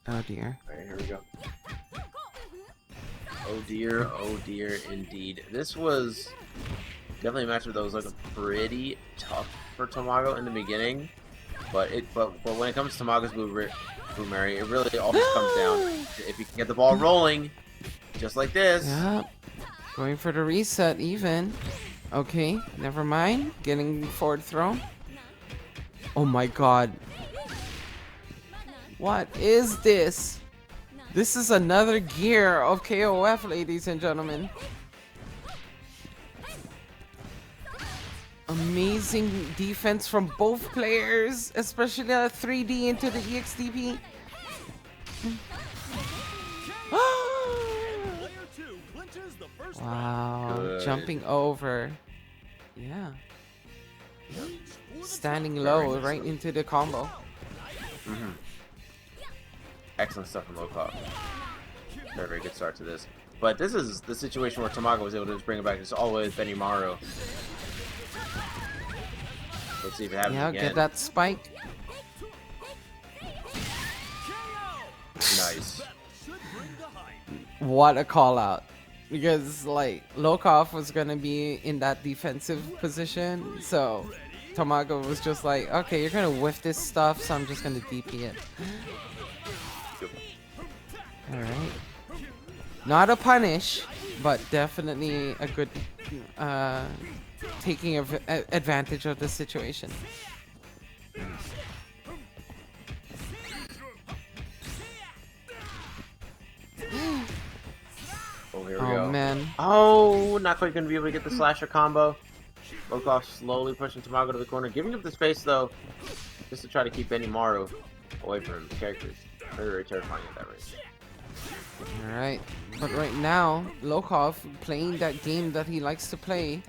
Oh dear. Alright, here we go. Oh dear, indeed. This was definitely a matchup that was looking pretty tough for Tamago in the beginning, but when it comes to Tamago's Mary, it really all just comes down if you can get the ball rolling, just like this. Yeah. Going for the reset even. Okay, never mind. Getting forward throw. Oh my god. What is this? This is another gear of KOF, ladies and gentlemen. Amazing defense from both players, especially the 3D into the EXDP. Player 2 clinches the first round. Wow, Good. jumping over. Yeah. Reach for the Standing top. low right into the combo. Mhm. Excellent stuff from Lokof. Very, very good start to this. But this is the situation where Tamago was able to just bring it back just all the way with Benimaru. Let's see if it happens Yeah, again. get that spike. Nice. Should bring the hype. What a call out. Because like Lokof was gonna be in that defensive position, so Tamago was just like, okay, you're gonna whiff this stuff, so I'm just gonna DP it. Alright. Not a punish, but definitely a good taking advantage of the situation. Oh, here we Oh go. man. Oh, not quite going to be able to get the slasher combo. Lokof slowly pushing Tamago to the corner, giving up the space though, just to try to keep Benimaru away from the characters. Very, very terrifying at that rate. Alright. But right now, Lokof playing that game that he likes to play.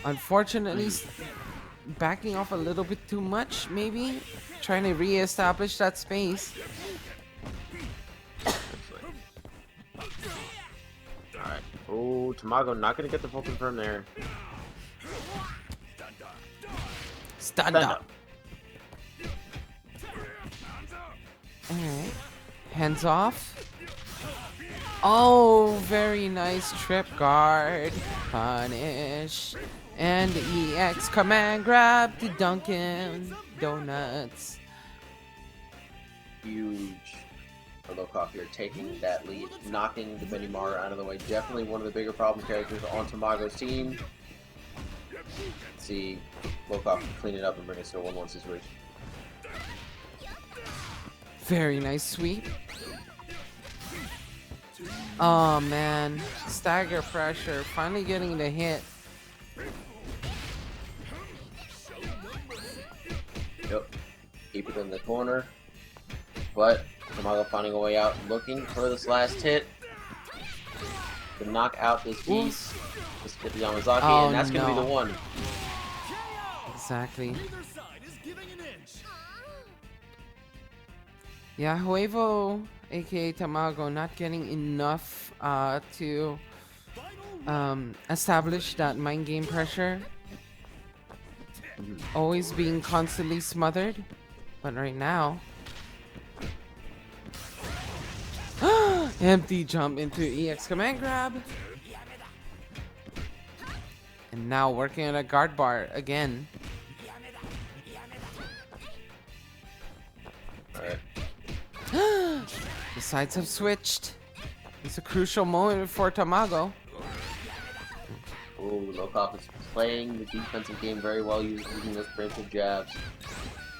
Unfortunately, backing off a little bit too much, maybe. Trying to re-establish that space. Alright. Oh, Tamago not going to get the full confirm there. Stand up. Alright. Hands off. Oh, very nice trip guard. Punish. And the EX command grab to Dunkin' Donuts. Huge for Lokof here, taking that lead, knocking the Benimaru out of the way. Definitely one of the bigger problem characters on Tamago's team. Let's see Lokof clean it up and bring us to a 1-1 situation. Very nice sweep. Oh man, stagger pressure, finally getting the hit. Yep, keep it in the corner, but Tamago finding a way out, looking for this last hit to knock out this Geese. Just get the Yamazaki, Oh, and that's gonna be no. the one. Exactly. Neither side is giving an inch. Yeah, Huevo, aka Tamago, not getting enough to establish that mind game pressure. Always being constantly smothered. But right now... empty jump into EX command grab. And now working on a guard bar again. Alright. The sides have switched. It's a crucial moment for Tamago. Oh, Lokof is playing the defensive game very well, using those preemptive jabs.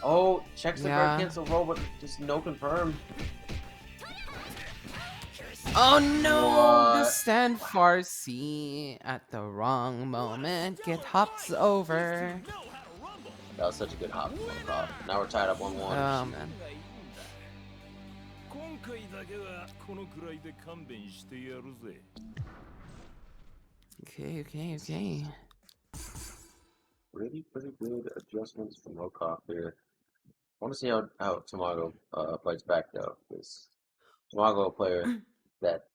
Oh, checks the guard cancel roll, but just no confirm. Oh no! The What? stand Farsi at the wrong moment. Get hops over. That was such a good hop from Lokof. Now we're tied up 1-1. Oh man. 今回だけはこのくらいで勘弁してやるぜ。Okay, okay, okay. Really, pretty good adjustments from Lokof here. I want to see how Tamago fights back though, because Tamago, a player that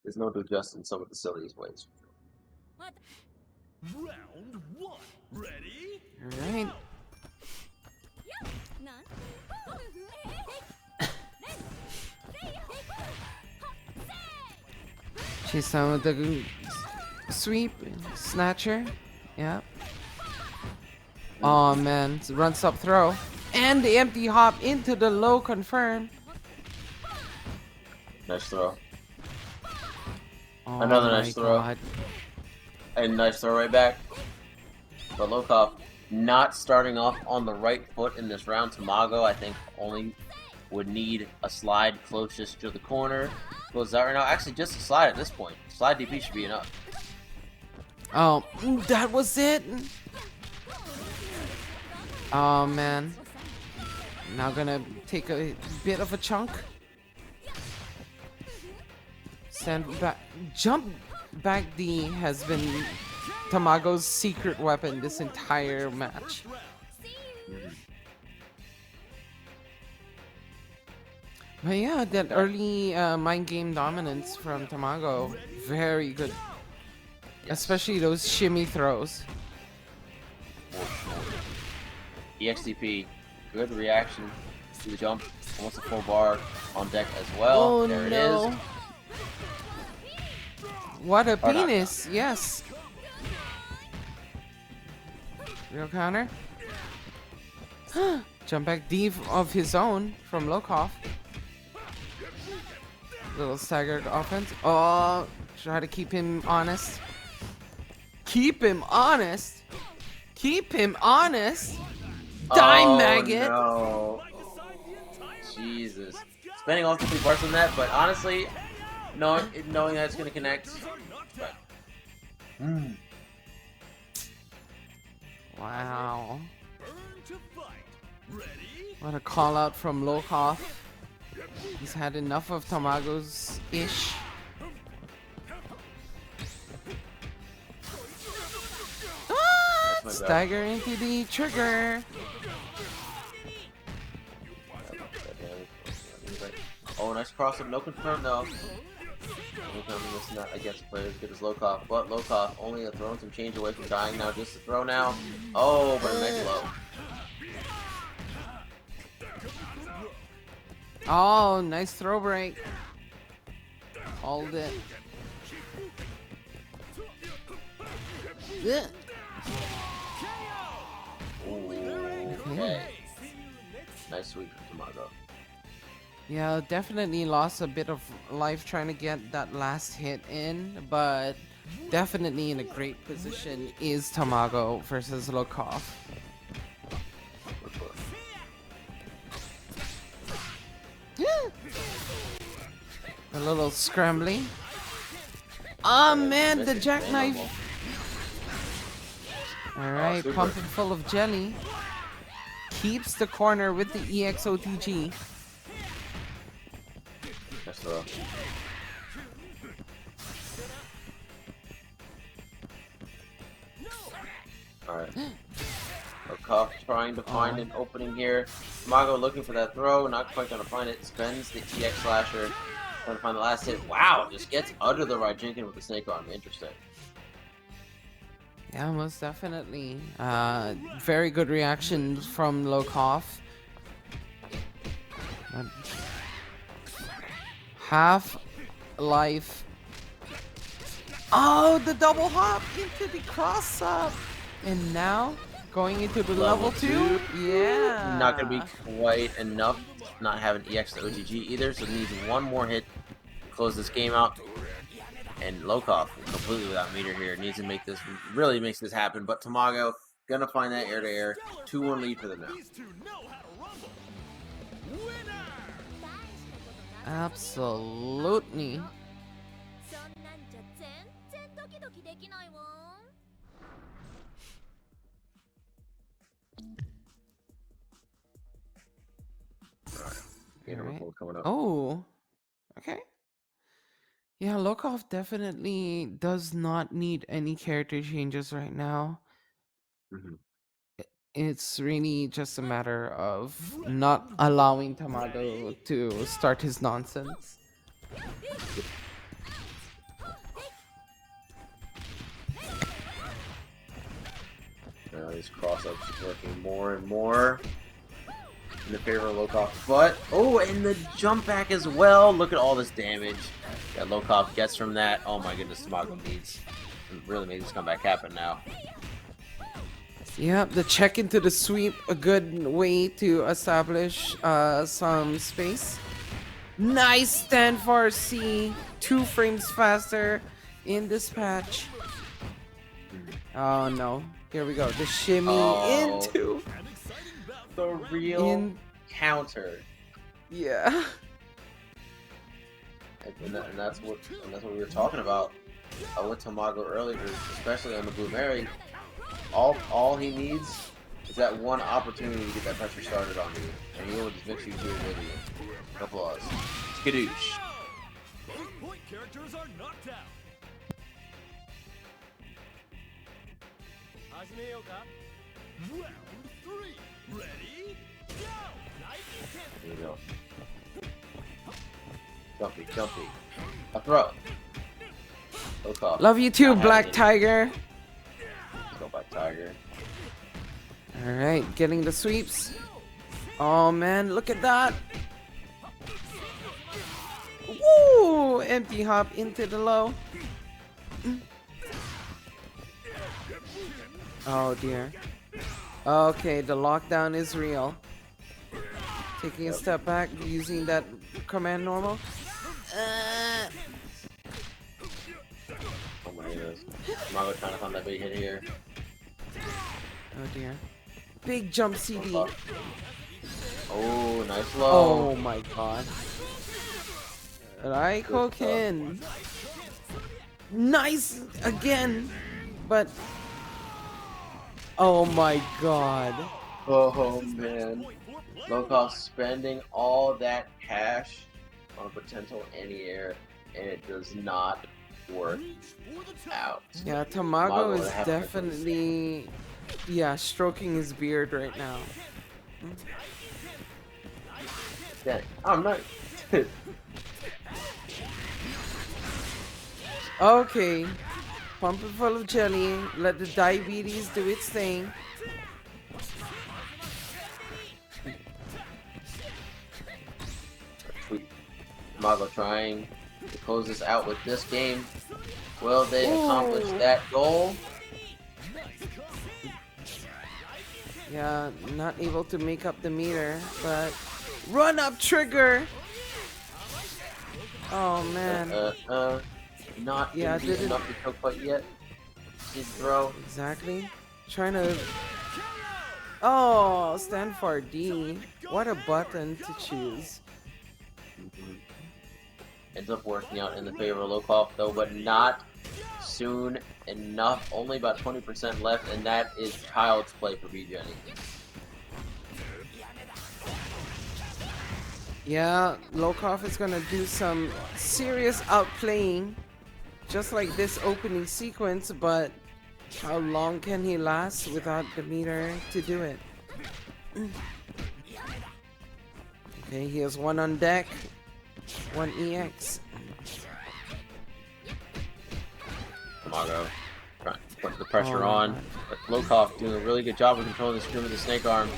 is known to adjust in some of the silliest ways. Round 1. Ready? All right. She's done with the sweep, snatcher. Yeah. Oh man, runs up throw. And the empty hop into the low confirm. Nice throw. Oh Another my nice throw. God. And nice throw right back. But Lokof not starting off on the right foot in this round. Tamago, I think, only would need a slide closest to the corner. Goes out right now. Actually, just a slide at this point. Slide DP should be enough. Oh, that was it. Oh man. Now gonna take a bit of a chunk. Send back. Jump back D has been Tamago's secret weapon this entire match. But yeah, that early mind game dominance from Tamago, very good. Especially those shimmy throws. EXDP, good reaction to the jump. Almost a full bar on deck as well. Oh There it no. is. What a Or not. penis, yes. Real counter. Jump back deep of his own from Lokof. Little staggered offense. Oh, try to keep him honest. Keep him honest. Keep him honest. Dime maggot. No. Jesus. Spending all 3 bars on that, but honestly, knowing that it's gonna connect. But, Wow. Burn to fight. Ready? What a call out from Lokof. He's had enough of Tamago's ish. Ah! my bad. Stagger into the trigger. Oh, nice cross up. No confirm though. No confirm missing that against a player as good as Lokof. But Lokof only a throw and some change away from dying now. Just a throw now. Oh, but a nice low. Oh, nice throw break. Hold it. Yeah. Okay. Nice sweep from Tamago. Yeah, definitely lost a bit of life trying to get that last hit in, but definitely in a great position is Tamago versus Lokof. A little scrambly. Oh man, the jackknife. Alright, super. pumping full of jelly. Keeps the corner with the EXOTG. Nice throw. Alright. Lokof trying to find an opening here. Tamago looking for that throw, not quite gonna find it. Spends the EX slasher. Trying to find the last hit. Wow, just gets under the right Jinkin with the snake arm. Interesting. Yeah, most definitely. Very good reaction from Lokof. Half life. Oh, the double hop into the cross up. And now going into the level 2. Yeah. Not gonna be quite enough. Not having EX to OTG either, so needs one more hit to close this game out. And Lokof completely without meter here. Needs to make this, really makes this happen. But Tamago gonna find that air to air. 2-1 lead for them now. These two know how to rumble. Winner! Absolutely. そんなんじゃ全然ドキドキできないわ。 Gato Alright. Report coming up. Oh, okay. Yeah, Lokof definitely does not need any character changes right now. Mhm. It's really just a matter of not allowing Tamago to start his nonsense. Now these cross-ups are working more and more in the favor of Lokof. But, oh, and the jump back as well. Look at all this damage that Lokof gets from that. Oh my goodness, Tamago really made this comeback happen now. Yep, the check into the sweep, a good way to establish some space. Nice stand for C, 2 frames faster in this patch. Oh no, here we go, the shimmy into the real counter. Yeah. And that's what we were talking about with Tamago earlier, especially on the Blue Mary. All he needs is that one opportunity to get that pressure started on you, and he will just make sure you do it with you. Applause. Skadoosh. Both point characters are knocked out. Round 3. Ready? Go! Here we go. Jumpy. A throw. Lokof. Love you too, Black Tiger. Let's go, Black Tiger. Alright, getting the sweeps. Oh man, look at that. Woo! Empty hop into the low. Oh dear. Okay, the lockdown is real. Taking a step back, using that command normal. Oh my goodness. Tamago trying to find that big hit here. Oh dear. Big jump CD. Oh, nice low. Oh my god. Raikoken. Nice again. But oh my god. Oh man. Lokof spending all that cash on a potential anti-air, and it does not work out. Yeah, Tamago is definitely stroking his beard right now. Yeah, I'm not. Okay. Pump it full of jelly. Let the diabetes do its thing. Tamago trying to close this out with this game. Will they accomplish that goal? Yeah, not able to make up the meter, but run up trigger. Oh man. Not didn't enough to kill quite yet. Did throw. Exactly. Trying to. Oh, stand for D. What a button to choose. Ends up working out in the favor of Lokof though, but not soon enough. Only about 20% left, and that is child's play for B.Jenet. Yeah, Lokof is gonna do some serious outplaying, just like this opening sequence, but how long can he last without the meter to do it? Okay, he has one on deck, one EX. Tamago trying to put the pressure on, but Lokof doing a really good job of controlling the screw with the snake arm,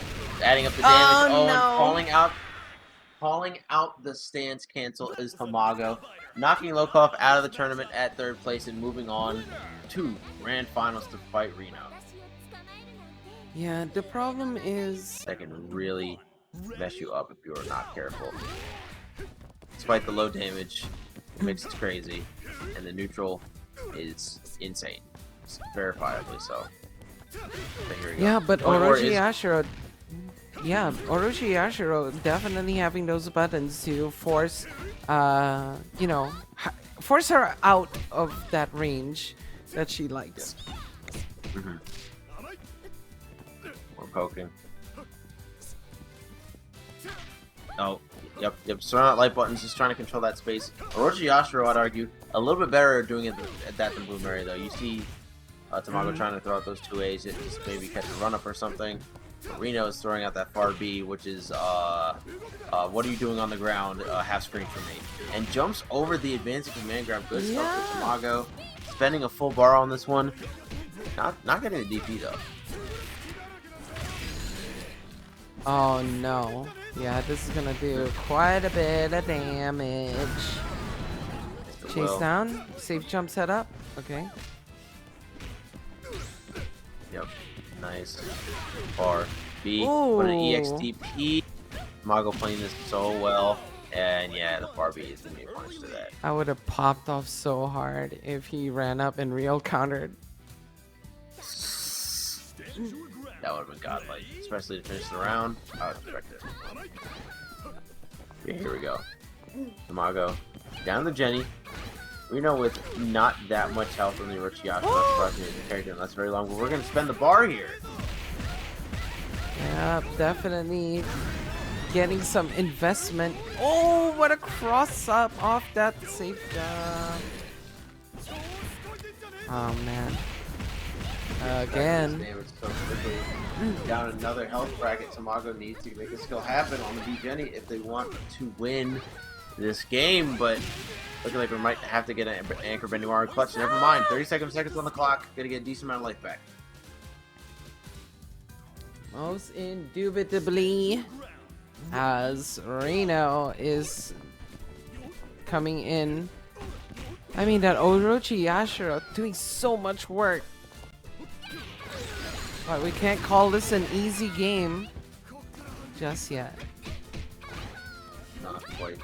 adding up the damage. Oh, And no. calling out the stance cancel is Tamago, knocking Lokof out of the tournament at 3rd place and moving on to grand finals to fight Rino. Yeah, the problem is That can really mess you up if you are not careful. Despite the low damage, it makes it crazy, and the neutral is insane. It's verifiably so. Okay, here we go. yeah, but Point Orochi-Yashiro definitely having those buttons to force, force her out of that range that she likes. We're poking. Oh, yep. Throwing out light buttons, just trying to control that space. Orochi-Yashiro, I'd argue, a little bit better at doing it at that than Blue Mary, though. You see Tamago trying to throw out those 2As, it just maybe catch a run-up or something. Rino is throwing out that far B, which is, what are you doing on the ground, half screen for me. And jumps over the advancing command grab. Good stuff for Tamago. Spending a full bar on this one. Not getting a DP, though. Oh no. Yeah, this is gonna do quite a bit of damage. Chase Well, down. Safe jump set up. Okay. Yep. Nice. R B. Ooh. Put an EXTP. Tamago playing this so well. And yeah, the far B is gonna be a punch to that. I would have popped off so hard if he ran up and real countered. That would have been godlike, especially to finish the round. I would expect it. Yeah, here we go. Tamago down to Jenny. Rino with not that much health on the Orochimaru. Not surprising the character lasts very long, but we're gonna spend the bar here. Yeah, definitely getting some investment. Oh, what a cross up off that safe jump. Oh man. Again. Damage so quickly. Down another health bracket. Tamago needs to make this skill happen on the B.Jenet if they want to win this game, but looking like we might have to get an anchor Benimaru clutch. Never mind. 37 seconds on the clock. Gonna get a decent amount of life back. Most indubitably, as Rino is coming in. I mean, that O.Yashiro doing so much work. But we can't call this an easy game just yet. Not quite.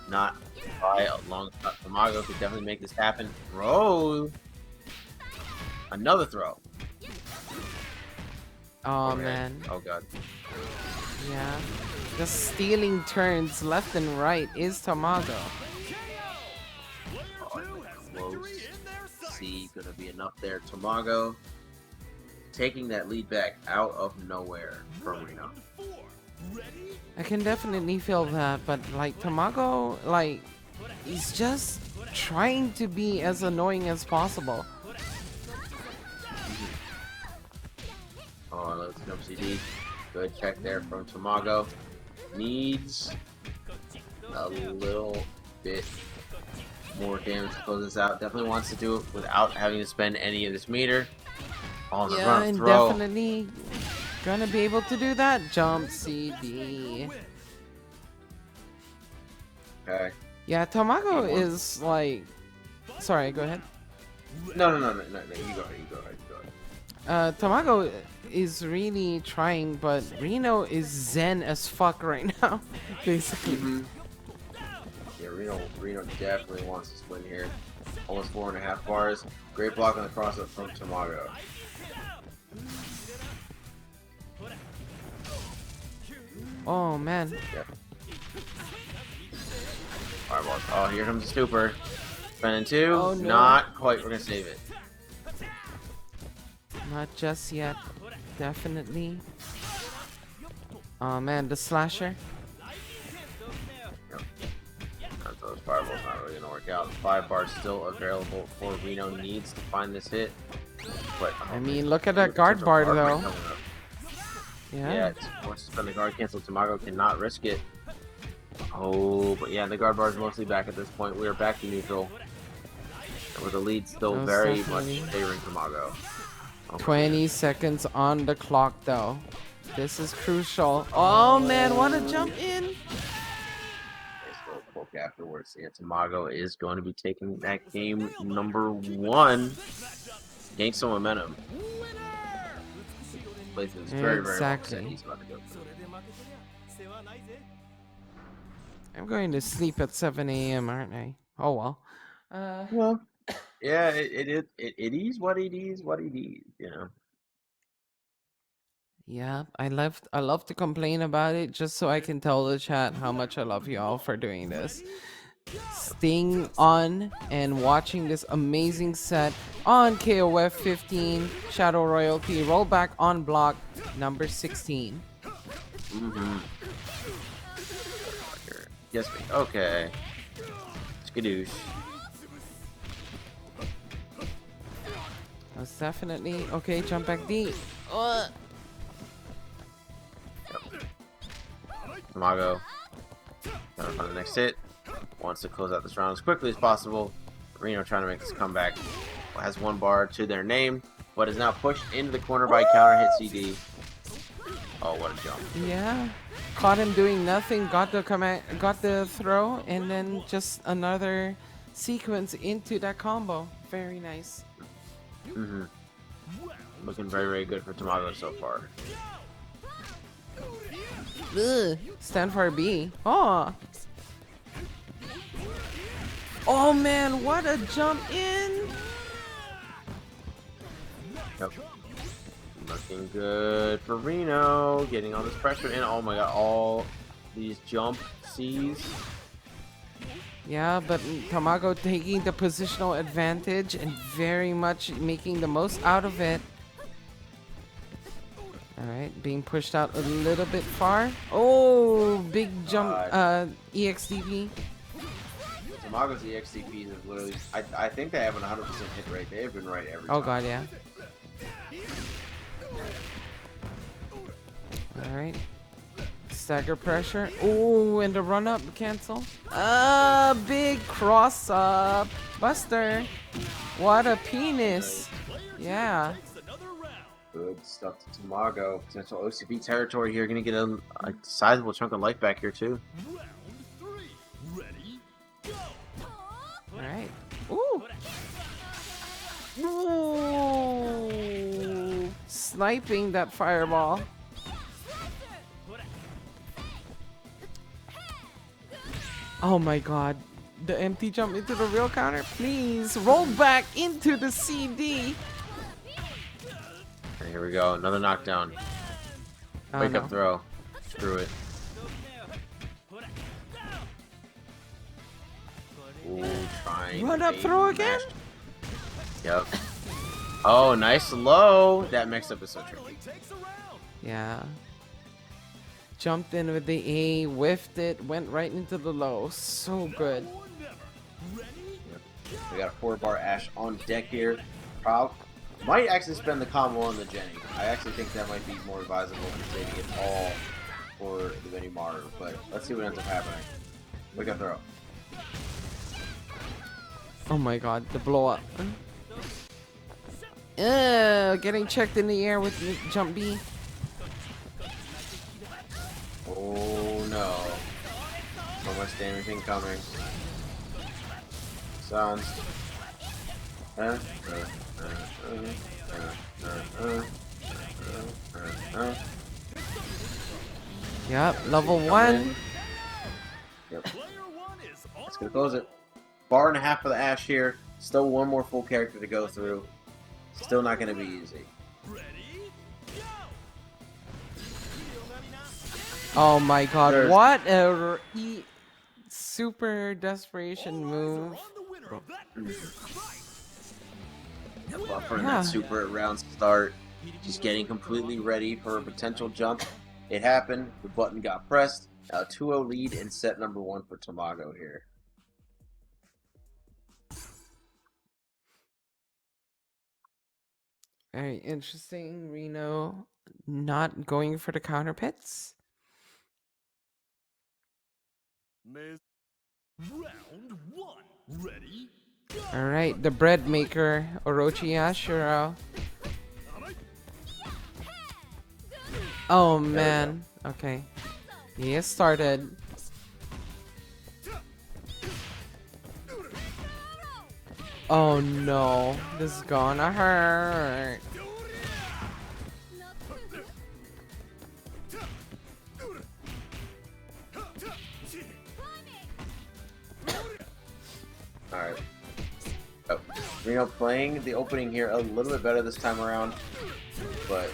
Not by a long shot. Tamago could definitely make this happen. Throw. Another throw. Oh Okay. man. Oh god. Yeah. Just stealing turns left and right is Tamago. Close. C gonna be enough there. Tamago taking that lead back out of nowhere from Rino. I can definitely feel that, but like Tamago, like he's just trying to be as annoying as possible. Oh, let's jump CD. Good check there from Tamago. Needs a little bit more damage to close this out. Definitely wants to do it without having to spend any of this meter. On the Yeah, run and throw. definitely gonna be able to do that. Jump CD. Okay. Yeah, Tamago is like. Sorry, go ahead. No. You go ahead. You go ahead. Tamago is really trying, but Rino is zen as fuck right now, basically. Yeah, Rino definitely wants to win here. Almost 4.5 bars. Great block on the cross up from Tamago. Oh man. Yeah. Fireballs. Oh, here comes the stupor. Spending 2. Oh, no. Not quite. We're gonna save it. Not just yet. Definitely. Oh man, the slasher. Those fireballs not really gonna work out. 5 bars still available for Rino. Needs to find this hit. But I mean, look at that guard bar though. Yeah, it's forced to spend the guard cancel. Tamago cannot risk it. Oh, but yeah, the guard bar is mostly back at this point. We are back to neutral. With the lead still Most very definitely. much favoring Tamago. Oh, 20 seconds on the clock though. This is crucial. Oh man, what a jump in! Nice little poke afterwards. Yeah, Tamago is going to be taking that game number 1. Gain some momentum. Place is very, very Exactly. upset. He's about to go through. I'm going to sleep at 7 a.m., aren't I? Oh well. Well, yeah, it is what it is, you know. Yeah, I love to complain about it just so I can tell the chat how much I love you all for doing this. Staying on and watching this amazing set on KOFXV Shadow Royalty Rollback on block number 16. Yes, okay. Skadoosh. That's definitely okay. Jump back D. Tamago. Trying to find the next hit. Wants to close out this round as quickly as possible. Rino trying to make this comeback. Has 1 bar to their name, but is now pushed into the corner by counter hit CD. Oh, what a jump. Yeah. Caught him doing nothing, got the command, got the throw, and then just another sequence into that combo. Very nice. Mm-hmm. Looking very, very good for Tamago so far. Ugh. Stand for B. Oh. Oh man, what a jump in. Yep. Looking good for Rino. Getting all this pressure in. Oh my god, all these jump C's. Yeah, but Tamago taking the positional advantage and very much making the most out of it. Alright, being pushed out a little bit far. Oh, big jump, EXDP. Tamago's EXCPs is literally, I think they have an 100% hit rate. They have been right every time. Oh god, yeah. Alright. Stagger pressure. Oh, and the run up cancel. Big cross up. Buster. What a penis. Yeah. Good stuff to Tamago. Potential OCP territory here. Gonna get a sizable chunk of life back here too. Round 3. Ready? Go. Alright. Ooh. Ooh. Sniping that fireball. Oh my god. The empty jump into the real counter. Please. Roll back into the CD. And here we go. Another knockdown. Oh, Wake no. up throw. Screw it. Ooh, trying. Run up to throw mash. again? Yep. Oh, nice low. That mix-up is so tricky. Yeah. Jumped in with the A, whiffed it, went right into the low. So good. We got a 4-bar Ash on deck here. Might actually spend the combo on the Jenny. I actually think that might be more advisable than saving it all for the Benimaru. But let's see what ends up happening. Wake up throw. Oh my god, the blow up. Getting checked in the air with the jump B. Oh no. So much damage incoming. Sounds. Yep, level 1. Yep. That's gonna close it. Bar and a half for the Ash here. Still one more full character to go through. Still not gonna be easy. Oh my god, There's- what a super desperation move. Buffering Yeah. that super at round start. Just getting completely ready for a potential jump. It happened. The button got pressed. Now 2-0 lead in set number 1 for Tamago here. Very interesting. Rino not going for the counter pits. Round 1. Ready? Alright, the bread maker, O.Yashiro. Oh man. Okay. He has started. Oh no. This is gonna hurt. Alright. Oh. Rino playing the opening here a little bit better this time around. But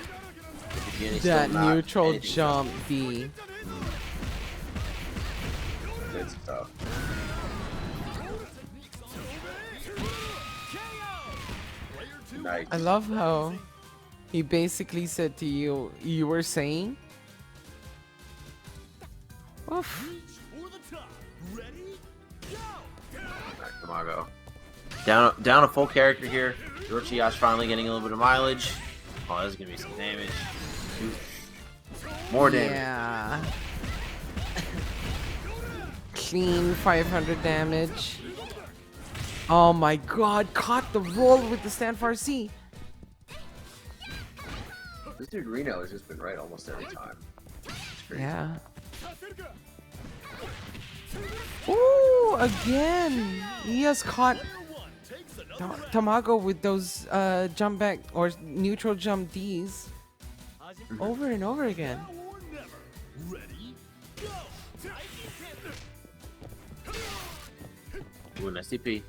the beginning That still not neutral anything jump B. Good stuff. Nice. I love how he basically said to you, you were saying? Oof. Tamago. Down a full character here. Orochiya's finally getting a little bit of mileage. Oh, this is gonna be some damage. More damage. Yeah. Clean 500 damage. Oh my god, caught the roll with the stand for C. This dude Rino has just been right almost every time. It's crazy. Yeah. Ooh, again! He has caught Tamago with those jump back or neutral jump Ds over and over again. Ooh, nice TP.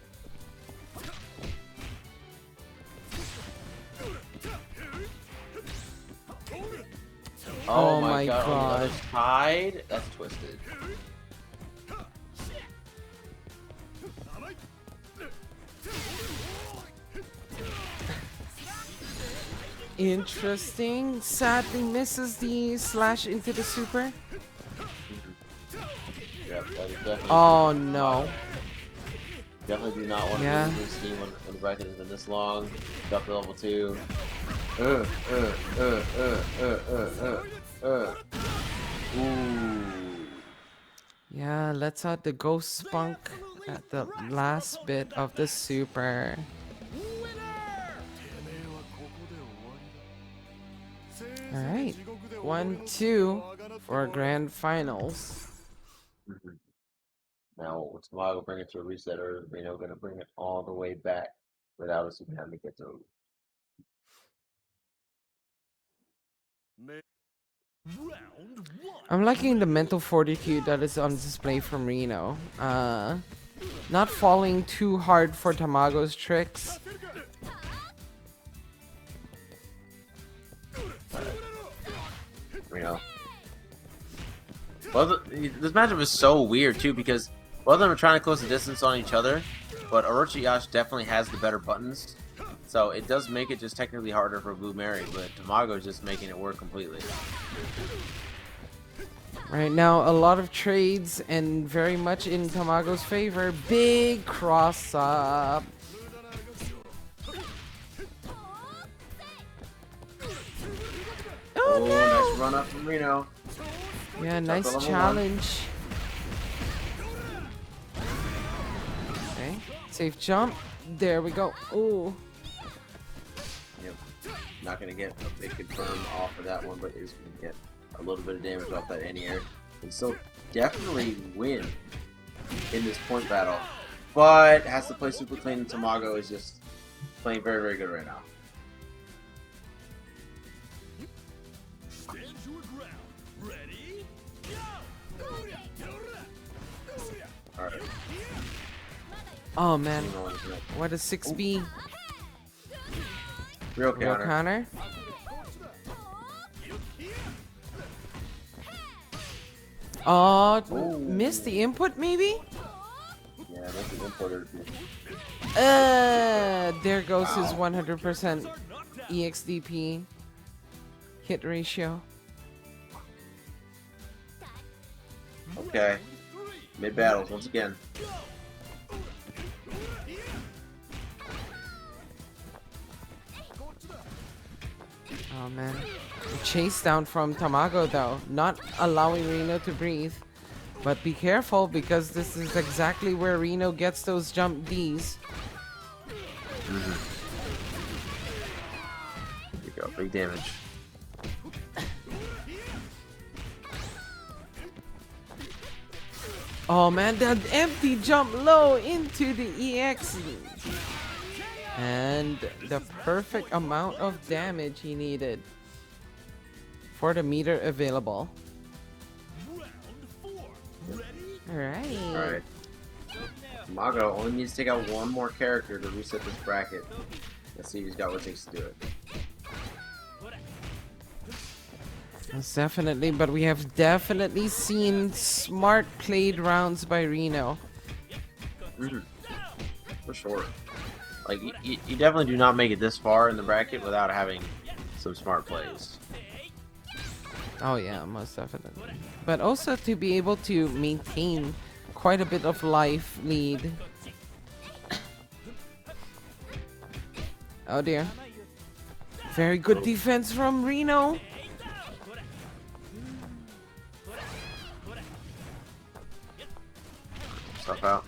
Oh my god. On the other side? That's twisted. Interesting. Sadly misses the slash into the super. Yep, that is definitely Oh no. Definitely do not want to lose this team when the bracket has been this long. Drop to level 2. Ooh. Yeah, let's out the ghost spunk at the last bit of the super. Alright. 1-2 for grand finals. Now, will Tamago bring it to a reset, or is Rino going to bring it all the way back without us even having to get to I'm liking the mental fortitude that is on display from Rino. Not falling too hard for Tamago's tricks. Rino? Well, this matchup is so weird too because both of them are trying to close the distance on each other, but Orochi definitely has the better buttons, so it does make it just technically harder for Blue Mary, but Tamago is just making it work completely. Right now, a lot of trades and very much in Tamago's favor. Big cross up. Oh, nice run up from Rino. Yeah, nice challenge. Okay, safe jump. There we go. Oh. Yep. Not going to get a big confirm off of that one, but is going to get a little bit of damage off that anti-air. And still definitely win in this point battle. But has to play super clean, and Tamago is just playing very, very good right now. Alright. Oh man, what a 6B. Real Real counter. counter. Oh, missed the input maybe? Yeah, that's the importer. There goes his 100% EXDP hit ratio. Okay. Mid battles once again. Oh man. Chase down from Tamago though, not allowing Rino to breathe. But be careful because this is exactly where Rino gets those jump Ds. Here you go, big damage. Oh man, that empty jump low into the EX. And the perfect amount of damage he needed for the meter available. Alright. Tamago only needs to take out one more character to reset this bracket. Let's see if he's got what it takes to do it. Yes, definitely, but we have definitely seen smart played rounds by Rino. For sure. Like, you definitely do not make it this far in the bracket without having some smart plays. Oh yeah, most definitely. But also to be able to maintain quite a bit of life lead. Oh dear. Very good defense from Rino. Stuff out.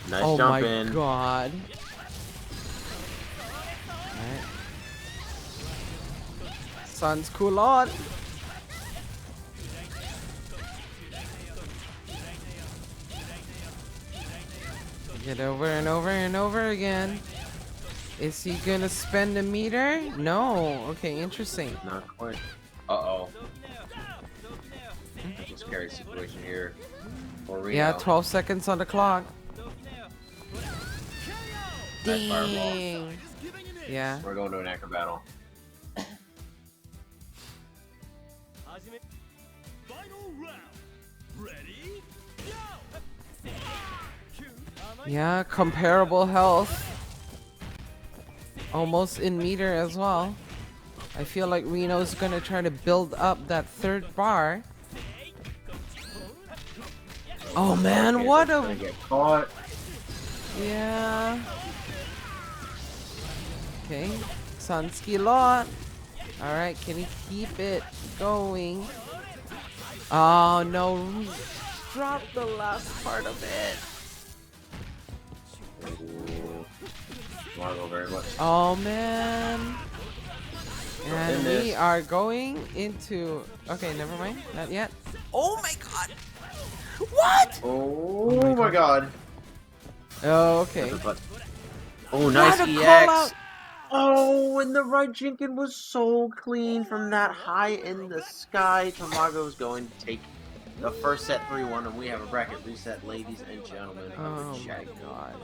Nice Oh jump my in. god. Sun's culotte. Get over and over and over again. Is he gonna spend a meter? No. Okay, interesting. Not quite. Uh-oh. Just scary situation here for Rino. Yeah, 12 seconds on the clock. Nice fireball. Dang. Yeah. We're going to an anchor battle. Final round. Ready? Go! Yeah, comparable health. Almost in meter as well. I feel like Rino's gonna try to build up that third bar. Oh man, Okay, what gonna a... get caught. Yeah. Okay, Sunski lot. Alright, can he keep it going? Oh no, drop the last part of it. Ooh. Margo very much. Oh man. And in we this. are going into... Okay, never mind. Not yet. Oh my god! What? Oh my god. Oh, okay. Oh, nice What a call EX. out. Oh, and the right Jinkin was so clean from that high in the sky. Tamago's going to take the first set 3-1, and we have a bracket reset, ladies and gentlemen. Oh of my Shag. god.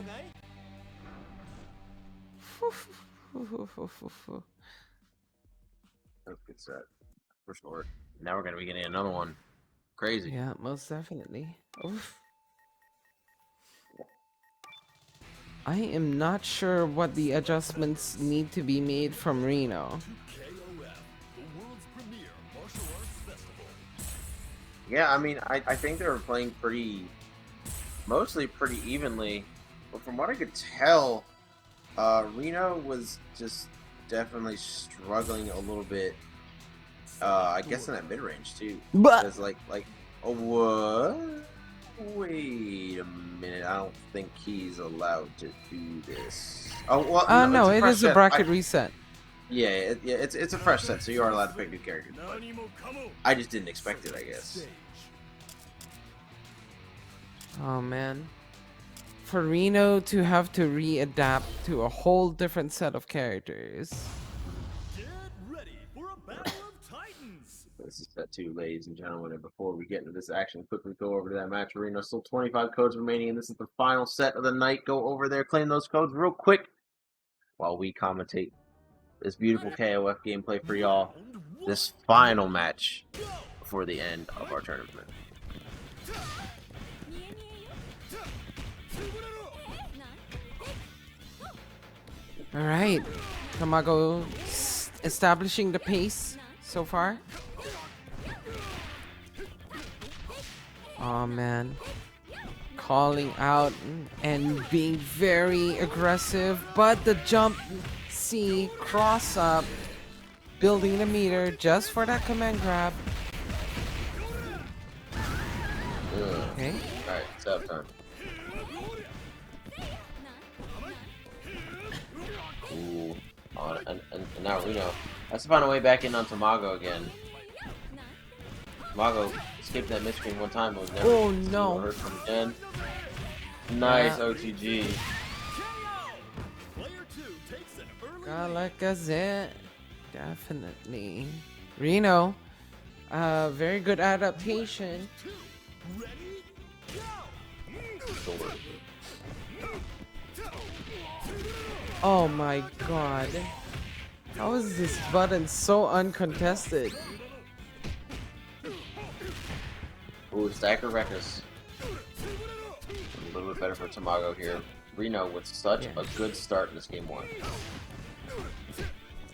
That's a good set. For sure. Now we're going to be getting another one. Crazy. Yeah, most definitely. Oof. I am not sure what the adjustments need to be made from Rino. KOF, the world's premier martial arts festival. Yeah, I mean, I think they were playing mostly pretty evenly. But from what I could tell, Rino was just definitely struggling a little bit. I guess in that mid range too. But Because oh, what? Wait a minute. I don't think he's allowed to do this. Oh well. no, it's it fresh is a set. bracket reset. Yeah, it's a fresh set, so you are allowed to pick new characters. But I just didn't expect it, I guess. Oh man. For Rino to have to readapt to a whole different set of characters. Get ready for a battle of titans. This is set 2, ladies and gentlemen, and before we get into this action, quickly go over to that match arena. Still 25 codes remaining, and this is the final set of the night. Go over there, claim those codes real quick while we commentate this beautiful KOF gameplay for y'all. This final match before the end of our tournament. Alright. Tamago establishing the pace so far. Oh man. Calling out and being very aggressive, but the jump C cross up, building the meter just for that command grab. Okay. Alright, setup time. Ooh. And now Rino has to find a way back in on Tamago again. Tamago escaped that mid-screen one time, but was never Oh no. heard from again. Nice Yeah. OTG. Player 2 takes an early Galakazet. Definitely. Rino. Very good adaptation. ready, go! Shoulder. Oh my god. How is this button so uncontested? Ooh, Stacker Reckless. A little bit better for Tamago here. Rino with such a good start in this game 1.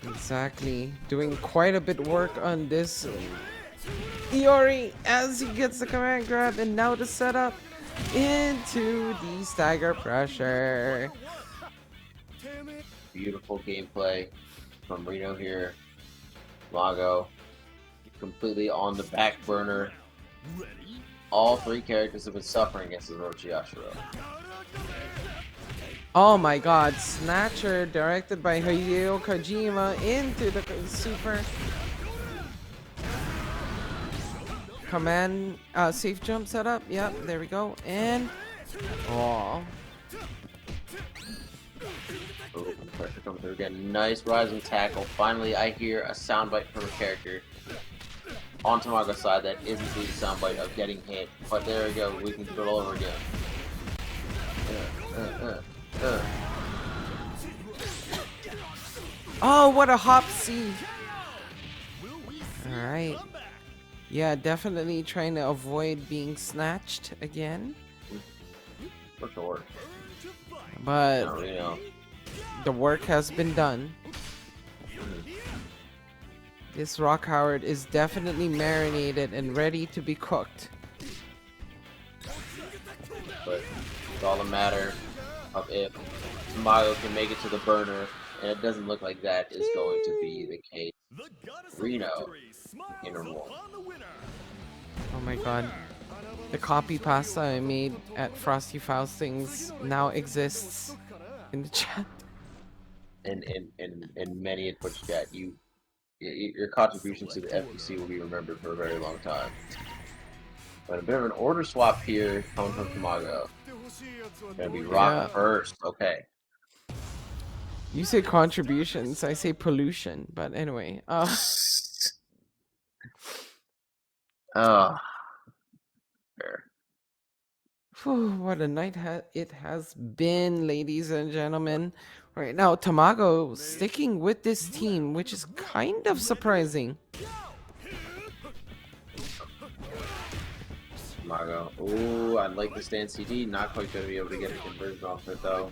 Exactly. Doing quite a bit work on this. Iori as he gets the command grab and now the setup into the stagger pressure. Beautiful gameplay from Rino here. Tamago completely on the back burner. Ready, All 3 characters have been suffering against the O.Yashiro. Oh my god, Snatcher directed by Hideo Kojima into the super. command safe jump setup. Yep, there we go. And oh, Oh, pressure coming through again. Nice rising tackle. Finally, I hear a soundbite from a character on Tamago's side that isn't the soundbite of getting hit. But there we go. We can do it all over again. oh, what a hop C. All right. Yeah, definitely trying to avoid being snatched again. For sure. But No, you know. the work has been done. This Rock Howard is definitely marinated and ready to be cooked. But it's all a matter of if Tamago can make it to the burner, and it doesn't look like that is going to be the case. Rino in a roll. Oh my god. The copy pasta I made at Frosty Faustings now exists in the chat. And many in Twitch chat, your contribution to the FTC will be remembered for a very long time. But a bit of an order swap here coming from Tamago. Gonna be Rock first. Okay. You say contributions, I say pollution. But anyway, Oh. Fair. Whew, what a night it has been, ladies and gentlemen. Right now, Tamago sticking with this team, which is kind of surprising. Tamago. Ooh, I'd like to stand CD. Not quite going to be able to get a conversion off it, though.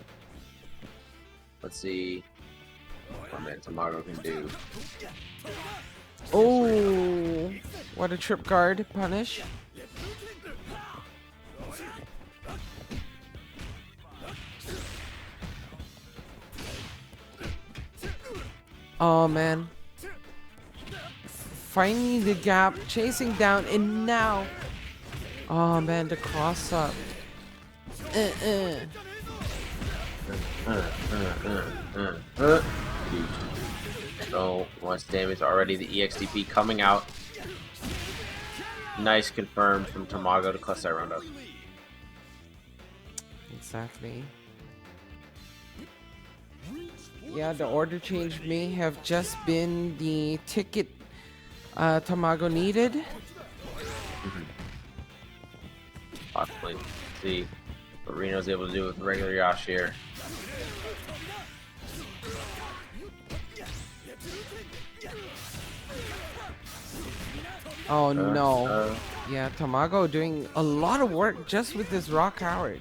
Let's see what man Tamago can do. Oh, what a trip guard punish. Oh man. Finding the gap, chasing down, and now. Oh man, the cross up. So much damage already. The EXTP coming out. Nice confirmed from Tamago to clutch that round up. Exactly. Yeah, the order change may have just been the ticket Tamago needed. Possibly. See what Rino's able to do with regular Yashiro. Oh no. Yeah, Tamago doing a lot of work just with this Rock Howard.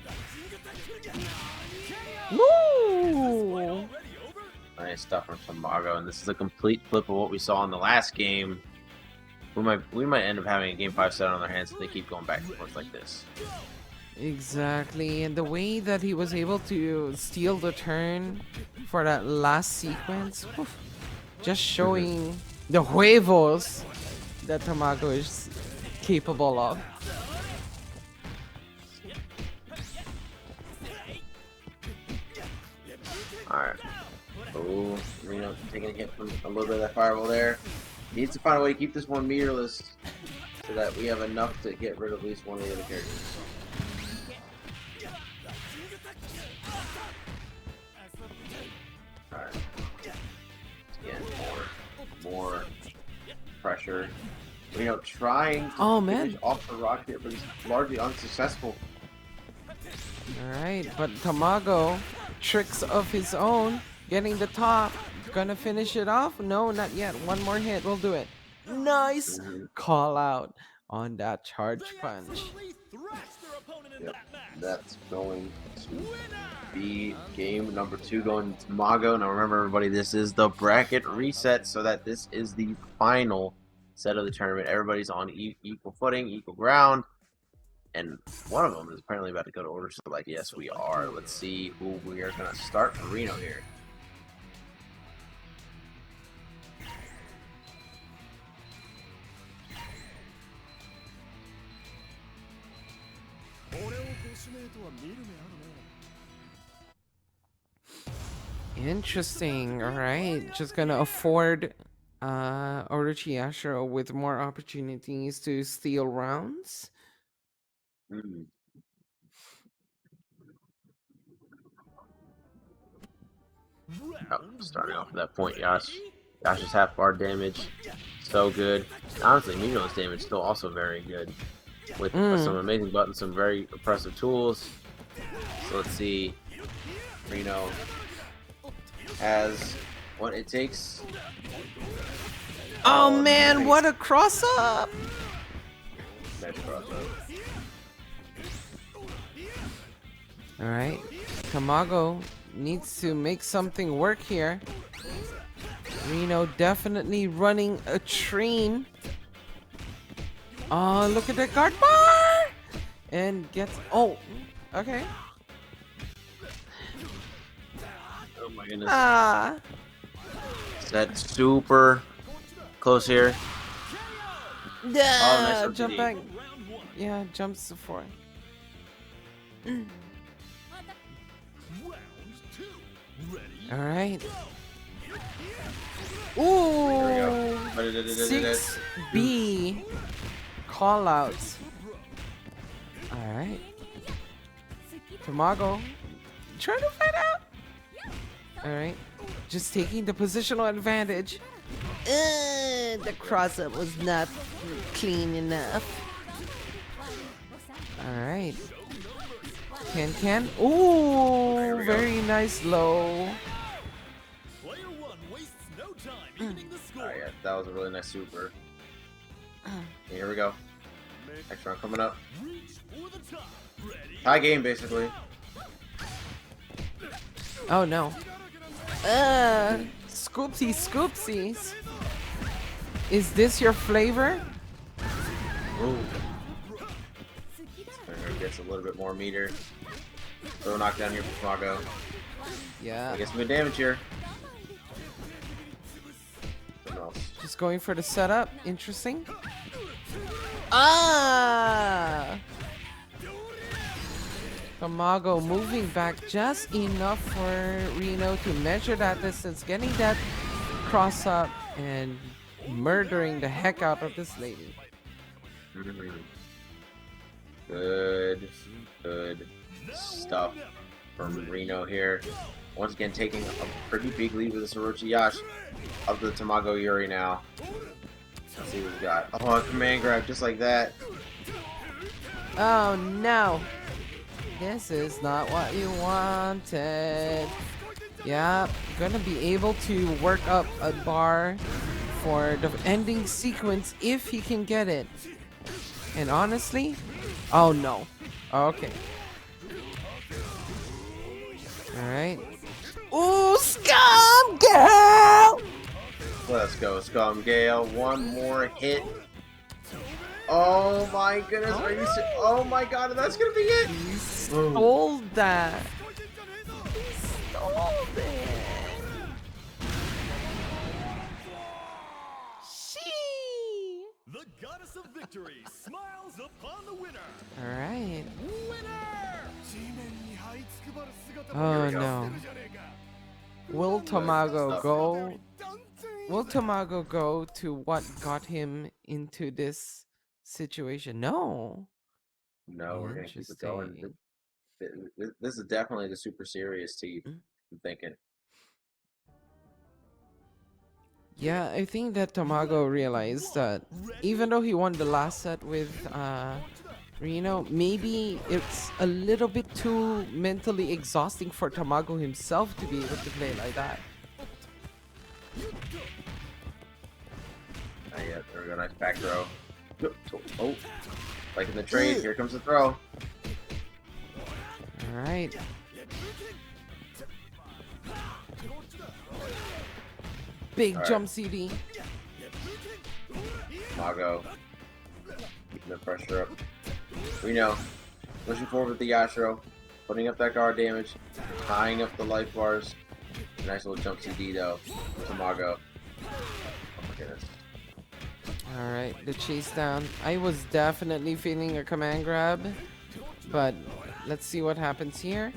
Woo! Nice stuff from Tamago, and this is a complete flip of what we saw in the last game. We might end up having a game 5 set on their hands if they keep going back and forth like this. Exactly, and the way that he was able to steal the turn for that last sequence, oof, just showing the huevos that Tamago is capable of. Alright. Oh, Rino taking a hit from a little bit of that fireball there. Needs to find a way to keep this one meterless so that we have enough to get rid of at least one of the other characters. Alright. Again, more pressure. Rino trying to finish off the rock here, but he's largely unsuccessful. Alright, but Tamago, tricks of his own, getting the top. Gonna finish it off? No, not yet. One more hit, we'll do it. Nice call out on that charge punch. Yep, that's going to be game number 2 going to Tamago. Now remember everybody, this is the bracket reset, so that this is the final set of the tournament. Everybody's on equal footing, equal ground. And one of them is apparently about to go to order select. Yes, we are. Let's see who we are going to start for Rino here. Interesting. All right, just gonna afford O.Yashiro with more opportunities to steal rounds. Mm. Oh, starting off with that point, Yash. Yash's half bar damage, so good. Honestly, Mino's damage still also very good. With some amazing buttons, some very impressive tools. So let's see. Rino has what it takes. Oh man, nice. what a cross up! Nice cross up. Alright, Tamago needs to make something work here. Rino definitely running a train. Oh, look at that guard bar! And gets... Oh, okay. Oh my goodness. Ah. That's super close here. Yeah, nice jump RTD. back. Yeah, jumps to 4. Alright. Ooh! 6B callouts. Alright. Tamago. Trying to find out. Alright. Just taking the positional advantage. The cross up was not clean enough. Alright. Can. Ooh, very nice low. Player one wastes no time evening the score. Alright, yeah, that was a really nice super. Here we go. Next round coming up. Reach for the top. Ready? Tie game, basically. Oh no. Scoopsies. Is this your flavor? Ooh. Gets a little bit more meter. Throw knockdown here for Tamago. Yeah. Get some good damage here. Something else. Just going for the setup. Interesting. Ah! Tamago moving back just enough for Rino to measure that distance, getting that cross up and murdering the heck out of this lady. Good stuff from Rino here. Once again, taking a pretty big lead with the Orochi Yash. Up to the Tamago Iori now. Let's see what we got. Oh, a command grab just like that. Oh no! This is not what you wanted. Yeah, gonna be able to work up a bar for the ending sequence if he can get it. And honestly, oh no. Okay. Alright. Ooh, scum girl! Let's go, Scum Gale. One more hit. Oh my goodness, are you oh my god, that's gonna be it! Stole that. Stole it. She. The goddess of victory smiles upon the winner. Alright. Oh Oh no. Will Tamago go? Will Tamago go to what got him into this situation? No. No, we're gonna keep it going. This is definitely the super serious team, I'm thinking. Yeah, I think that Tamago realized that even though he won the last set with Rino, maybe it's a little bit too mentally exhausting for Tamago himself to be able to play like that. Yeah, there we go, nice back throw. Oh, like in the trade, here comes the throw. Alright. Big jump CD. Tamago keeping the pressure up. Rino pushing forward with the Yashiro, putting up that guard damage, tying up the life bars. Nice little jump CD though. Tamago. Oh my goodness. Alright, the chase down. I was definitely feeling a command grab, but let's see what happens here.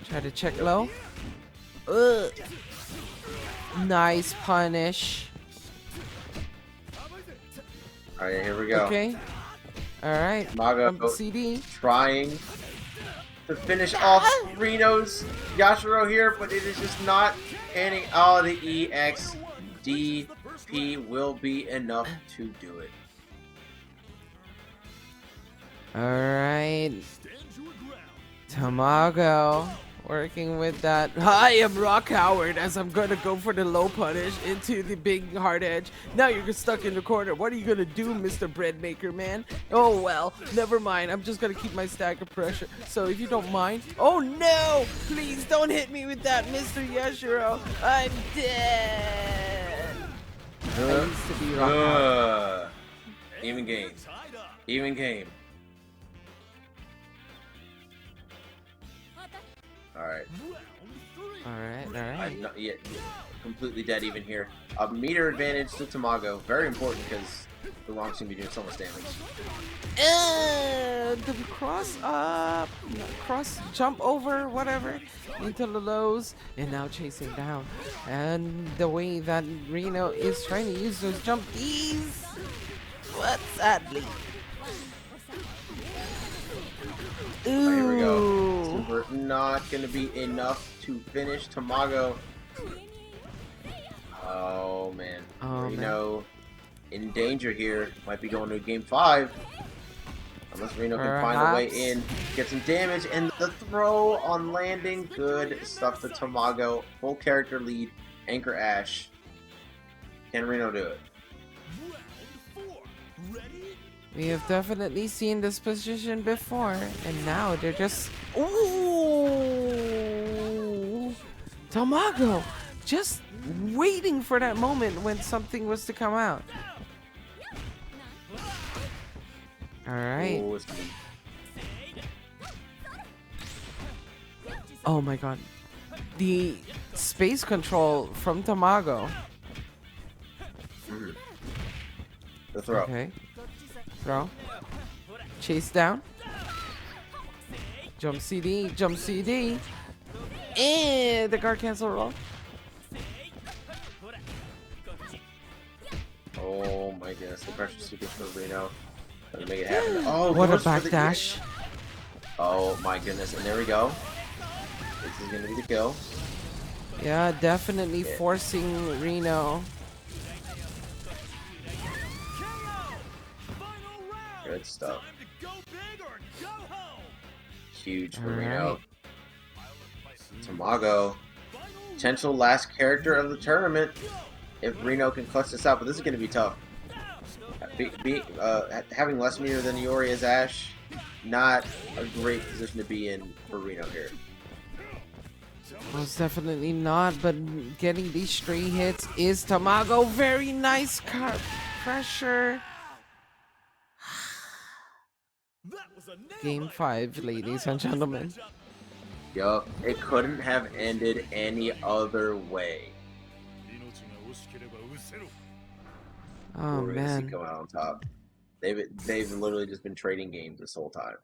Try to check low. Ugh. Nice punish. Alright, here we go. Okay. Alright. Tamago CD. trying to finish off Rino's Yashiro here, but it is just not panning out. The EXDP will be enough to do it. Alright. Tamago working with that. I am Rock Howard as I'm gonna go for the low punish into the big hard edge. Now you're stuck in the corner. What are you gonna do, Mr. Breadmaker, man? Oh well, never mind. I'm just gonna keep my stack of pressure. So if you don't mind. Oh no! Please don't hit me with that, Mr. Yashiro. I'm dead. I used to be Rock Howard. Even game. Even game. Alright. Alright, I'm alright. not yet completely dead even here. A meter advantage to Tamago. Very important because the Luong's gonna be doing so much damage. The cross up, cross jump over, whatever, into the lows, and now chasing down. And the way that Rino is trying to use those jump D's, but sadly. Ooh. Here we go. Super not gonna be enough to finish Tamago. Oh man. Oh, Rino in danger here. Might be going to game 5. Unless Rino can find a way in, get some damage, and the throw on landing. Good stuff to Tamago. Full character lead. Anchor Ash. Can Rino do it? We have definitely seen this position before, and now they're just... Ooh! Tamago! Just waiting for that moment when something was to come out. Alright. Oh my god. The space control from Tamago. The throw. Okay. Throw. Chase down. Jump CD. Jump CD. And the guard cancel roll. Oh my goodness. The pressure super for Rino. Gonna make it happen. Oh, What a backdash. Oh my goodness. And there we go. This is gonna be the kill. Yeah, definitely forcing Rino. Good stuff. Huge for All Rino. Tamago. Potential last character of the tournament. If Rino can clutch this out, but this is going to be tough. Having less meter than Iori as Ash, not a great position to be in for Rino here. Most definitely not, but getting these stray hits is Tamago. Very nice cut pressure. Game 5, ladies and gentlemen. Yup, it couldn't have ended any other way. Oh man. Coming out on top. They've literally just been trading games this whole time.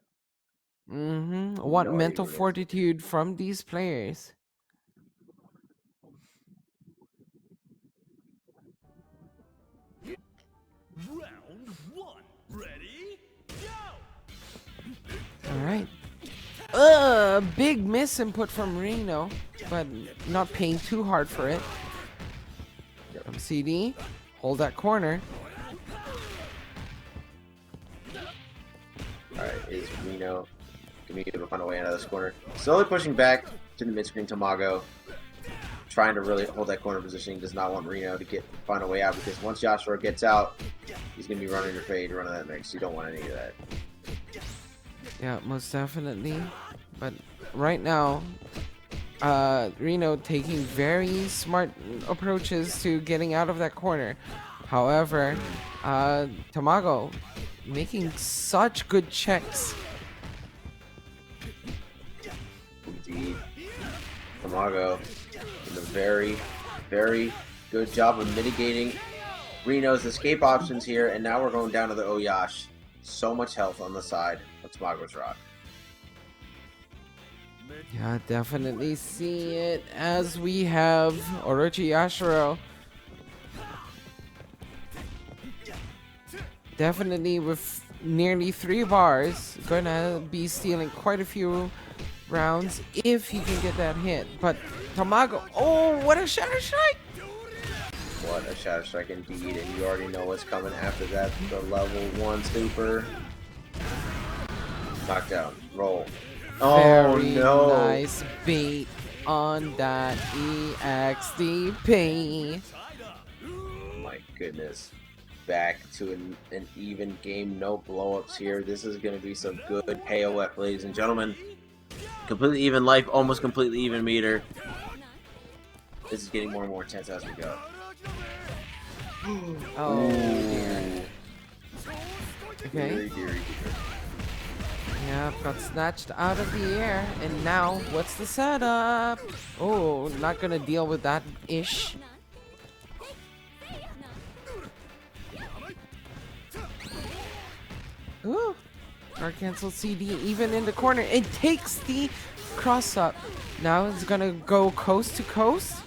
What No mental idea. fortitude from these players. Round 1. Ready? Go! Alright. Big miss input from Rino, but not paying too hard for it. From CD, hold that corner. Alright, is Rino gonna be able to find a way out of this corner? Slowly pushing back to the mid-screen Tamago. Trying to really hold that corner positioning. Does not want Rino to find a way out, because once Yashiro gets out, he's gonna be running your fade, running that mix. You don't want any of that. Yeah, most definitely. But right now, Rino taking very smart approaches to getting out of that corner. However, Tamago making such good checks. Indeed. Tamago doing a very, very good job of mitigating Rino's escape options here, and now we're going down to the O.Yash. So much health on the side of Tamago's rock. Yeah, definitely see it as we have O.Yashiro. Definitely with nearly 3 bars, gonna be stealing quite a few rounds if he can get that hit. But Tamago, oh, what a shatter strike! What a shatter strike indeed, and you already know what's coming after that. The level 1 super. Knockdown. Roll. Oh Very no! nice bait on that EXDP. My goodness. Back to an even game, no blow-ups here. This is going to be some good KOF, ladies and gentlemen. Completely even life, almost completely even meter. This is getting more and more intense as we go. Oh, dear. Okay. Deary, deary, deary. Yeah, got snatched out of the air. And now, what's the setup? Oh, not gonna deal with that ish. Ooh. Guard cancel CD even in the corner. It takes the cross up. Now it's gonna go coast to coast.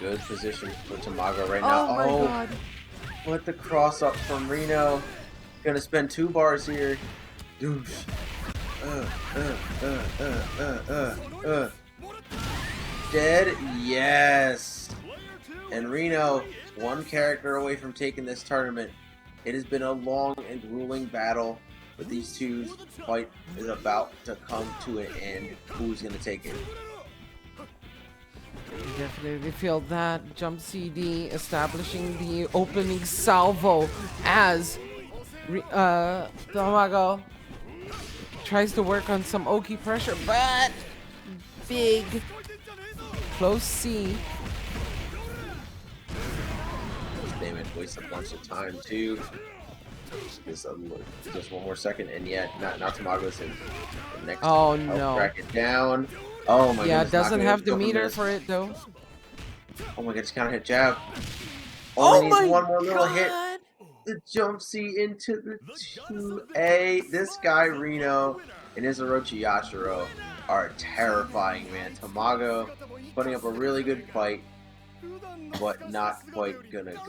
Good position for Tamago right now. Oh my god. What the cross up from Rino. Gonna spend 2 bars here. Douche. Dead? Yes. And Rino, 1 character away from taking this tournament. It has been a long and grueling battle, but these two's fight is about to come to an end. Who's gonna take it? Definitely feel that jump CD establishing the opening salvo as Tamago tries to work on some Oki pressure, but big close C. Damn it, waste a bunch of time too. Just 1 more second, and yet not Tamago's in the next. Oh no! Crack it down. Oh my yeah, goodness. doesn't have the meter this. for it though. Oh my god, just counter hit jab. Oh Only needs my 1 more little hit. god! The jump C into the 2A. This guy Rino and his O.Yashiro are terrifying, man. Tamago putting up a really good fight, but not quite gonna go.